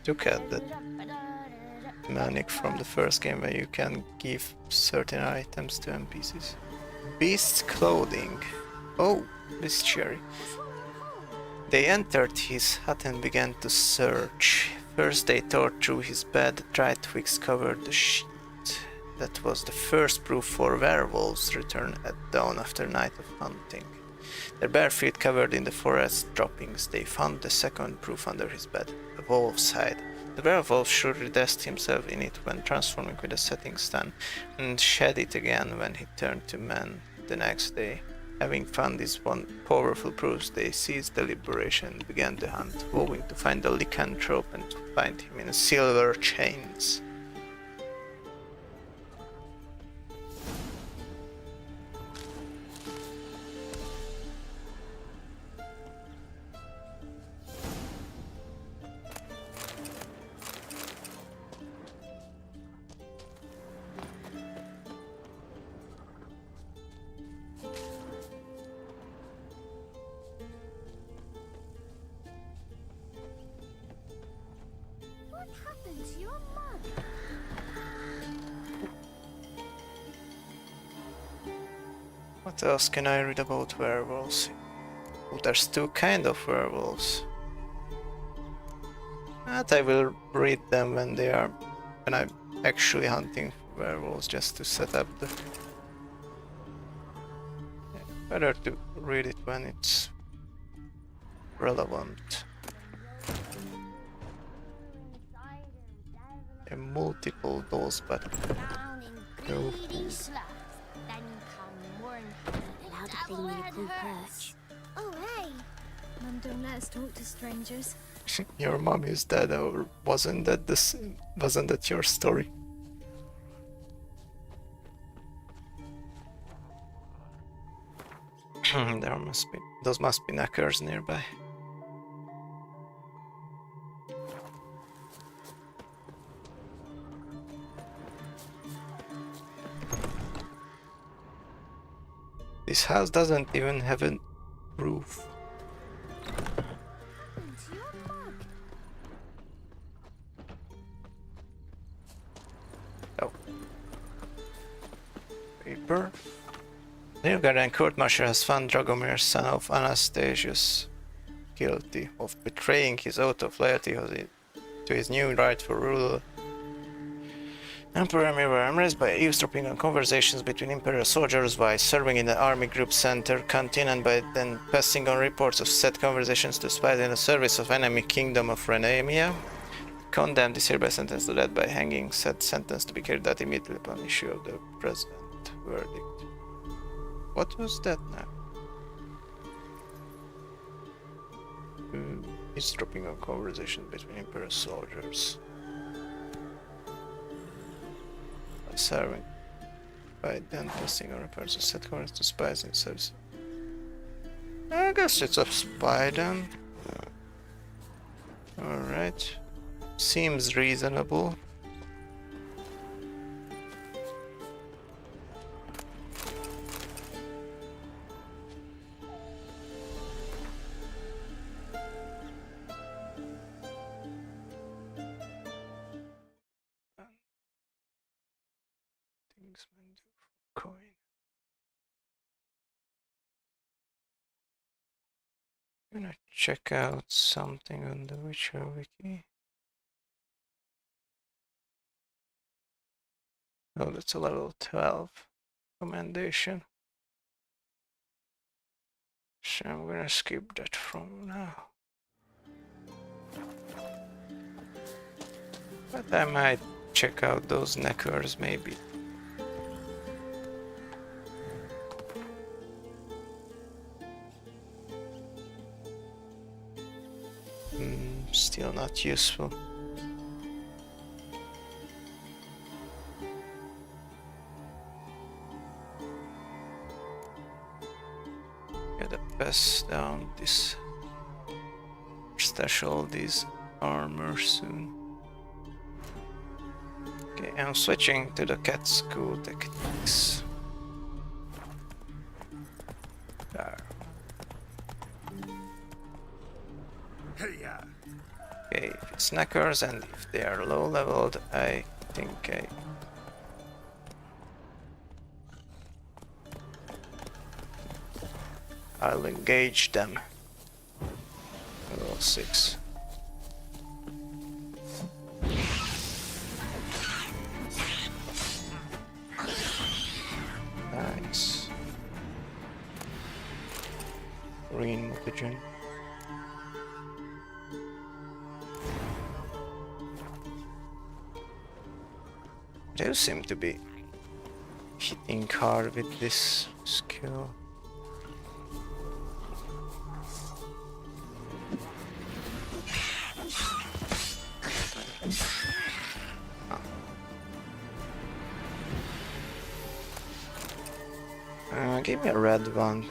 Look at that mechanic from the first game where you can give certain items to NPCs. Beast's clothing. Oh, this Ciri. They entered his hut and began to search. First they tore through his bed, dry twigs covered the sheet. That was the first proof for werewolves' return at dawn after a night of hunting. Their bare feet covered in the forest droppings, they found the second proof under his bed, a wolf's hide. The werewolf surely dressed himself in it when transforming with a setting sun, and shed it again when he turned to man the next day. Having found these one powerful proofs, they ceased deliberation and began the hunt, hoping to find the lycanthrope and to find him in silver chains. What happened to your mug? What else can I read about werewolves? Oh, there's two kind of werewolves. But I will read them when I'm actually hunting for werewolves, just to set up the... Better to read it when it's relevant. There are multiple dolls, but no food. Allowed to clean your cool perch. Oh, hey! Mum, don't let us talk to strangers. Your mom is dead, or wasn't that your story? Those must be knackers nearby. This house doesn't even have a roof. Oh. Paper. The Nilfgaardian court-martial has found Dragomir, son of Anastasius, guilty of betraying his oath of loyalty to his new rightful ruler. Emperor Emir were amazed by eavesdropping on conversations between Imperial soldiers while serving in the army group center canteen, and by then passing on reports of said conversations to spies in the service of enemy kingdom of Renamia. Condemned is hereby sentenced to death by hanging, said sentence to be carried out immediately upon issue of the present verdict. What was that now? Eavesdropping on conversations between Imperial soldiers. Serving by then testing on reports of set corners to spies in service. I guess it's a spy then. Alright. Seems reasonable. Coin. I'm gonna check out something on the Witcher wiki. Oh, that's a level 12 recommendation. So I'm gonna skip that from now. But I might check check out those knackers maybe. Still not useful. Gotta pass down this, stash all these armor soon. Okay, I'm switching to the cat school techniques. There. Okay, if it's knackers and if they are low leveled, I think I'll engage them. Level 6. Nice. Green mutagen. They seem to be hitting hard with this skill. Give me a red one.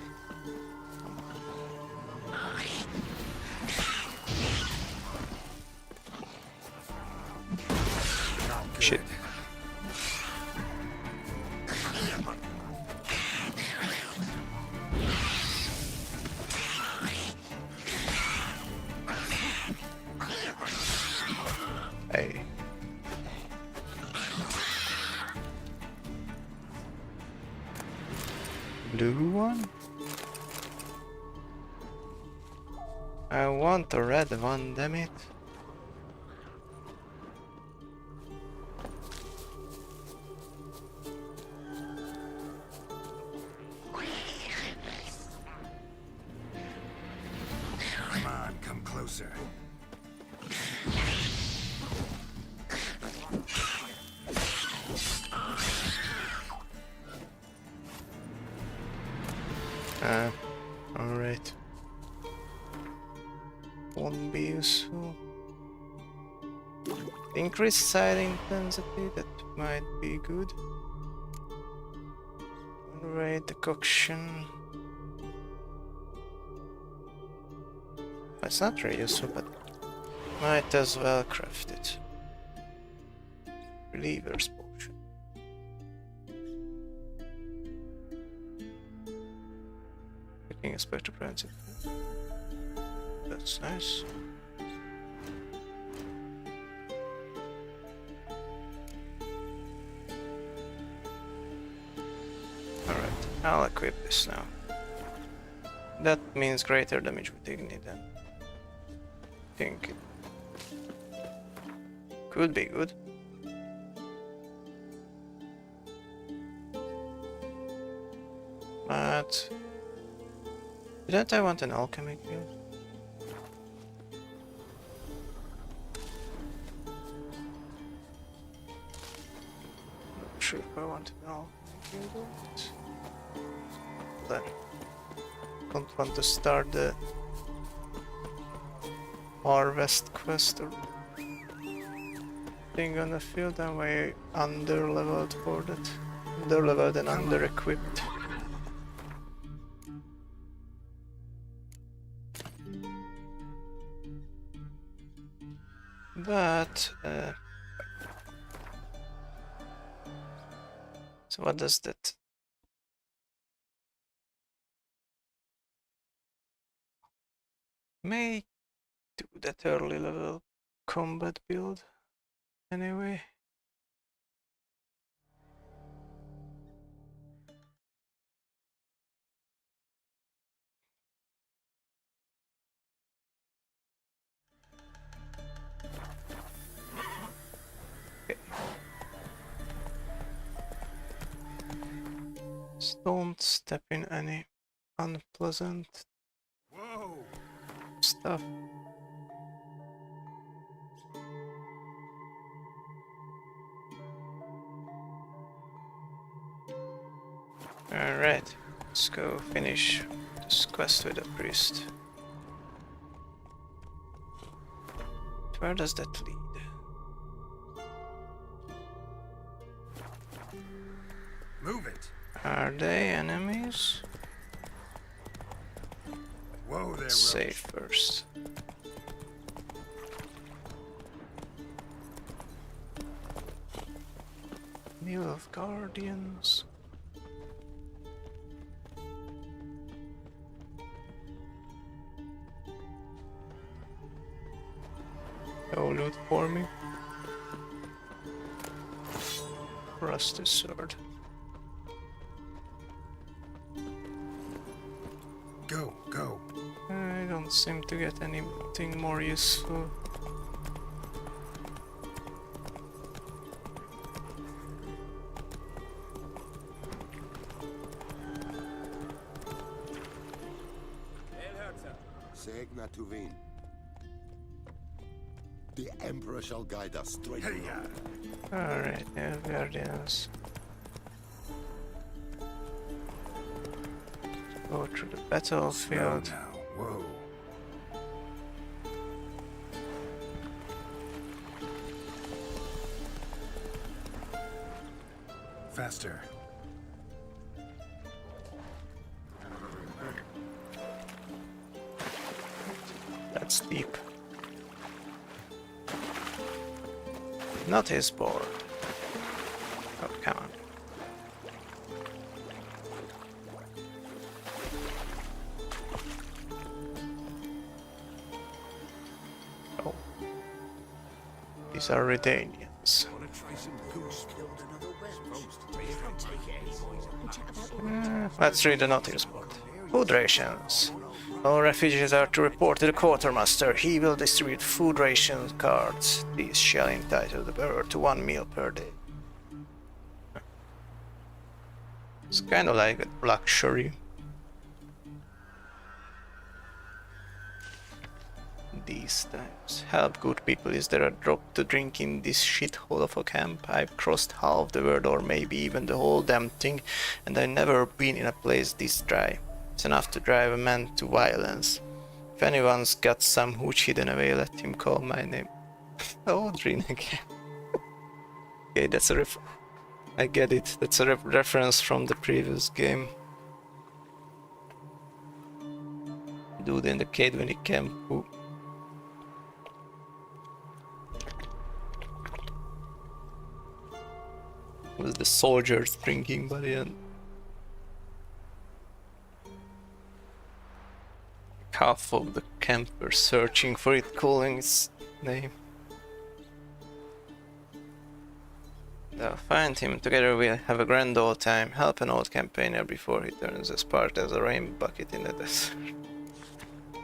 Shit. Hey. Blue one? I want the red one, damn it. Come on, come closer. Alright. Won't be useful. Increased side intensity, that might be good. Alright, decoction. It's not very useful, but might as well craft it. Reliever's potion. Taking a spectre prevents it. That's nice. Alright, I'll equip this now. That means greater damage with Igni then. I think it could be good. But didn't I want an alchemy guild? Not sure if I want an alchemy guild. Then don't want to start the harvest quest or thing on the field. I'm way under leveled for that. Under leveled and under equipped. But so what does that? May do that early level combat build anyway. Okay. Just don't step in any unpleasant stuff. Alright, let's go finish this quest with the priest. Where does that lead? Move it. Are they enemies? Whoa there, Save first. Meal of Guardians. No loot for me. Rusty sword. Go, go. I don't seem to get anything more useful. Segna Tuvin. The Emperor shall guide us straight. Alright, yeah, Guardians. Go through the battlefield. Slow now. Whoa. Faster. That's deep. Not his board. Oh, come on. Oh. These are Redanians. Let's read the notice board. Food rations. All refugees are to report to the quartermaster. He will distribute food ration cards. These shall entitle the bearer to 1 meal per day. It's kind of like a luxury. These times. Help, good people. Is there a drop to drink in this shithole of a camp? I've crossed half the world, or maybe even the whole damn thing, and I've never been in a place this dry. It's enough to drive a man to violence. If anyone's got some hooch hidden away, let him call my name. Aldrin again. Okay, that's a I get it. That's a reference from the previous game. Dude in the cave when he came. Who? Was the soldiers drinking by the end? Half of the camp were searching for it, calling its name. They'll find him. Together we'll have a grand old time. Help an old campaigner before he turns as part as a rain bucket in the desert.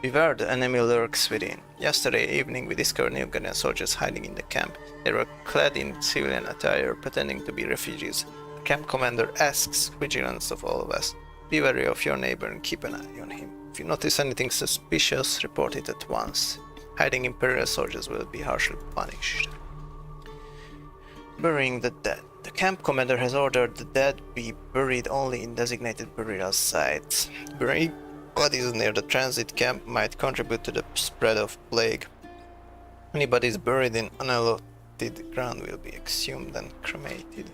Beware, the enemy lurks within. Yesterday evening we discovered Nilfgaardian soldiers hiding in the camp. They were clad in civilian attire, pretending to be refugees. The camp commander asks vigilance of all of us. Be wary of your neighbor and keep an eye on him. If you notice anything suspicious, report it at once. Hiding Imperial soldiers will be harshly punished. Burying the dead. The camp commander has ordered the dead be buried only in designated burial sites. Burying bodies near the transit camp might contribute to the spread of plague. Anybody buried in unallotted ground will be exhumed and cremated.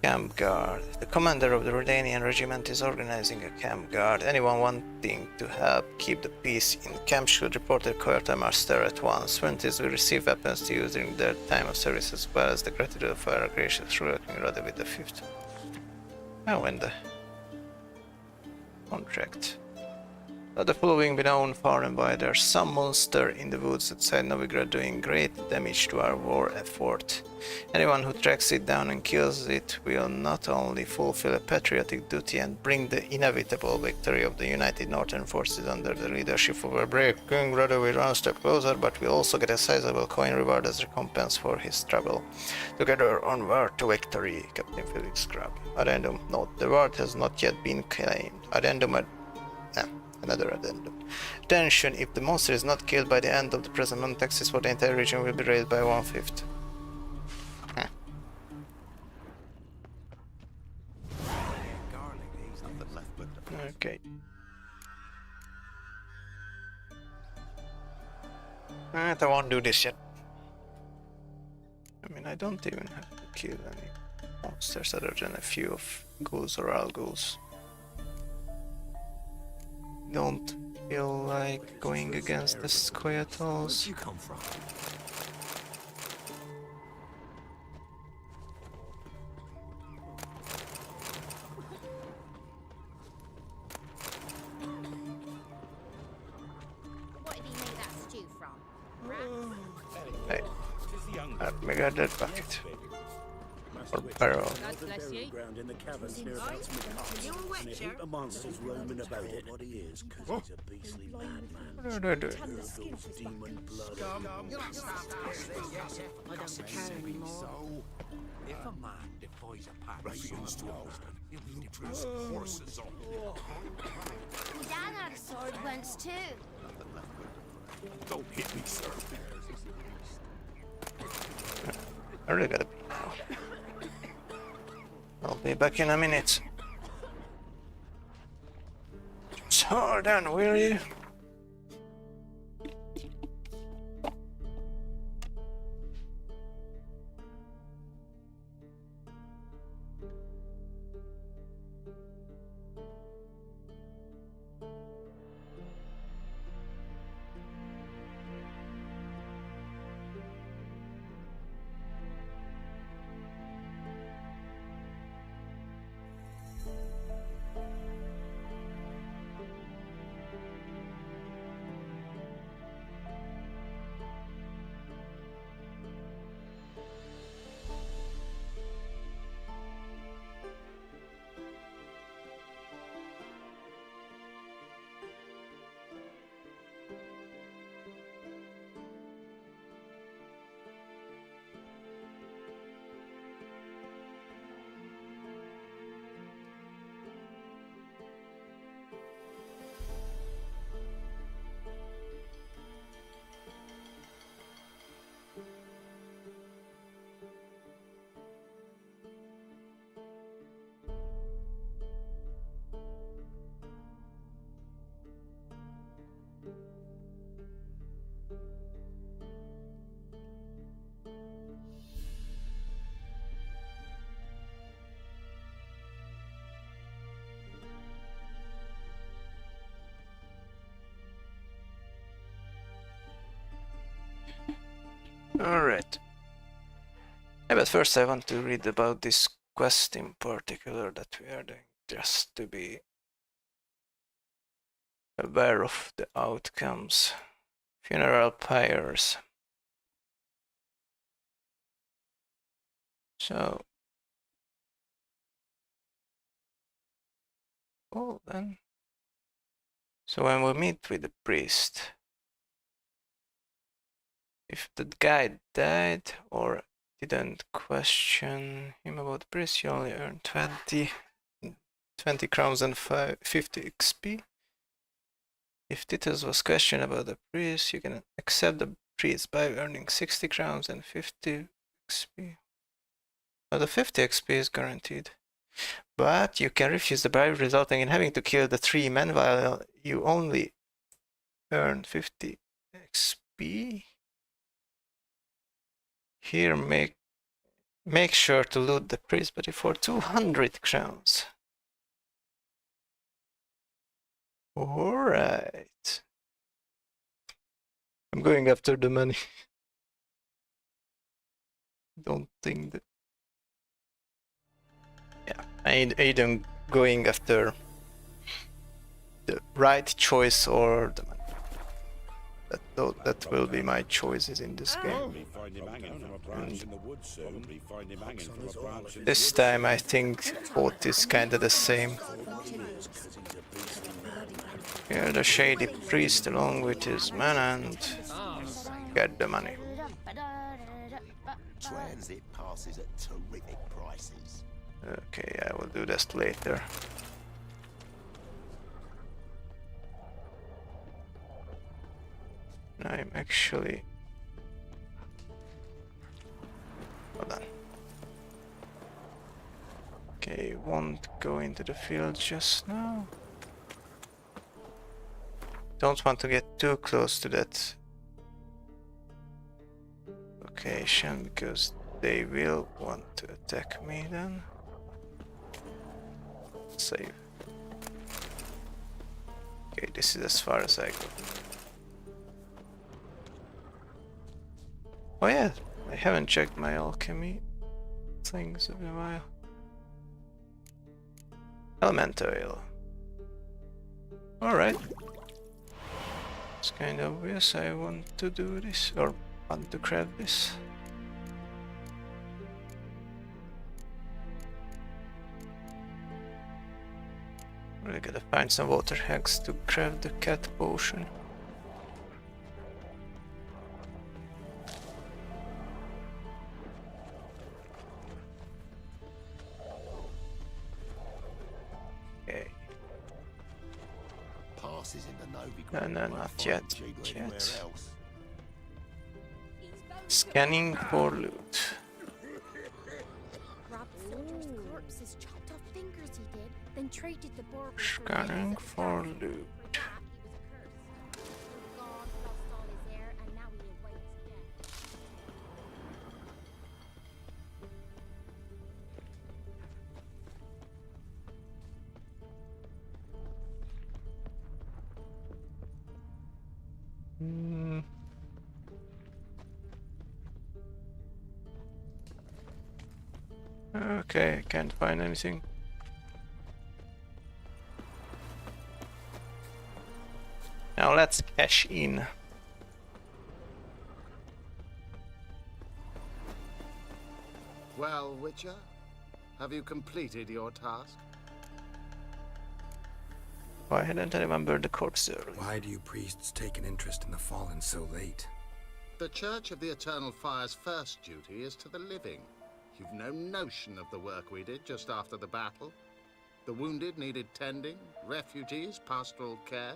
Camp guard. The commander of the Redanian regiment is organizing a camp guard. Anyone wanting to help keep the peace in camp should report their quartermaster at once. Volunteers will receive weapons to use during their time of service, as well as the gratitude of our gracious ruler King Radovid V. Oh, and the contract. Let the following be known far and wide. There's some monster in the woods outside Novigrad doing great damage to our war effort. Anyone who tracks it down and kills it will not only fulfill a patriotic duty and bring the inevitable victory of the United Northern Forces under the leadership of our brave King Radovid one step closer, but will also get a sizable coin reward as recompense for his trouble. Together onward to victory, Captain Felix Grab. Addendum. Note, the word has not yet been claimed. Addendum. Another addendum. Attention, if the monster is not killed by the end of the present month, taxes for the entire region will be raised by 1/5. Okay. I won't do this yet. I mean, I don't even have to kill any monsters other than a few of ghouls or alguls. Don't feel like going against the Squirtles. Where'd you come from? What did he make that stew from? Hey, let me get that bucket. Or barrel. God bless you. Ground in the caverns nearabouts Mikasa, and a heap of monsters roaming about it. What he is, 'cause he's a beastly madman. What do I do? Those demon blood. I don't care anymore. If a man defies a pack, he'll be depressing horses on. Dad had a sword once too. Don't hit me, sir. I really gotta be now. I'll be back in a minute. So then, will you? Alright. Yeah, but first I want to read about this quest in particular that we are doing, just to be aware of the outcomes. Funeral pyres. So... oh, then... so when we meet with the priest, if the guy died or didn't question him about the priest, you only earn 20 crowns and 50 XP. If Titus was questioned about the priest, you can accept the priest by earning 60 crowns and 50 XP. Now the 50 XP is guaranteed. But you can refuse the bribe, resulting in having to kill the 3 men while you only earn 50 XP. Here, make sure to loot the priest body for 200 crowns. Alright. I'm going after the money. Don't think that... yeah, I am going after the right choice or the money. That will be my choices in this game. And this time I think both is kinda the same. Kill the shady priest along with his men and get the money. Transit passes at terrific prices. Okay, I will do this later. I'm actually... hold on. Okay, won't go into the field just now. Don't want to get too close to that location because they will want to attack me then. Save. Okay, this is as far as I go. Oh yeah, I haven't checked my alchemy things in a while. Elemental ale. Alright. It's kind of obvious I want to do this, or want to craft this. Really gotta find some water hacks to craft the cat potion. Okay. Passes in the Novigrad. No, won't not find yet. cheaper Not anywhere yet. else. Scanning for loot. Robbed soldiers' corpses, chopped off fingers he did, then traded the boar with Scanning for loot. God lost all his hair, and now he awaits death. Hmm. Okay, can't find anything. Now let's cash in. Well, Witcher, have you completed your task? Why hadn't I remembered the corpse earlier? Why do you priests take an interest in the fallen so late? The Church of the Eternal Fire's first duty is to the living. You've no notion of the work we did just after the battle. The wounded needed tending, refugees, pastoral care.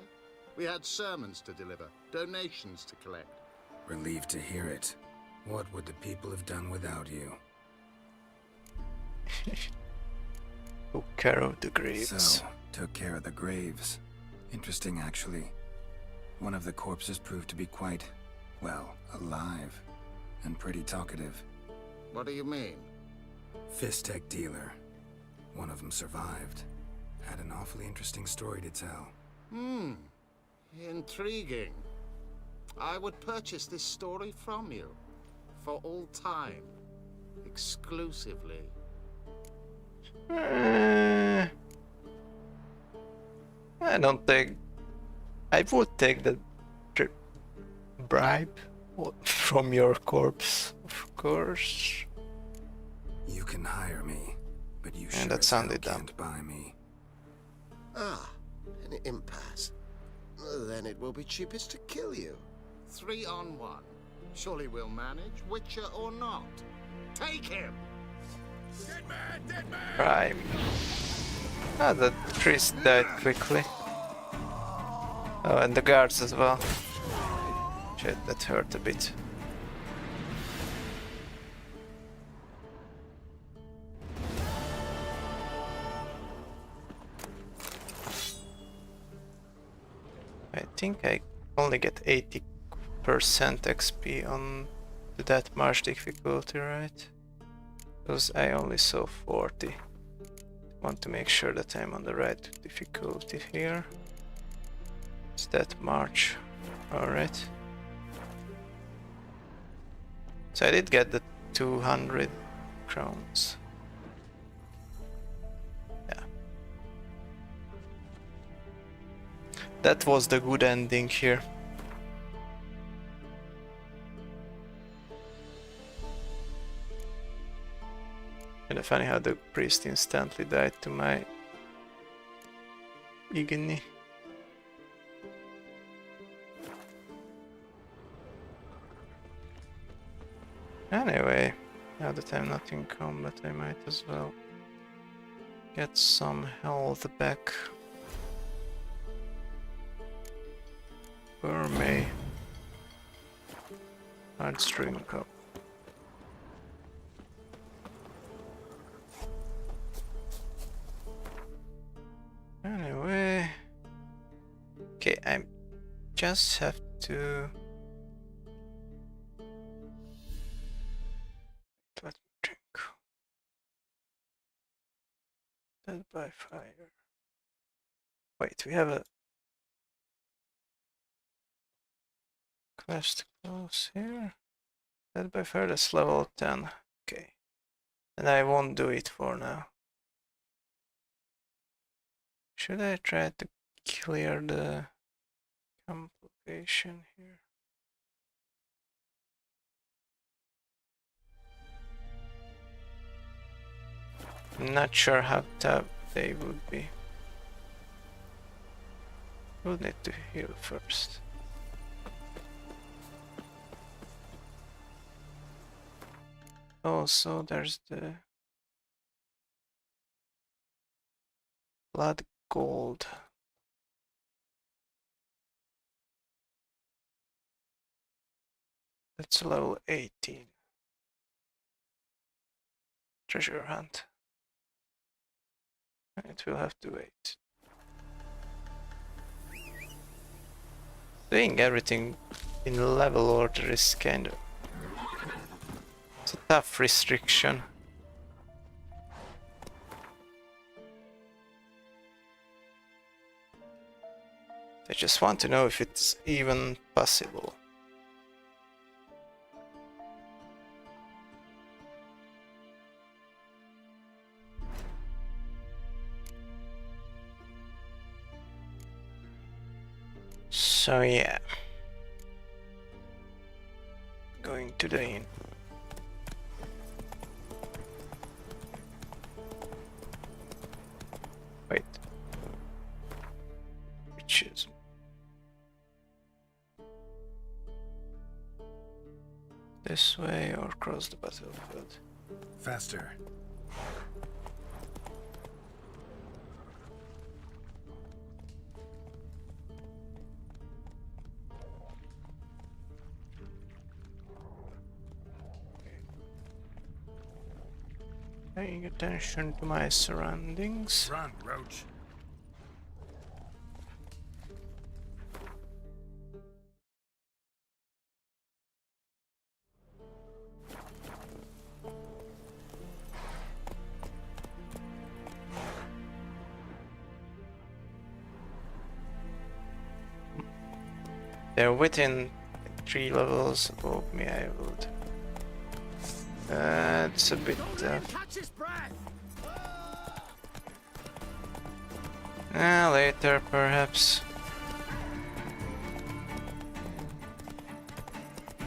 We had sermons to deliver, donations to collect. Relieved to hear it. What would the people have done without you? Took care of the graves. So, took care of the graves. Interesting, actually. One of the corpses proved to be quite, well, alive. And pretty talkative. What do you mean? Fistech dealer. One of them survived. Had an awfully interesting story to tell. Intriguing. I would purchase this story from you. For all time. Exclusively. I don't think I would take the bribe from your corpse, of course. You can hire me, but you And sure that as hell sounded dumb. can't buy me. Ah, an impasse. Then it will be cheapest to kill you. 3 on 1. Surely we'll manage, Witcher or not. Take him! Dead man! Dead man! Prime. Ah, the priest died quickly. Oh, and the guards as well. Shit, that hurt a bit. I think I only get 80% XP on the Death March difficulty, right? Because I only saw 40. Want to make sure that I'm on the right difficulty here. It's Death March. Alright. So I did get the 200 crowns. Yeah. That was the good ending here. Kinda funny how the priest instantly died to my Igni. Anyway, now that I'm not in combat, I might as well get some health back. Gourmet. Hardstring cup. just have to... Let me drink. Dead by fire. Wait, we have a quest close here. Dead by fire, that's level 10. Okay. And I won't do it for now. Should I try to clear the camp location here? I'm not sure how tough they would be. We'll need to heal first. Also, there's the blood gold. That's level 18. Treasure hunt. It will have to wait. Doing everything in level order is kind of... It's a tough restriction. I just want to know if it's even possible. So yeah, going to the inn. Wait, which is this way or cross the battlefield? Faster. Paying attention to my surroundings. Run, Roach. They're within 3 levels above me, I would. It's a bit later perhaps.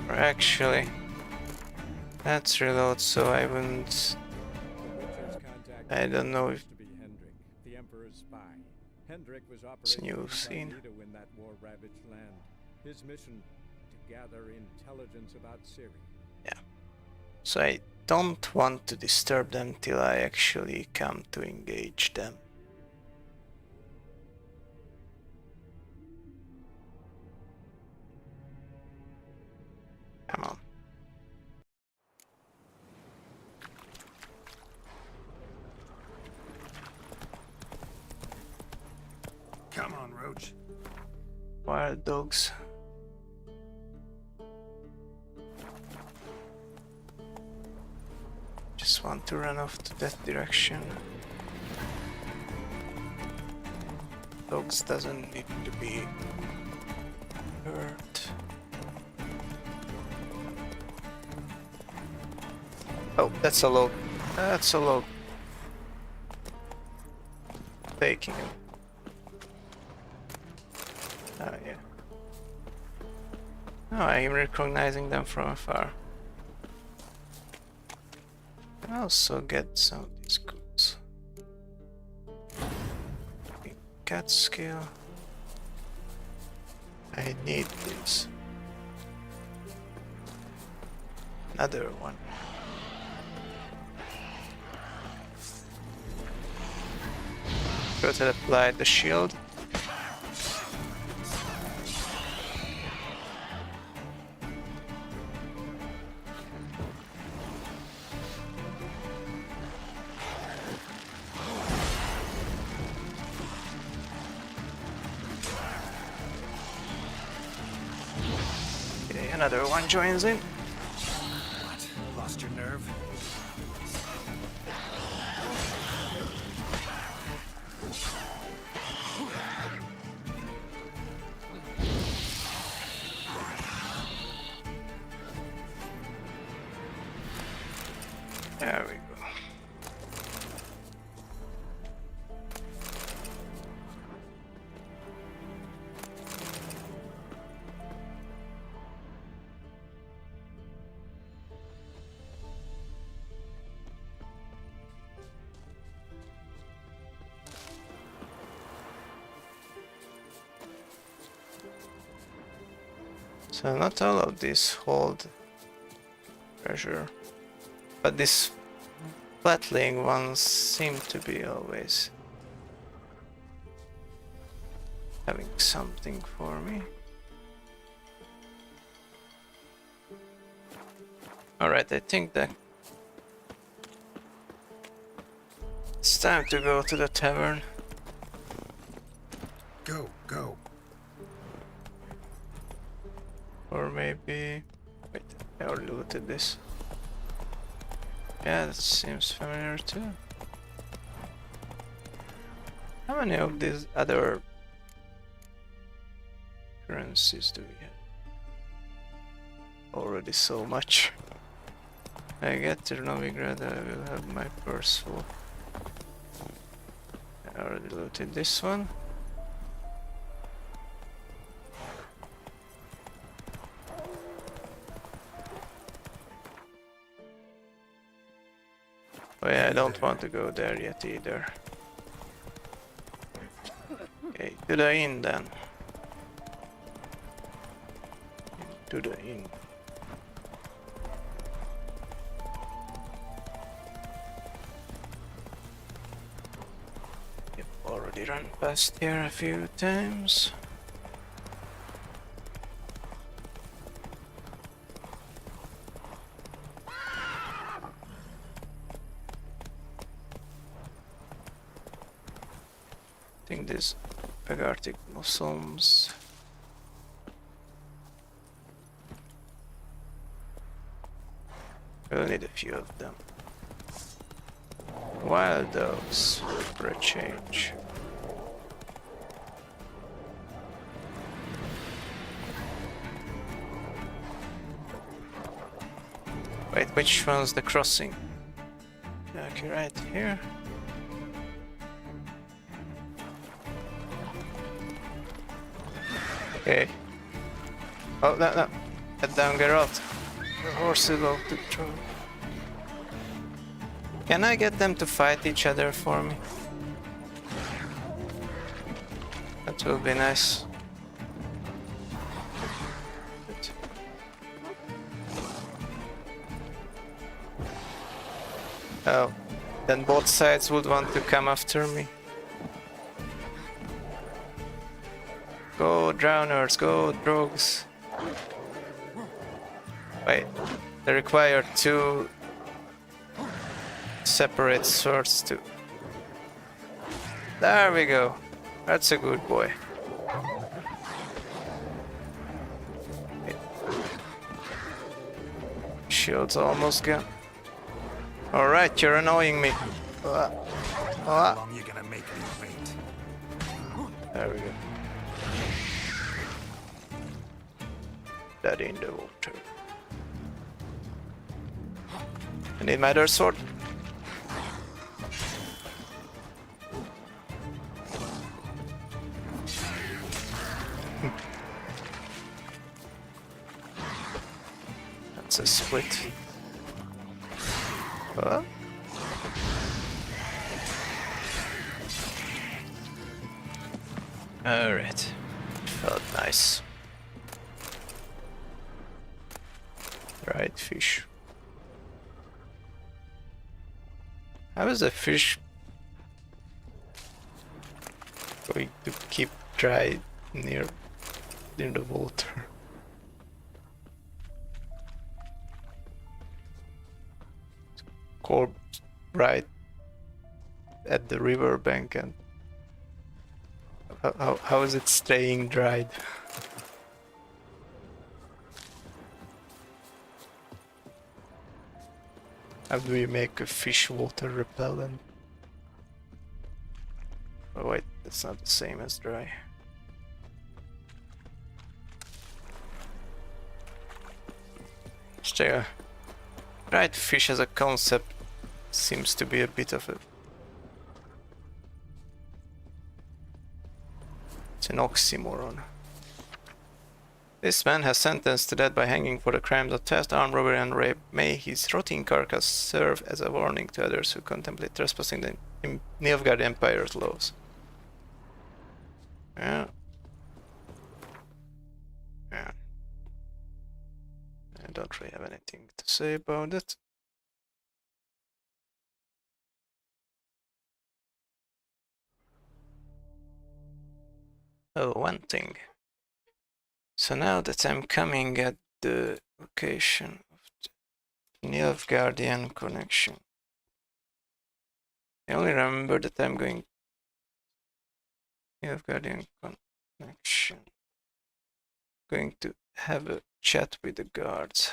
Or actually, let's reload so I wouldn't... I don't know if the Emperor's spy. Hendrik was it's a new operating scene. incognito in that war-ravaged land. His mission to gather intelligence about Ciri. Yeah. So I don't want to disturb them till I actually come to engage them. Come on. Come on, Roach. Wild dogs. Just want to run off to that direction. Dogs doesn't need to be hurt. Oh, that's a log. That's a log. Taking him. Oh yeah. Oh, I'm recognizing them from afar. I also get some of these goods. Cat skill. I need this. Another one. Go to apply the shield. another one joins in. What? Lost your nerve? There we go. So not all of these hold treasure, but these flatling ones seem to be always having something for me. Alright, I think that it's time to go to the tavern. Go, go. Or maybe... Wait, I already looted this. Yeah, that seems familiar too. How many of these other currencies do we have? Already so much. I get to Novigrad, I will have my purse full. I already looted this one. Oh yeah, I don't want to go there yet either. Okay, to the inn then. To the inn. Yep, already run past here a few times. I think these Pegartic Muslims. We'll need a few of them. Wild dogs for a change. Wait, which one's the crossing? Okay, right here. Okay. Oh, no. Get down, Geralt. The horse is out to throw. Can I get them to fight each other for me? That will be nice. Oh, then both sides would want to come after me. Go drowners, go drogs. Wait, they require 2 separate swords too. There we go. That's a good boy. Shield's almost gone. Alright, you're annoying me. How long you gonna make me wait? There we go. That in the water. I need my other sword. That's a split. What? Alright. Felt nice. Right, fish. How is a fish going to keep dry near the water? Corpse right at the riverbank, and how is it staying dried? How do we make a fish water repellent? Oh wait, that's not the same as dry. Still, dried fish as a concept seems to be a bit of a... It's an oxymoron. This man has sentenced to death by hanging for the crimes of theft, armed robbery and rape. May his rotting carcass serve as a warning to others who contemplate trespassing the Nilfgaard Empire's laws. Yeah. Yeah. I don't really have anything to say about it. Oh, one thing. So now that I'm coming at the location of the Nilfgaardian connection, I only remember that I'm going Nilfgaardian connection. Going to have a chat with the guards.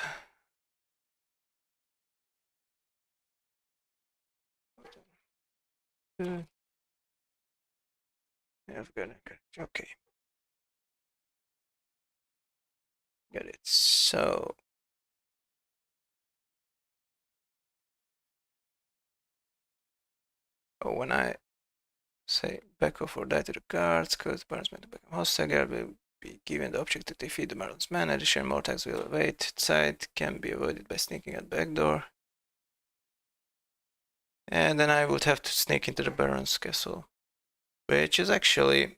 Nilfgaardian connection. Okay. Got it. So when I say back off or die to the guards, cause the baron's meant to become hostile, guard will be given the object to defeat the baron's man. Additional more attacks will await. Sight can be avoided by sneaking at back door. And then I would have to sneak into the baron's castle, which is actually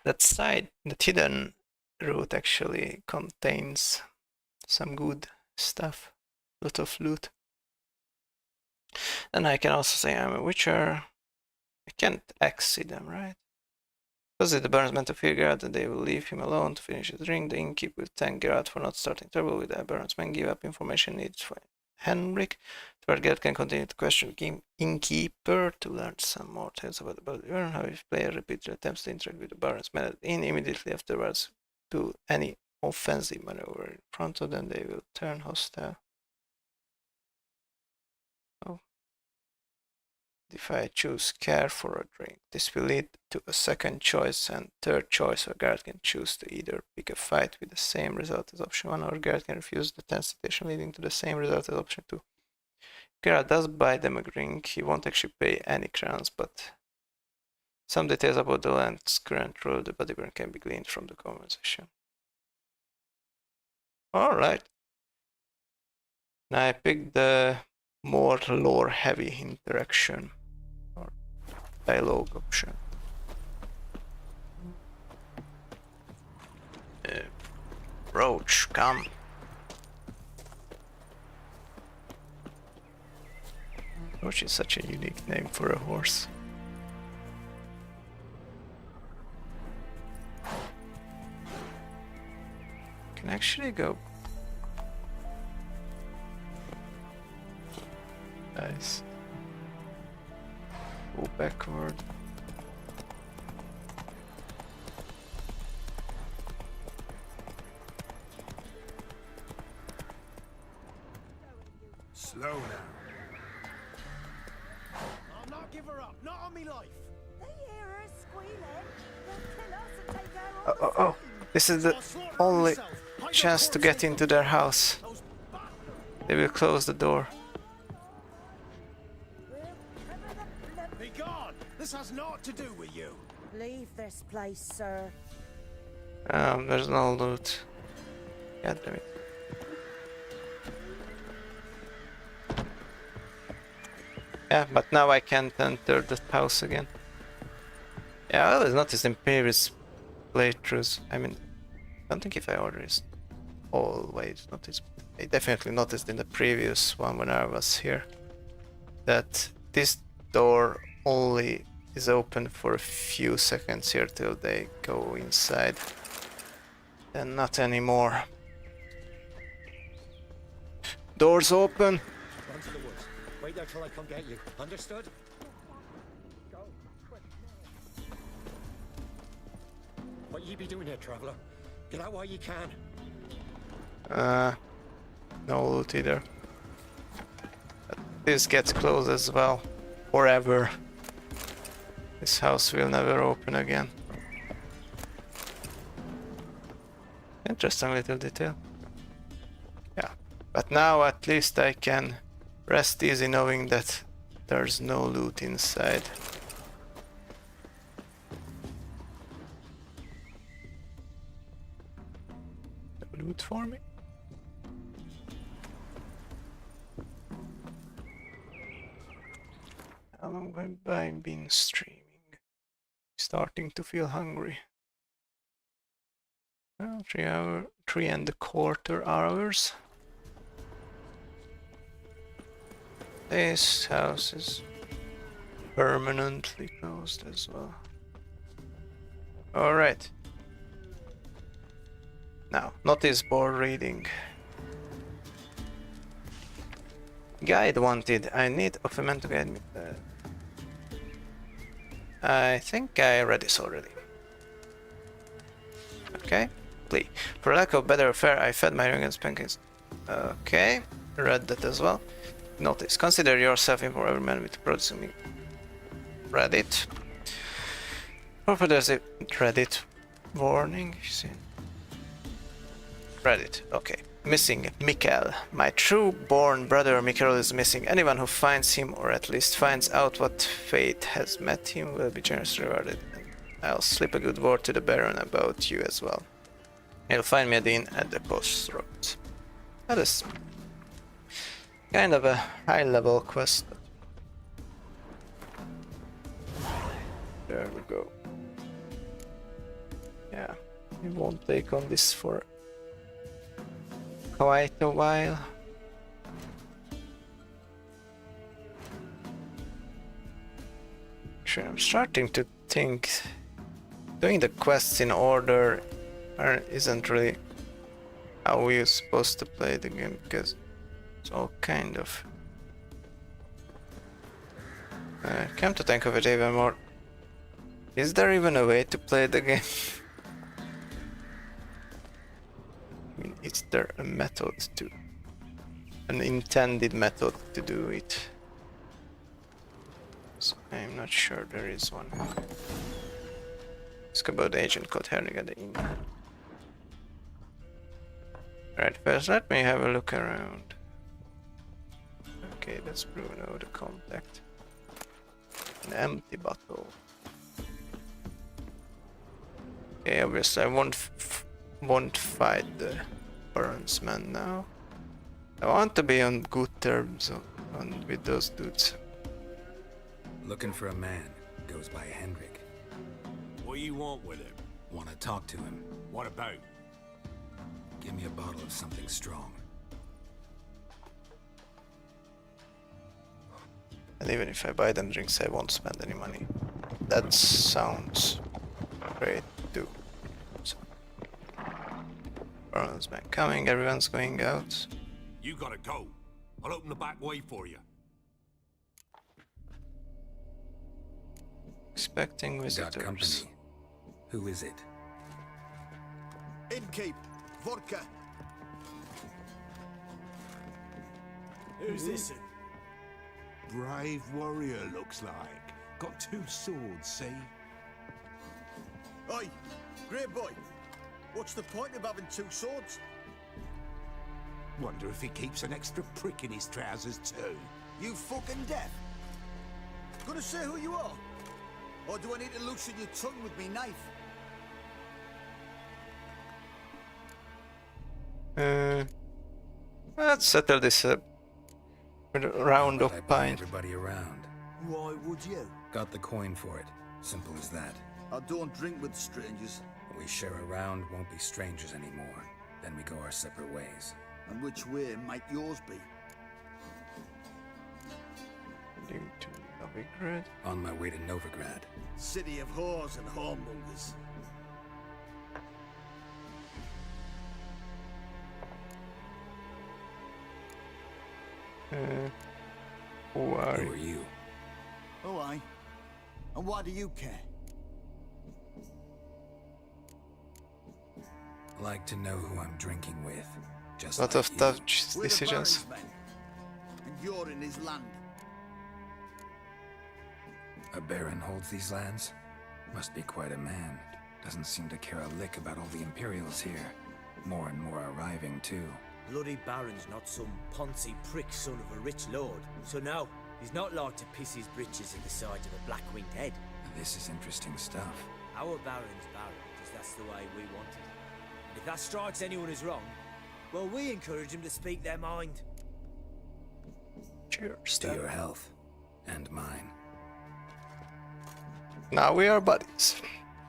that side, that hidden route actually contains some good stuff, a lot of loot. And I can also say I'm a witcher. I can't exit them, right? Because the baron's meant to figure out that they will leave him alone to finish his drink. The innkeeper will thank Geralt for not starting trouble with the baron's men. Give up information needed for Henrik. The Geralt can continue to question the innkeeper to learn some more tales about the baron. How if player repeatedly attempts to interact with the baron's men at the inn, immediately afterwards do any offensive maneuver in front of them, they will turn hostile. Oh. If I choose care for a drink, this will lead to a second choice and third choice, or guard can choose to either pick a fight with the same result as option 1, or guard can refuse the tense situation leading to the same result as option 2. Guard does buy them a drink, he won't actually pay any crowns, but some details about the land's current rule, the body burn can be gleaned from the conversation. Alright. Now I picked the more lore heavy interaction or dialogue option. Roach, come. Roach is such a unique name for a horse. Can actually go. Nice. Go backward. Slow now. I'll not give her up, not on me life. They hear her squealing. They'll kill us and take her on Oh, this is the only chance to get into their house. They will close the door. Be gone! This has naught to do with you. Leave this place, sir. There's no loot. God damn it. Yeah, but now I can't enter the house again. Yeah, I always noticed in previous playthroughs. I mean, I don't think if I always noticed. I definitely noticed in the previous one when I was here that this door only is open for a few seconds here till they go inside. And not anymore. Doors open. Run to the woods. Wait there till I come get you. Understood? Go, quick. What ye be doing here, traveler? Get out while ye can. No loot either. this gets closed as well, forever, this house will never open again. Interesting little detail. Yeah, but now at least I can rest easy knowing that there's no loot inside. No loot for me? How long have I been streaming? Starting to feel hungry. Well, 3.25 hours. This house is permanently closed as well. Alright. Now, notice board reading. Guide wanted. I need of a man to guide me. I think I read this already. Okay. Plea. For lack of better fare, I fed my young pancakes. Okay. Read that as well. Notice. Consider yourself in for every man with producing me. Read it. There's a Reddit warning. See. Reddit. Okay. Missing Mikkel. My true-born brother Mikkel is missing. Anyone who finds him, or at least finds out what fate has met him, will be generously rewarded. I'll slip a good word to the Baron about you as well. He'll find me at the inn at the crossroads. That is kind of a high-level quest. There we go. Yeah, we won't take on this for quite a while. Sure, I'm starting to think doing the quests in order isn't really how we're supposed to play the game, because it's all kind of... come to think of it even more, is there even a way to play the game? I mean, is there a method to... an intended method to do it? So I'm not sure there is one. Ask about the agent called Herring at the inn. Right, first let me have a look around. Okay, that's Bruno, the contact. An empty bottle. Okay, obviously I won't fight the Baron's man now. I want to be on good terms with those dudes. Looking for a man. Goes by Hendrik. What do you want with him? Want to talk to him. What about? Give me a bottle of something strong. And even if I buy them drinks, I won't spend any money. That sounds great too. So, Baron's man coming, everyone's going out. You gotta go. I'll open the back way for you. Expecting visitors. Got company. Who is it? Innkeep, vodka. Who's this? Brave warrior, looks like. Got 2 swords, see? Oi, great boy. What's the point of having 2 swords? Wonder if he keeps an extra prick in his trousers too. You fucking deaf? Gonna say who you are? Or do I need to loosen your tongue with me knife? Let's settle this with a round of pint. Everybody around. Why would you? Got the coin for it. Simple as that. I don't drink with strangers. We share a round, won't be strangers anymore. Then we go our separate ways. And which way might yours be? Heading to Novigrad. On my way to Novigrad. City of whores and whoremongers. Who are you? Oh, I. And why do you care? Like to know who I'm drinking with. Just lot like of tough you. decisions. We're the Baron's men, and you're in his land. A baron holds these lands? Must be quite a man. Doesn't seem to care a lick about all the Imperials here. More and more arriving, too. Bloody Baron's not some poncy prick son of a rich lord. So no, he's not like to piss his britches at the sight of a black-winged head. This is interesting stuff. Our Baron's Baron, because that's the way we want it. And if that strikes anyone as wrong, well, we encourage them to speak their mind. Cheers. To your health. And mine. Now we are buddies.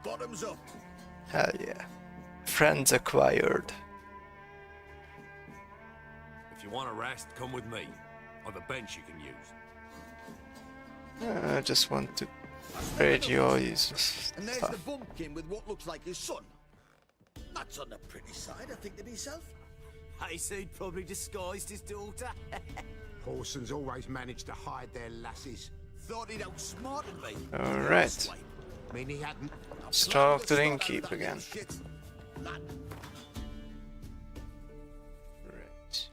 Bottoms up. Hell yeah. Friends acquired. If you want a rest, come with me. I've a bench you can use. I just want to trade you all these And there's the stuff. bumpkin with what looks like his son. That's on the pretty side, I think, to himself. I say he'd probably disguised his daughter. Horsons always manage to hide their lasses. Thought he'd outsmarted me. Alright. Mean he hadn't. Let's talk to the innkeep again. Right.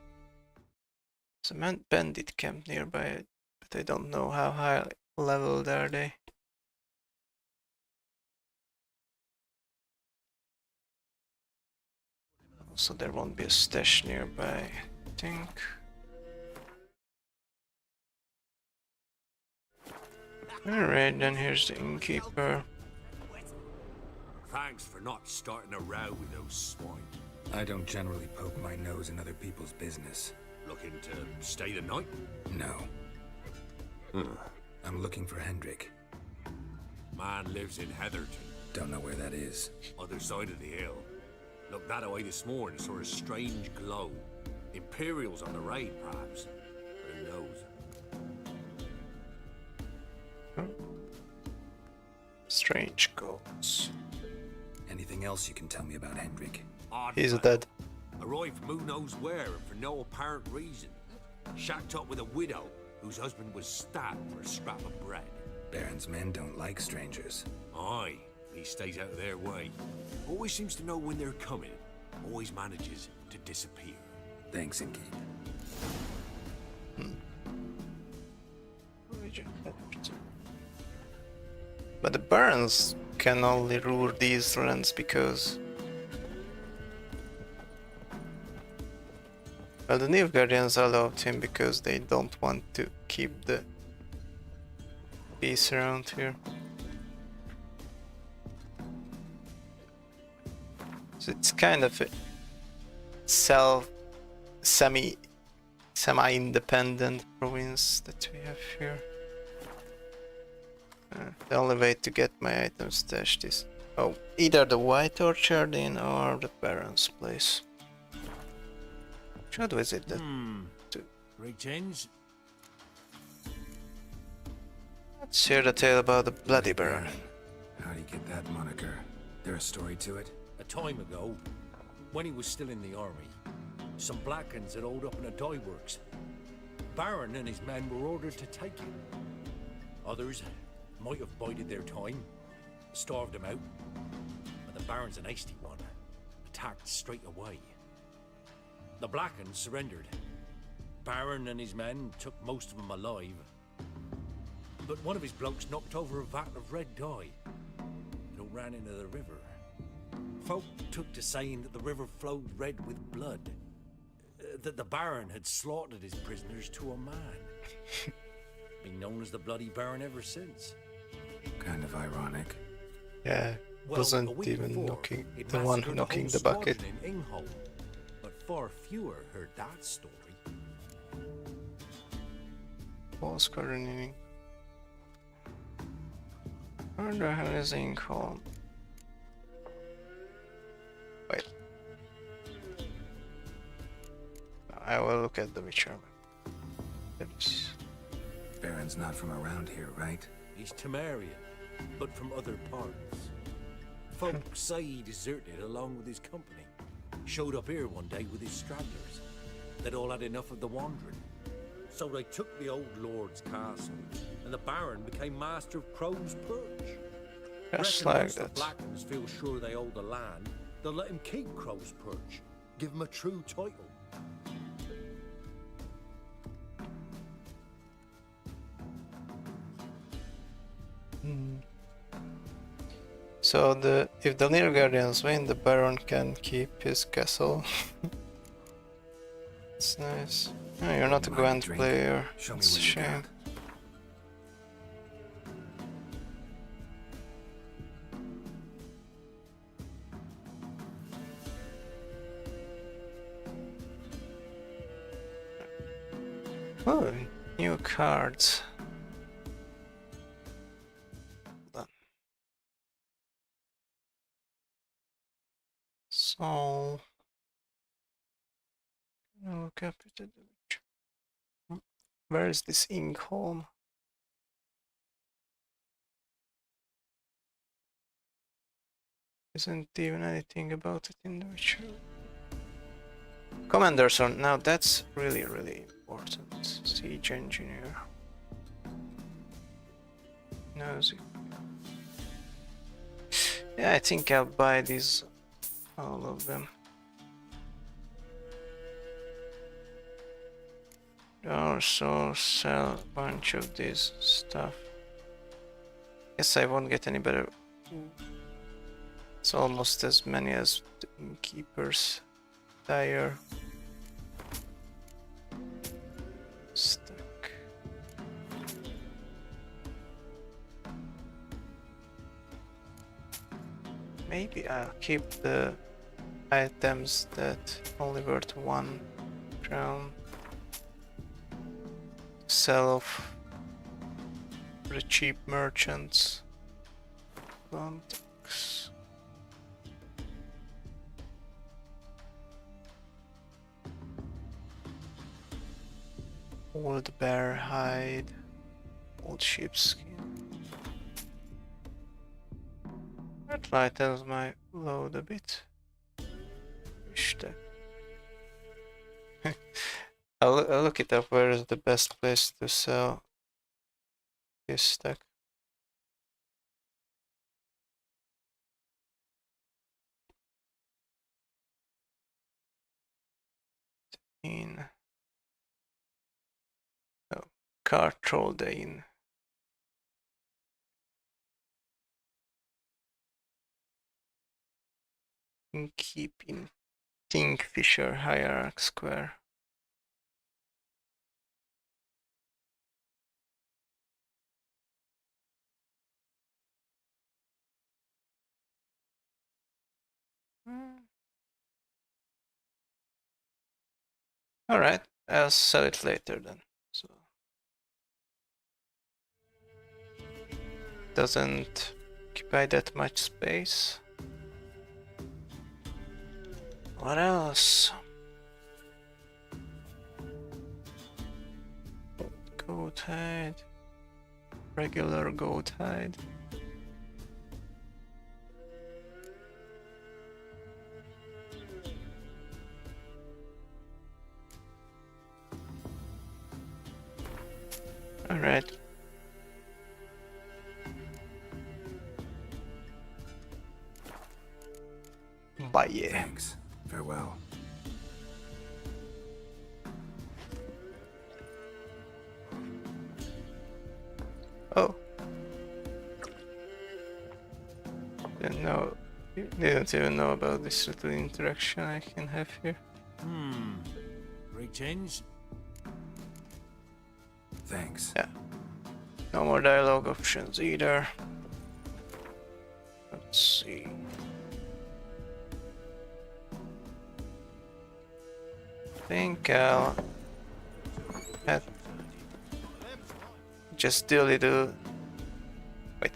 There's a bandit camp nearby, but I don't know how high leveled are they. So there won't be a stash nearby, I think. Alright, then here's the innkeeper. Thanks for not starting a row with those swine. I don't generally poke my nose in other people's business. Looking to stay the night? No. I'm looking for Hendrik. Man lives in Heatherton. Don't know where that is. Other side of the hill. Looked that away this morning, sort of strange glow. Imperials on the raid, perhaps. Who knows? Strange goals. Anything else you can tell me about Hendrik? Odd He's man. dead. Arrived from who knows where and for no apparent reason. Shacked up with a widow whose husband was stabbed for a scrap of bread. Baron's men don't like strangers. Aye, he stays out of their way. Always seems to know when they're coming. Always manages to disappear. Thanks, Innkeep. But the barons can only rule these lands because... Well, the Nilfgaardians allowed him because they don't want to keep the peace around here. So it's kind of a semi-independent province that we have here. The only way to get my items stashed is either the White Orchard Inn or the Baron's place. Should visit that too. Greetings. Let's hear the tale about the Bloody Baron. How do you get that moniker? There a story to it? A time ago, when he was still in the army, some Blackens had holed up in a dye works. Baron and his men were ordered to take him. Others might have bided their time, starved him out, but the Baron's an hasty one, attacked straight away. The Blackens surrendered. Baron and his men took most of them alive, but one of his blokes knocked over a vat of red dye. It all ran into the river. Folk took to saying that the river flowed red with blood, that the Baron had slaughtered his prisoners to a man. Been known as the Bloody Baron ever since. Kind of ironic. Yeah, wasn't even knocking the one who knocking the bucket. In Ingholm, but far fewer heard that story. Wall squadroning. Where the hell is Ingholm? Wait. I will look at the Witcher map. Oops. Baron's not from around here, right? He's Temerian, but from other parts. Folk say he deserted along with his company. Showed up here one day with his stragglers. They'd all had enough of the wandering. So they took the old lord's castle, and the Baron became master of Crow's Perch. Just Reckon like once that. the Blackens feel sure they hold the land, they'll let him keep Crow's Perch. Give him a true title. So if the Near Guardians win, the Baron can keep his castle. It's nice. Oh, you're not a Gwent player. It's a shame. Oh, new cards. Done. So, look up at it. Where is this Ingholm? Isn't even anything about it in the Witcher. Commanders are now. That's really important. Siege engineer. Knows it. Yeah, I think I'll buy these, all of them. Also sell a bunch of this stuff. Guess I won't get any better. It's almost as many as the Innkeeper's Dire. Stack. Maybe I'll keep the items that only worth 1 crown. Sell off the cheap merchants. Contacts. Old bear hide. Old sheepskin. That lightens my load a bit. Wish that. I'll look it up. Where is the best place to sell this stack? In Cartroll Dane. Keeping Kingfisher Hierarch Square. Alright, I'll sell it later then. So doesn't occupy that much space. What else? Goat hide. Regular goat hide. Alright. Bye. Thanks. Farewell. Oh. Didn't even know about this little interaction I can have here. Great change. Thanks. Yeah. No more dialogue options either. Let's see. I think I'll just do a little. Wait.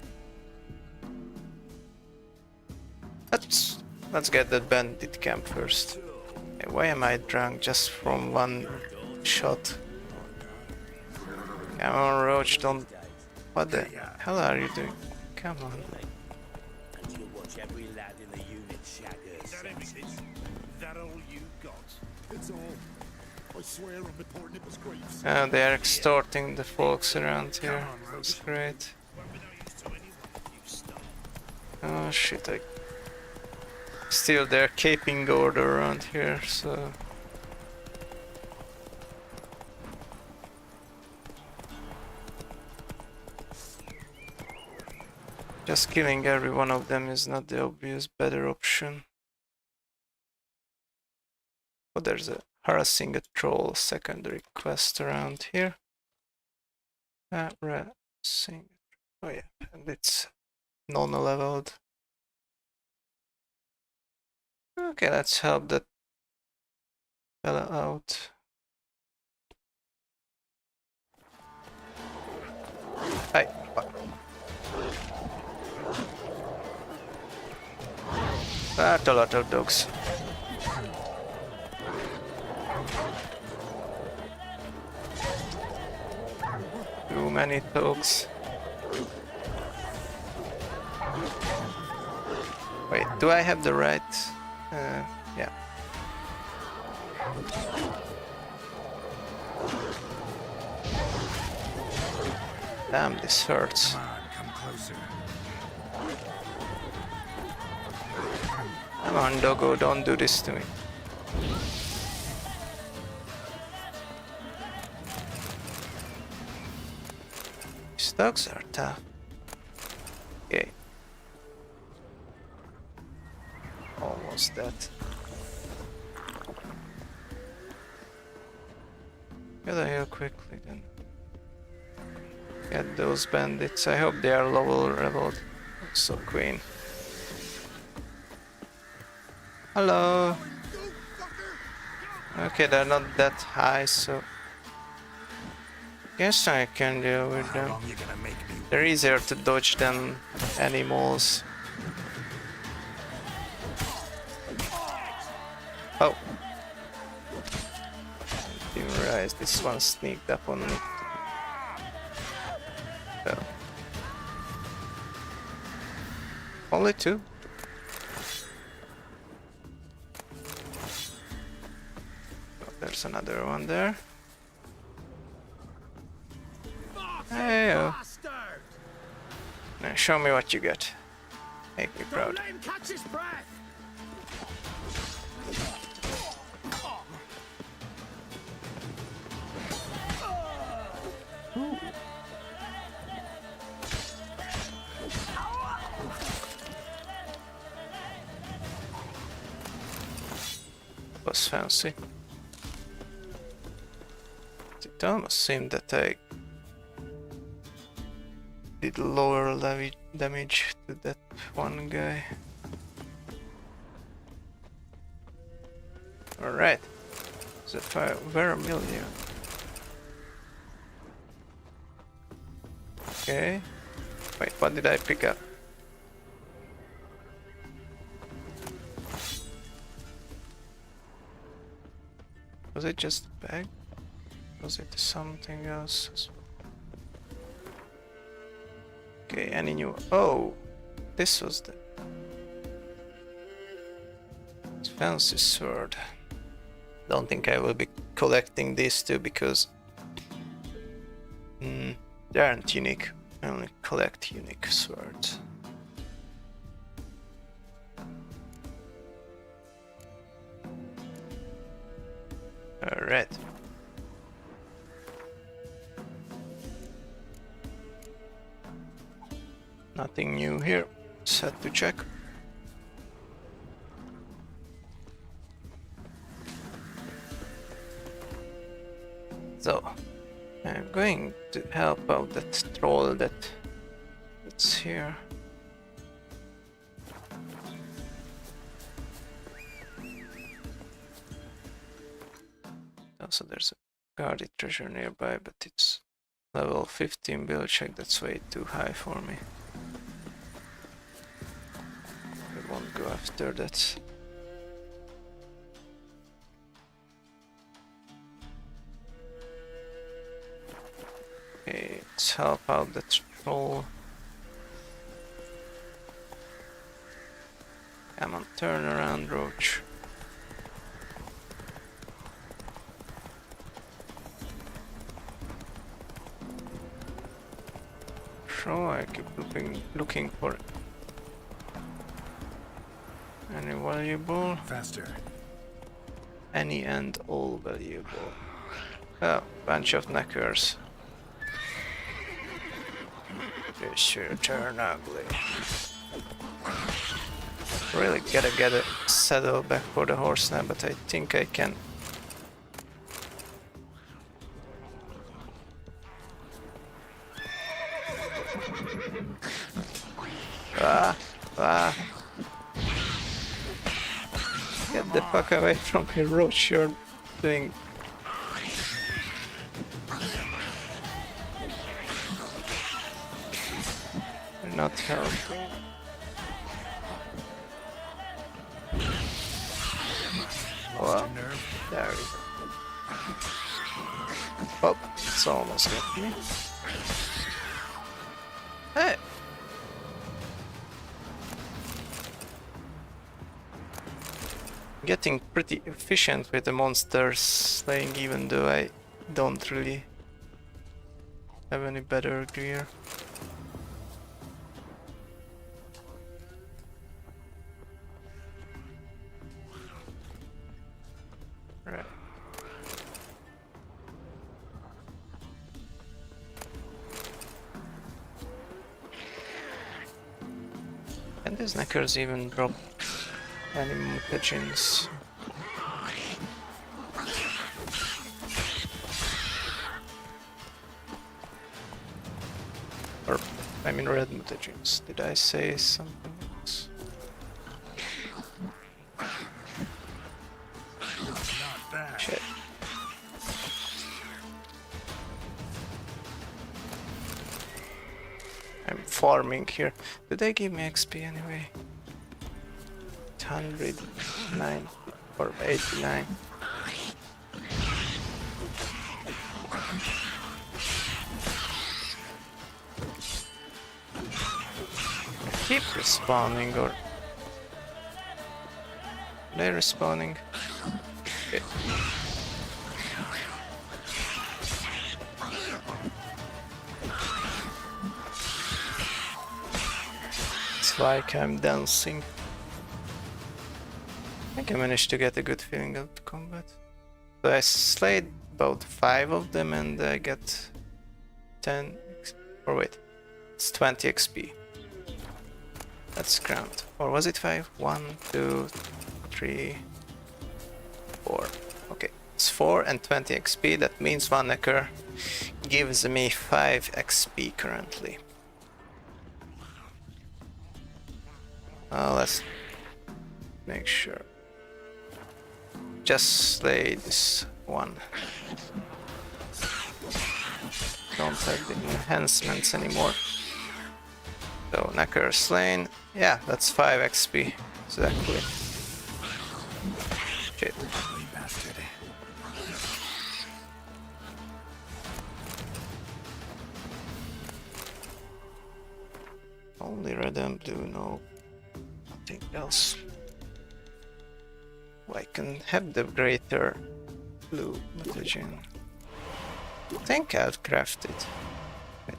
Let's get that bandit camp first. Hey, why am I drunk just from one shot? Come on, Roach, don't. What the hell are you doing? Come on. And you'll watch every lad in the unit shag her senses. Is that all you got? It's all. I swear on the poor nipper's griefs. They are extorting the folks around here. That's great. Oh shit, still they're keeping order around here, so... Just killing every one of them is not the obvious better option. Oh, there's a harassing a troll secondary quest around here. Harassing. Oh yeah, and it's non-leveled. Okay, let's help that fella out. Hey, that's a lot of dogs. Too many dogs. Wait, do I have the right? Yeah. Damn, this hurts. Come on, come closer. Come on, doggo, don't do this to me. These dogs are tough. Okay. Almost dead. Gotta heal quickly then. Get those bandits. I hope they are leveled. So queen. Hello. Okay, they're not that high, so guess I can deal with them. They're easier to dodge than animals. Oh. Didn't realize this one sneaked up on me. So. Only two? Oh, there's another one there. Hey, oh. Now show me what you got. Make me proud. Let him catch his breath. Was fancy. It almost seemed that I did lower damage to that one guy. Alright. The fire vermilion. Okay. Wait, what did I pick up? Was it just a bag? Was it something else? Okay, any new... Oh! This was the... fancy sword. Don't think I will be collecting these two because... they aren't unique. I only collect unique swords. Alright. Nothing new here. Set to check. So, I'm going to help out that troll that's here. Also, there's a guarded treasure nearby, but it's level 15 build check. That's way too high for me. I won't go after that. Okay, let's help out that troll. Come on, turn around, roach. So I keep looking for any valuable. Faster. Any and all valuable. Oh, bunch of knackers. This will turn ugly. Really gotta get a saddle back for the horse now, but I think I can. Get the fuck away from me, Roach, you're doing... You're not helping. Well, there we go. Oh, it's almost got me. Hey! Getting pretty efficient with the monsters slaying, even though I don't really have any better gear. Right. And these knackers even drop animal pigeons. Or, I mean red mutagens. Did I say something else? Shit. I'm farming here. Did they give me XP anyway? 109 or 89. Keep respawning, or are they respawning? Okay. It's like I'm dancing. I think I managed to get a good feeling of the combat. So I slayed about 5 of them and I got 10, or wait, it's 20 XP. That's grand. Or was it 5? 1, 2, 3, 4. Okay, it's 4 and 20 XP. That means one necker gives me 5 XP currently. Let's make sure. Just slay this one. Don't have the enhancements anymore. So, Knacker slain. Yeah, that's 5 XP. Exactly. Shit. Only red and blue, no. Nothing else. I can have the greater blue mutagen. I think I'll craft it.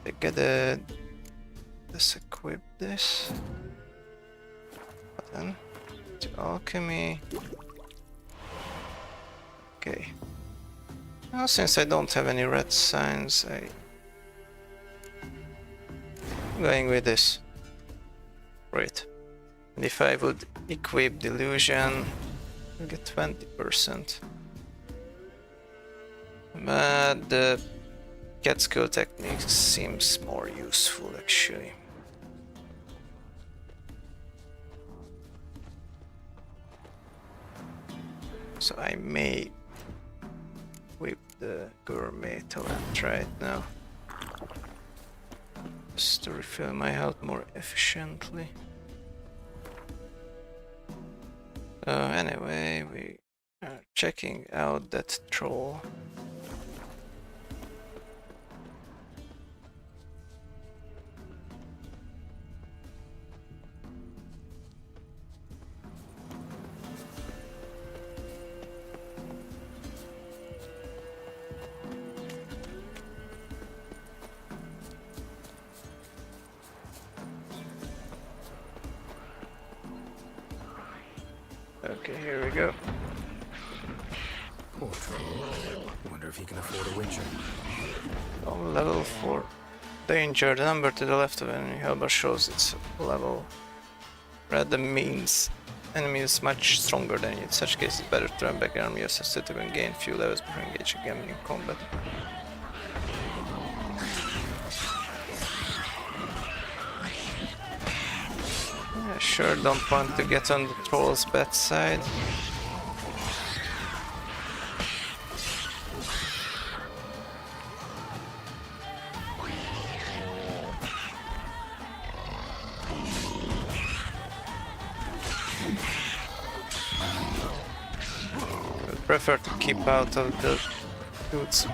I get a... Let's equip this. Button. To alchemy. Okay. Now since I don't have any red signs, I'm going with this. Right. And if I would equip Delusion, I'll get 20%. But the Catskill technique seems more useful actually. So I may whip the gourmet talent right now. Just to refill my health more efficiently. Anyway, we are checking out that troll. Okay, here we go. Poor troll. Wonder if he can afford a witcher. On level 4. Danger. The number to the left of enemy hellbar shows its level. Rather means enemy is much stronger than you. In such cases, it's better to turn back army assisted to gain few levels before engaging again in combat. I sure don't want to get on the troll's bad side. I prefer to keep out of the dude's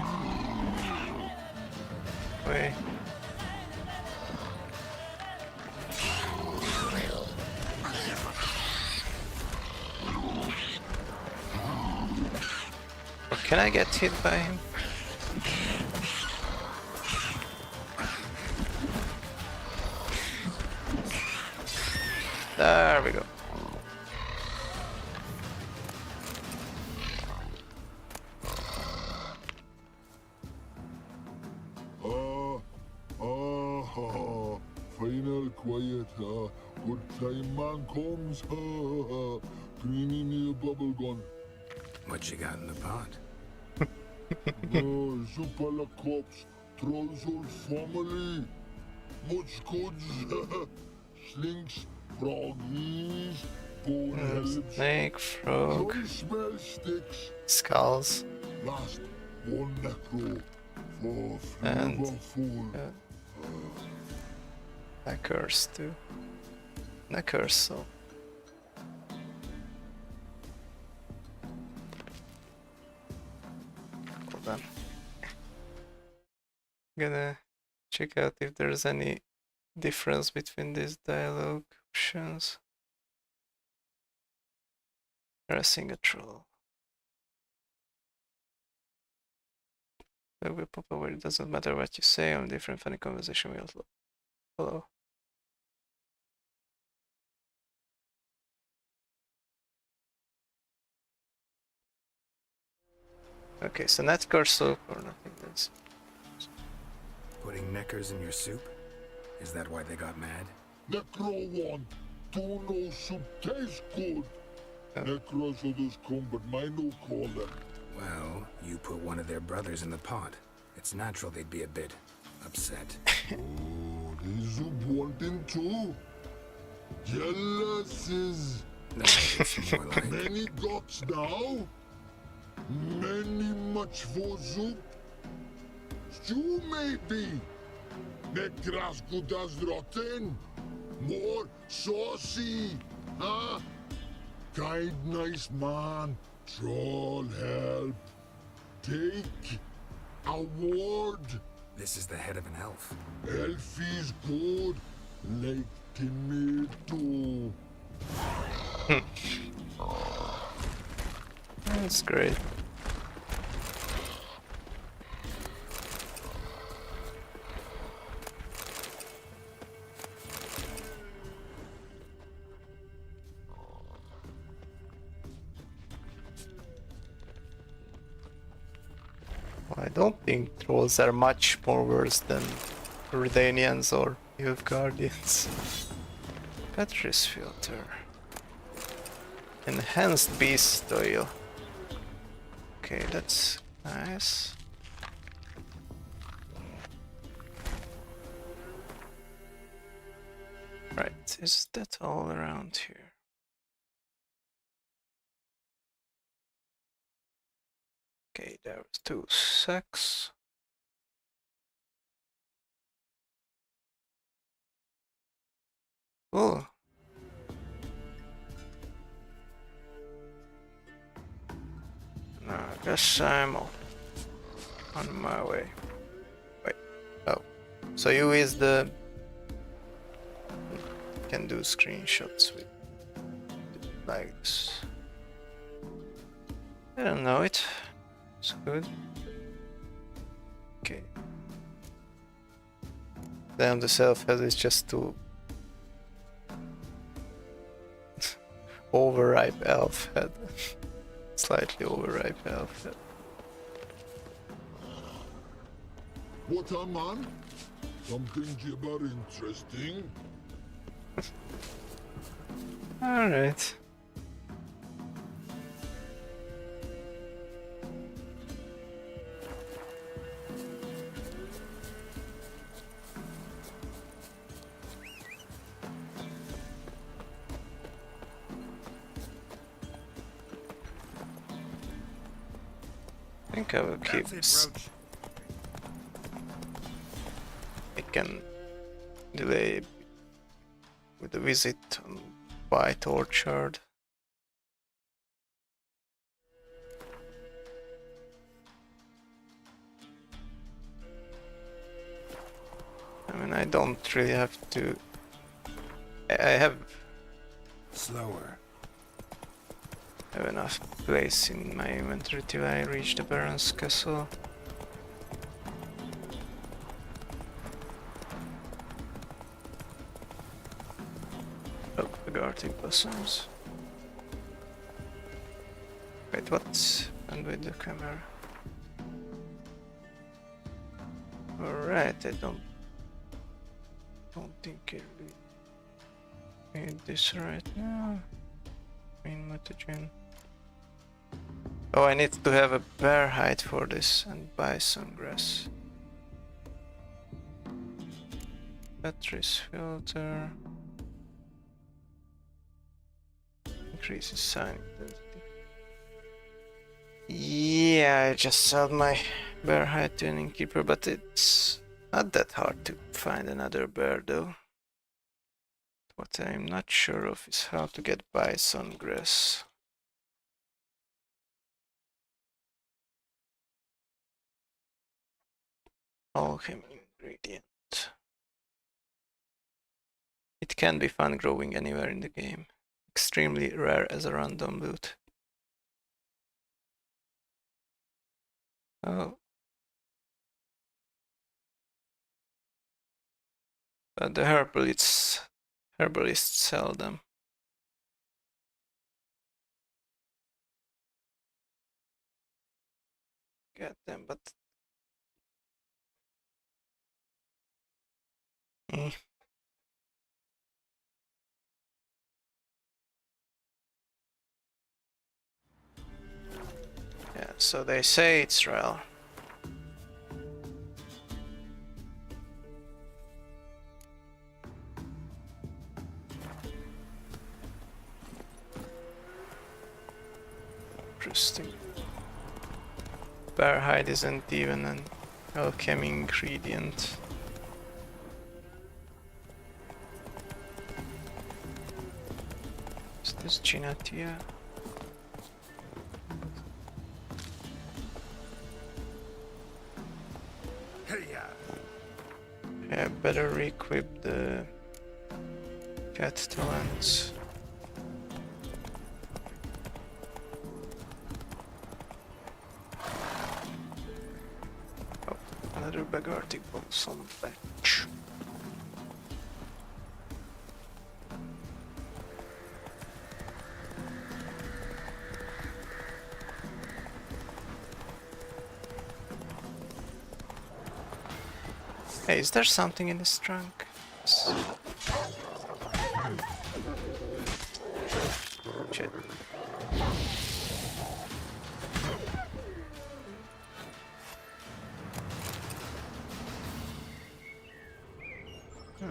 way. Or can I get hit by him? There we go. Final quiet, good time man comes, Greenie me a bubble gun. What you got in the pot? Super la cops, trolls old family, much goods, slinks, froggies, boneheads, Snake, frog, smell sticks, skulls, last one necro for and flavorful. Neckers too. Neckers, so. Hold on. Gonna check out if there's any difference between these dialogue options. Harassing a troll. It will pop over. It doesn't matter what you say. On different funny conversation will follow. Okay, so Netcar soup or nothing else. Putting neckers in your soup? Is that why they got mad? Necro one, do no soup taste good. Necros others come, but mine no call them. Well, you put one of their brothers in the pot. It's natural they'd be a bit upset. Oh, they soup wanting too. Jealousies. No, it's more like... Many guts now. Many much for soup. Stew maybe. Necras good as rotten. More saucy. Huh? Kind nice man. Troll help. Take award. This is the head of an elf. Elf is good. Like tomato. That's great. I don't think trolls are much more worse than Redanians or Youth Guardians. Petrus filter. Enhanced beast oil. Okay, that's nice. Right, is that all around here? Okay, there was 2 sacks. Oh. No, I guess I'm on my way. Wait. Oh. So you is the... can do screenshots with... like this. I don't know it. It's good. Okay. Damn, the self-head is just too overripe elf head. Slightly overripe elf head. What a man? Something jibber interesting? Alright. I think I will keep this. I can delay with the visit on White Orchard. I mean, I don't really have to. I have slower. Have enough place in my inventory till I reach the Baron's castle. Oh, the Gartic blossoms. Wait, what happened with the camera? Alright, I don't think I really need this right now. Main mutagen. Oh, I need to have a bear hide for this and buy some grass. Batteries filter. Increases sign intensity. Yeah, I just sold my bear hide to an innkeeper, but it's not that hard to find another bear though. What I'm not sure of is how to get bison grass. Alchemy ingredient. It can be fun growing anywhere in the game. Extremely rare as a random loot. Oh. But the herbalists sell them. Get them, but yeah, so they say it's rare. Interesting. Bear hide isn't even an alchemy ingredient. Is this Ginatia? Yeah, better re-equip the cat talents. Oh, another Bagartic box on the bench. Hey, is there something in this trunk? Shit. No.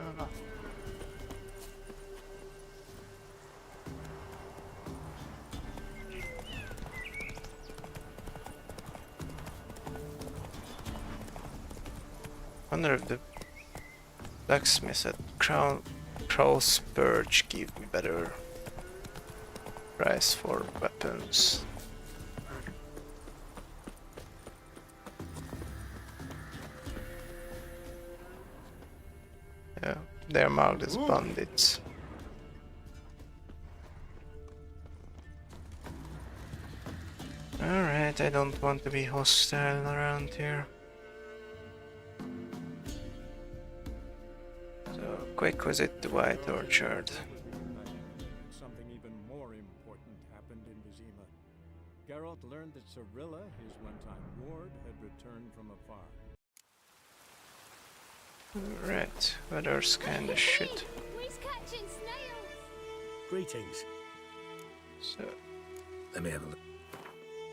Wonder if the blacksmith at Crow's Perch give me better price for weapons. Yeah, they're marked as bandits. Alright, I don't want to be hostile around here. So, quick visit to White Orchard. Something even more important happened in Vizima. Geralt learned that Cirilla, his one-time ward, had returned from afar. Right, weather's kinda shit. Greetings. So, Let me have a look.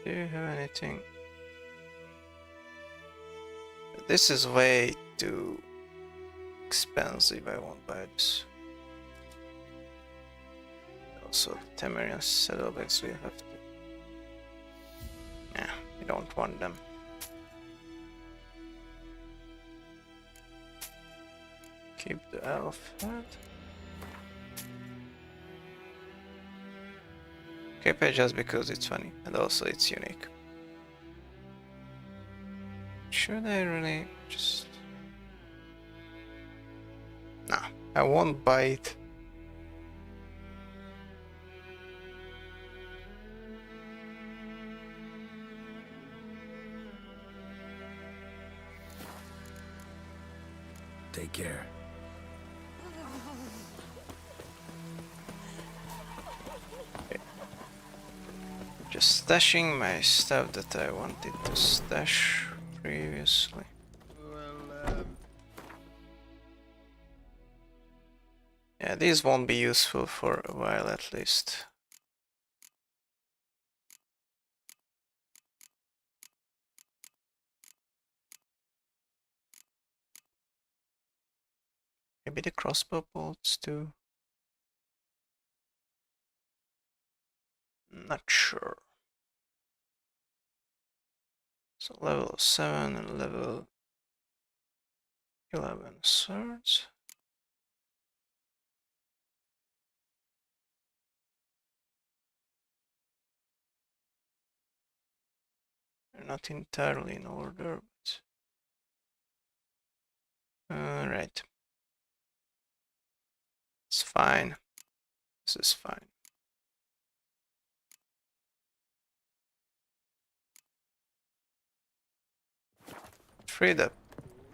do you have anything? This is way too expensive, I won't buy this. Also, the Temerian saddlebags we have to... Yeah, we don't want them. Keep the elf head. Keep it just because it's funny, and also it's unique. Should I really just... Nah, I won't buy it. Take care. Just stashing my stuff that I wanted to stash previously. Yeah, these won't be useful for a while at least. Maybe the crossbow bolts too. Not sure. So level 7 and level 11 swords. They're not entirely in order, but... Alright. It's fine. This is fine. Freed up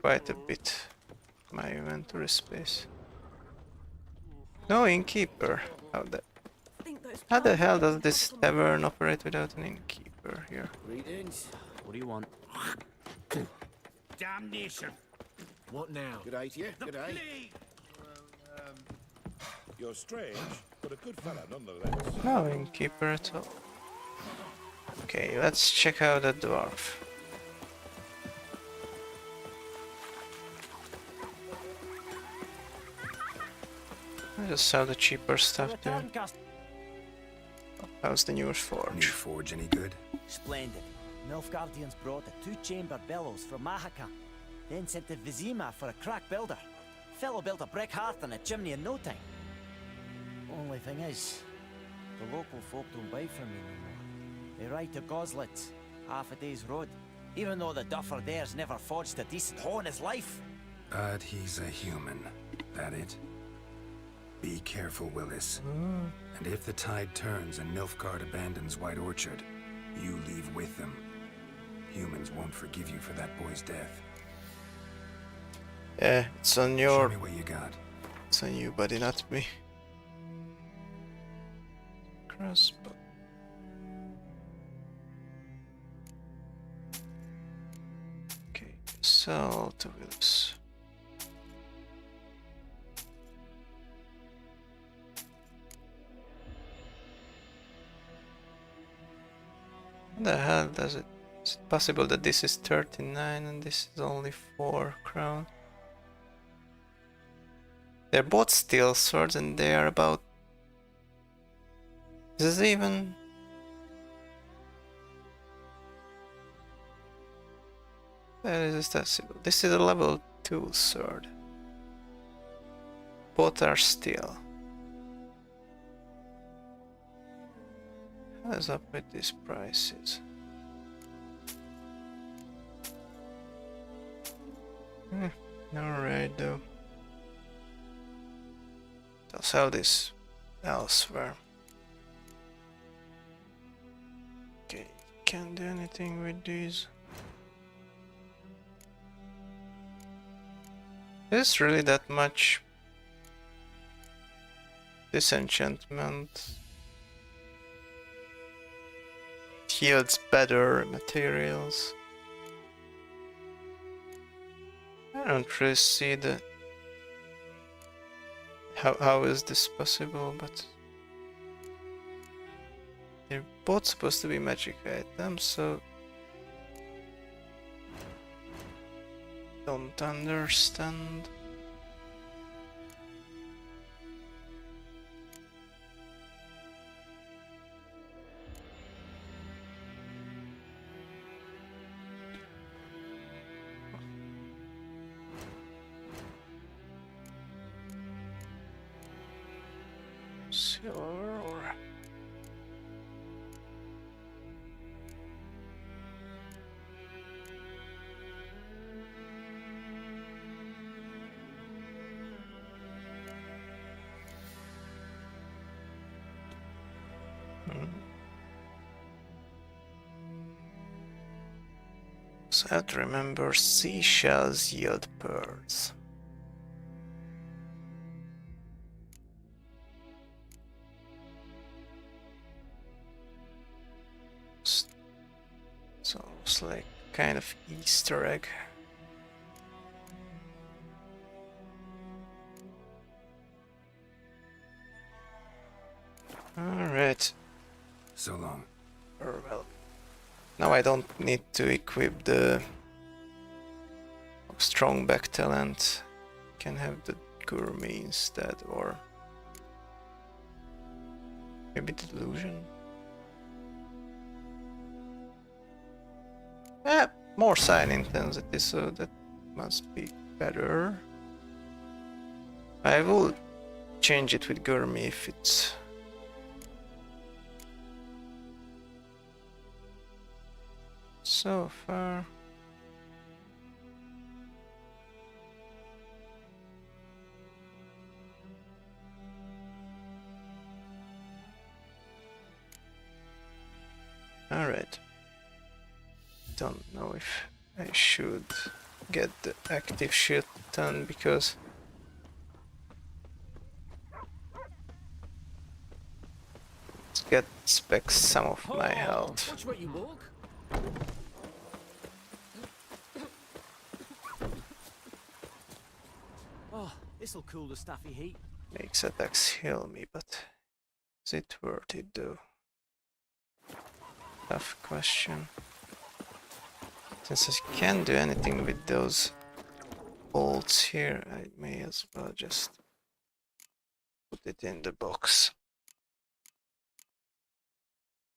quite a bit my inventory space. No innkeeper. How the hell does this tavern operate without an innkeeper here? Greetings. What do you want? Damnation! What now? Good day to you. Good day. You're strange, but a good fella nonetheless. No innkeeper at all. Okay, let's check out the dwarf. I just sell the cheaper stuff too. How's the newer forge? New forge any good? Splendid. Nilfgaardians brought a two-chamber bellows from Mahaka, then sent to Vizima for a crack builder. Fellow built a brick hearth and a chimney in no time. Only thing is, the local folk don't buy from me anymore. They ride to Goslitz, half a day's road, even though the duffer there's never forged a decent hoe in his life. But he's a human. That it? Be careful, Willis. And if the tide turns and Nilfgaard abandons White Orchard, you leave with them. Humans won't forgive you for that boy's death. Yeah, it's on your... Show me what you got. It's on you, buddy, not me. Crossbow. Okay, sell to Willis. What the hell does it... Is it possible that this is 39 and this is only 4 crown? They're both steel swords and they are about... Is this even... That is possible. This is a level 2 sword. Both are steel. How's up with these prices? Alright though. I'll sell this elsewhere. Okay, can't do anything with these. Is really that much disenchantment? Yields better materials. I don't really see the how is this possible, but they're both supposed to be magic items, so don't understand. Silver or so I have to remember seashells yield pearls. So it's like kind of Easter egg. Alright. So long. Or well. Now I don't need to equip the strong back talent. Can have the gourmet instead, or maybe delusion. More sign intensity, so that must be better. I will change it with gourmet if it's so far. All right. Don't know if I should get the active shield done because it gets back some of my health. Watch where you walk. Oh, this'll cool the stuffy heat. Makes attacks heal me, but is it worth it though? Tough question. Since I can't do anything with those bolts here, I may as well just put it in the box.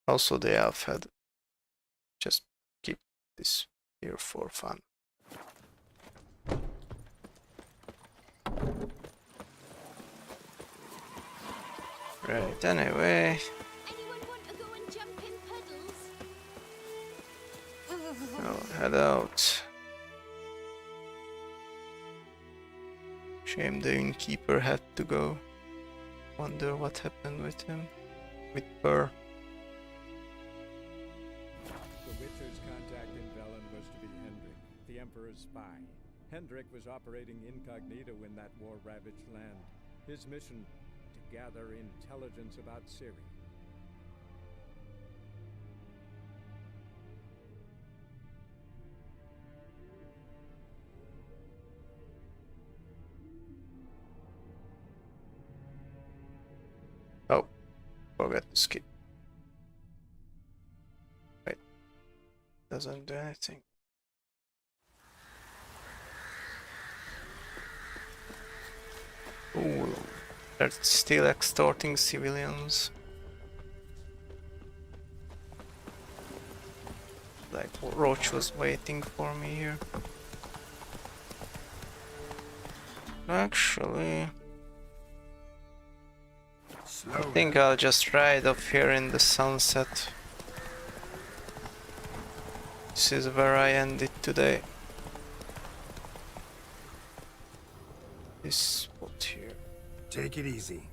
Also the elf had just keep this here for fun. Right, anyway. I'll head out. Shame the innkeeper had to go. Wonder what happened with him. With her. The Witcher's contact in Velen was to be Hendrik, the Emperor's spy. Hendrik was operating incognito in that war-ravaged land. His mission, to gather intelligence about Ciri. Oh, forgot to skip. Wait, doesn't do anything. Ooh, they're still extorting civilians. Like Roach was waiting for me here. Actually, I think I'll just ride off here in the sunset. This is where I ended today. This spot here. Take it easy.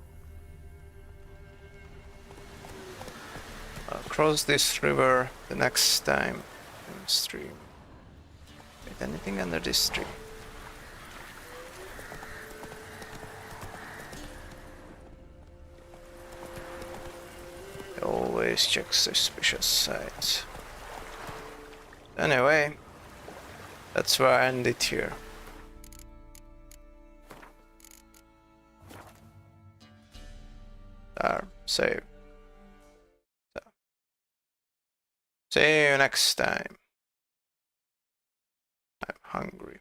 I'll cross this river the next time in stream. Wait, anything under this tree? Always check suspicious sites. Anyway, that's where I end it here. There, save. So. See you next time. I'm hungry.